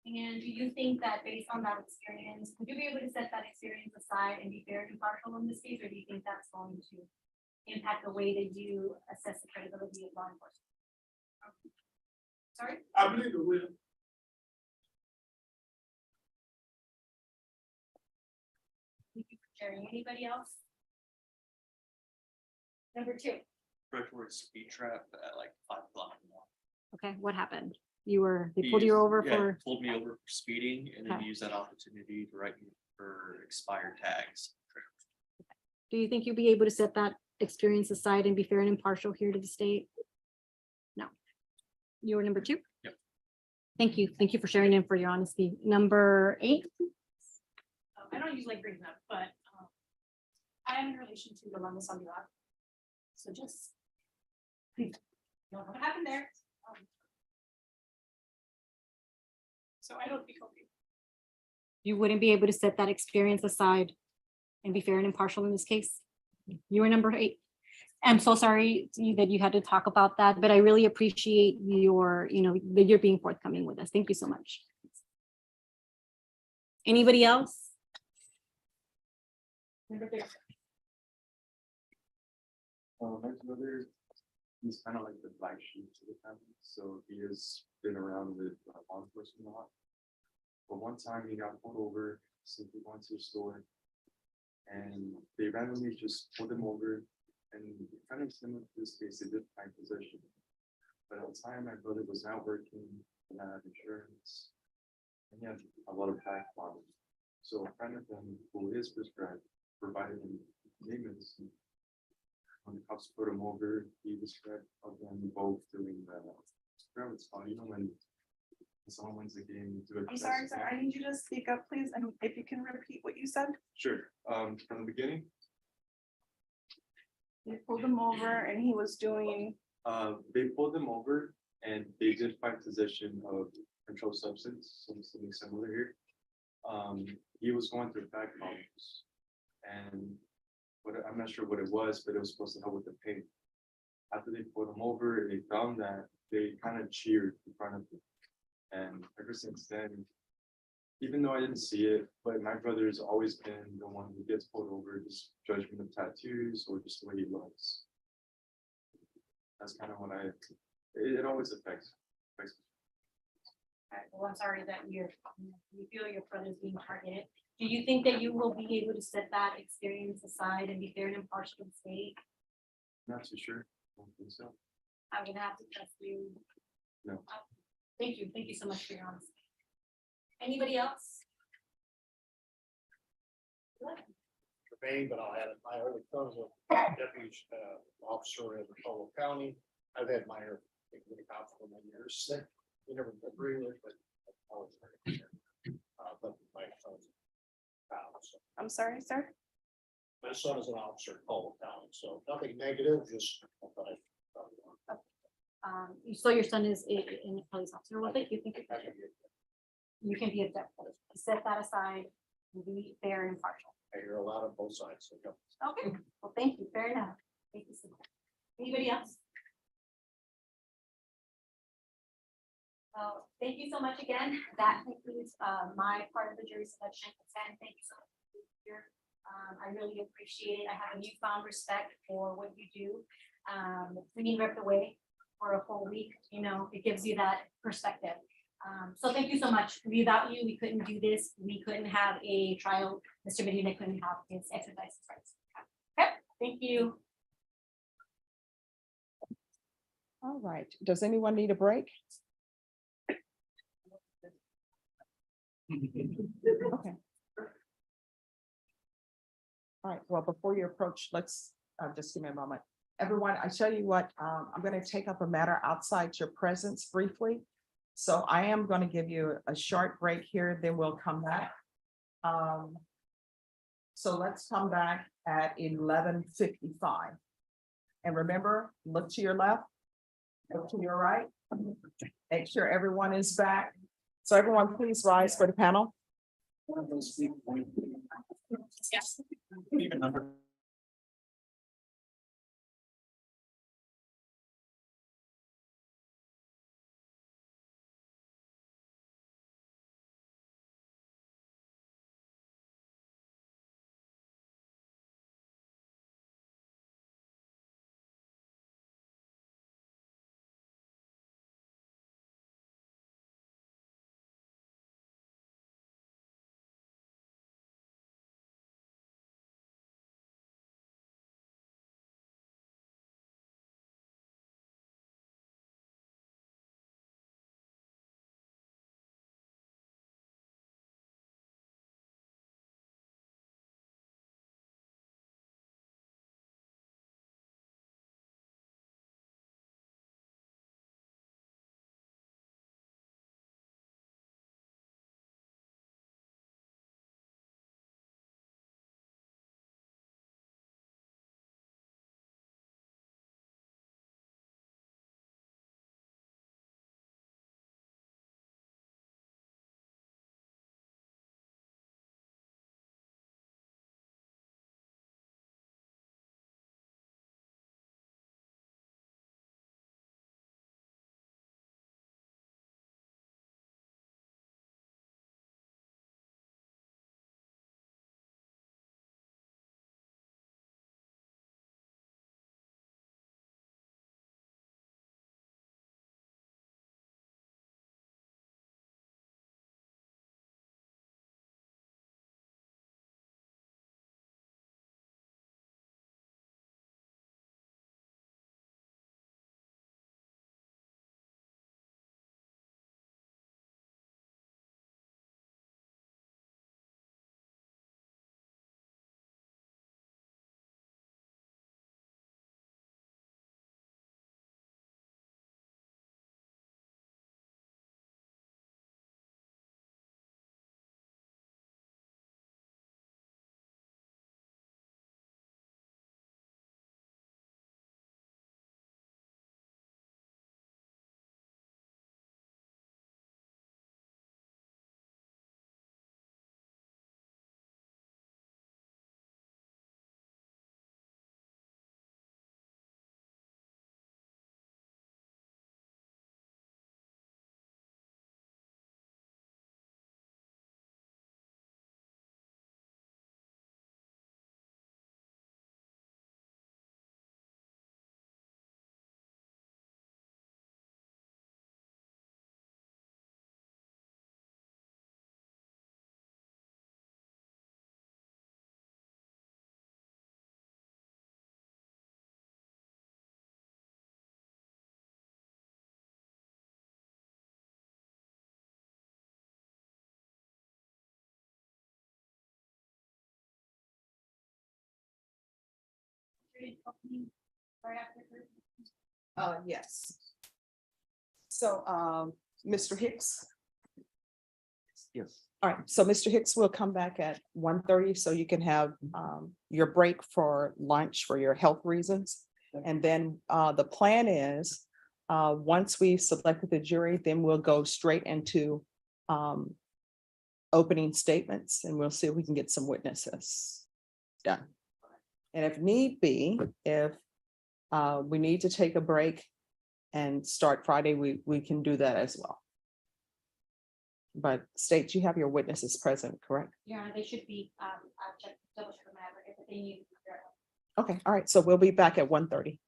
And do you think that based on that experience, would you be able to set that experience aside and be fair and impartial in this case, or do you think that's going to impact the way that you assess the credibility of law enforcement? Sorry?
I believe it will.
Thank you for sharing. Anybody else? Number 2.
Predatory speed trap at like 5 o'clock in the morning.
Okay, what happened? They
He
pulled you
used-
over
yeah,
for,
pulled me over for speeding and then
Okay.
used that opportunity to write me for expired tags.
do you think you'll be able to set that experience aside and be fair and impartial here to the state? No. You were number 2?
Yep.
Thank you. Thank you for sharing and for your honesty. Number 8?
I don't usually bring them up, but I
I am in relation to the London on the lot. So just. Please, you know what happened there. So I don't think I'll be.
You wouldn't be able to set that experience aside and be fair and impartial in this case? You were number 8. I'm so sorry that you had to talk about that, but I really appreciate your, that you're being forthcoming with us. Thank you so much. Anybody else?
Number 3.
My brother, he's kind of like the black sheep to the family, so he has been around with law enforcement a lot. But one time he got pulled over simply going to the store, and they randomly just pulled him over, and kind of similar to this case, they did find possession. But at the time, my brother was not working, and had insurance, and he had a lot of back problems. So a friend of him who is prescribed provided him payments. When the cops put him over, he described of them both doing the experiment spot, when someone wins the game.
I'm sorry, sir. I need you to speak up, please, and if you can repeat what you said.
Sure, from the beginning,
You pulled him over and he was doing,
they pulled him over and they did find possession of controlled substance, so something similar here. He was going through back problems, and I'm not sure what it was, but it was supposed to help with the pain. After they pulled him over, they found that they kind of cheered in front of him. And ever since then, even though I didn't see it, but my brother's always been the one who gets pulled over, just judgment of tattoos or just the way he looks. That's kind of what it always affects.
Well, I'm sorry that you feel your friend is being targeted. Do you think that you will be able to set that experience aside and be fair and impartial to the state?
Not too sure. I don't think so.
I'm gonna have to trust you.
No.
Thank you so much for your honesty. Anybody else?
Me, but I'll add it. My early comes of deputy officer in Polo County. I've had minor cop for many years. You never agree with, but always but my son's
I'm sorry, sir.
my son is an officer in Polo County, so nothing negative, just.
So your son is a police officer. Well, thank you. You can be a deputy. Set that aside and be fair and impartial.
I hear a lot on both sides. So, yeah.
Okay, well, thank you. Fair enough. Thank you so much. Anybody else? Well, thank you so much again. That concludes my part of the jury selection. And thank you so much for being here. I really appreciate it. I have a newfound respect for what you do. Being ripped away for a whole week, it gives you that perspective. So thank you so much. Without you, we couldn't do this. We couldn't have a trial. Mr. Medina couldn't have his exercise rights. Okay, thank you.
All right. Does anyone need a break? Okay. All right. Well, before you approach, let's just give me a moment. Everyone, I tell you what, I'm going to take up a matter outside your presence briefly. So I am going to give you a short break here, then we'll come back. So let's come back at 11:55. And remember, look to your left, look to your right. Make sure everyone is back. So everyone, please rise for the panel.
Yes.
Even number
Right after her.
Yes. So, Mr. Hicks.
Yes.
All right, so Mr. Hicks will come back at 1:30, so you can have your break for lunch for your health reasons. And then the plan is, once we selected the jury, then we'll go straight into opening statements, and we'll see if we can get some witnesses done. And if need be, if we need to take a break and start Friday, we can do that as well. But State, you have your witnesses present, correct?
Yeah, they should be, I'll check, double check the matter if they need.
Okay, all right, so we'll be back at 1:30.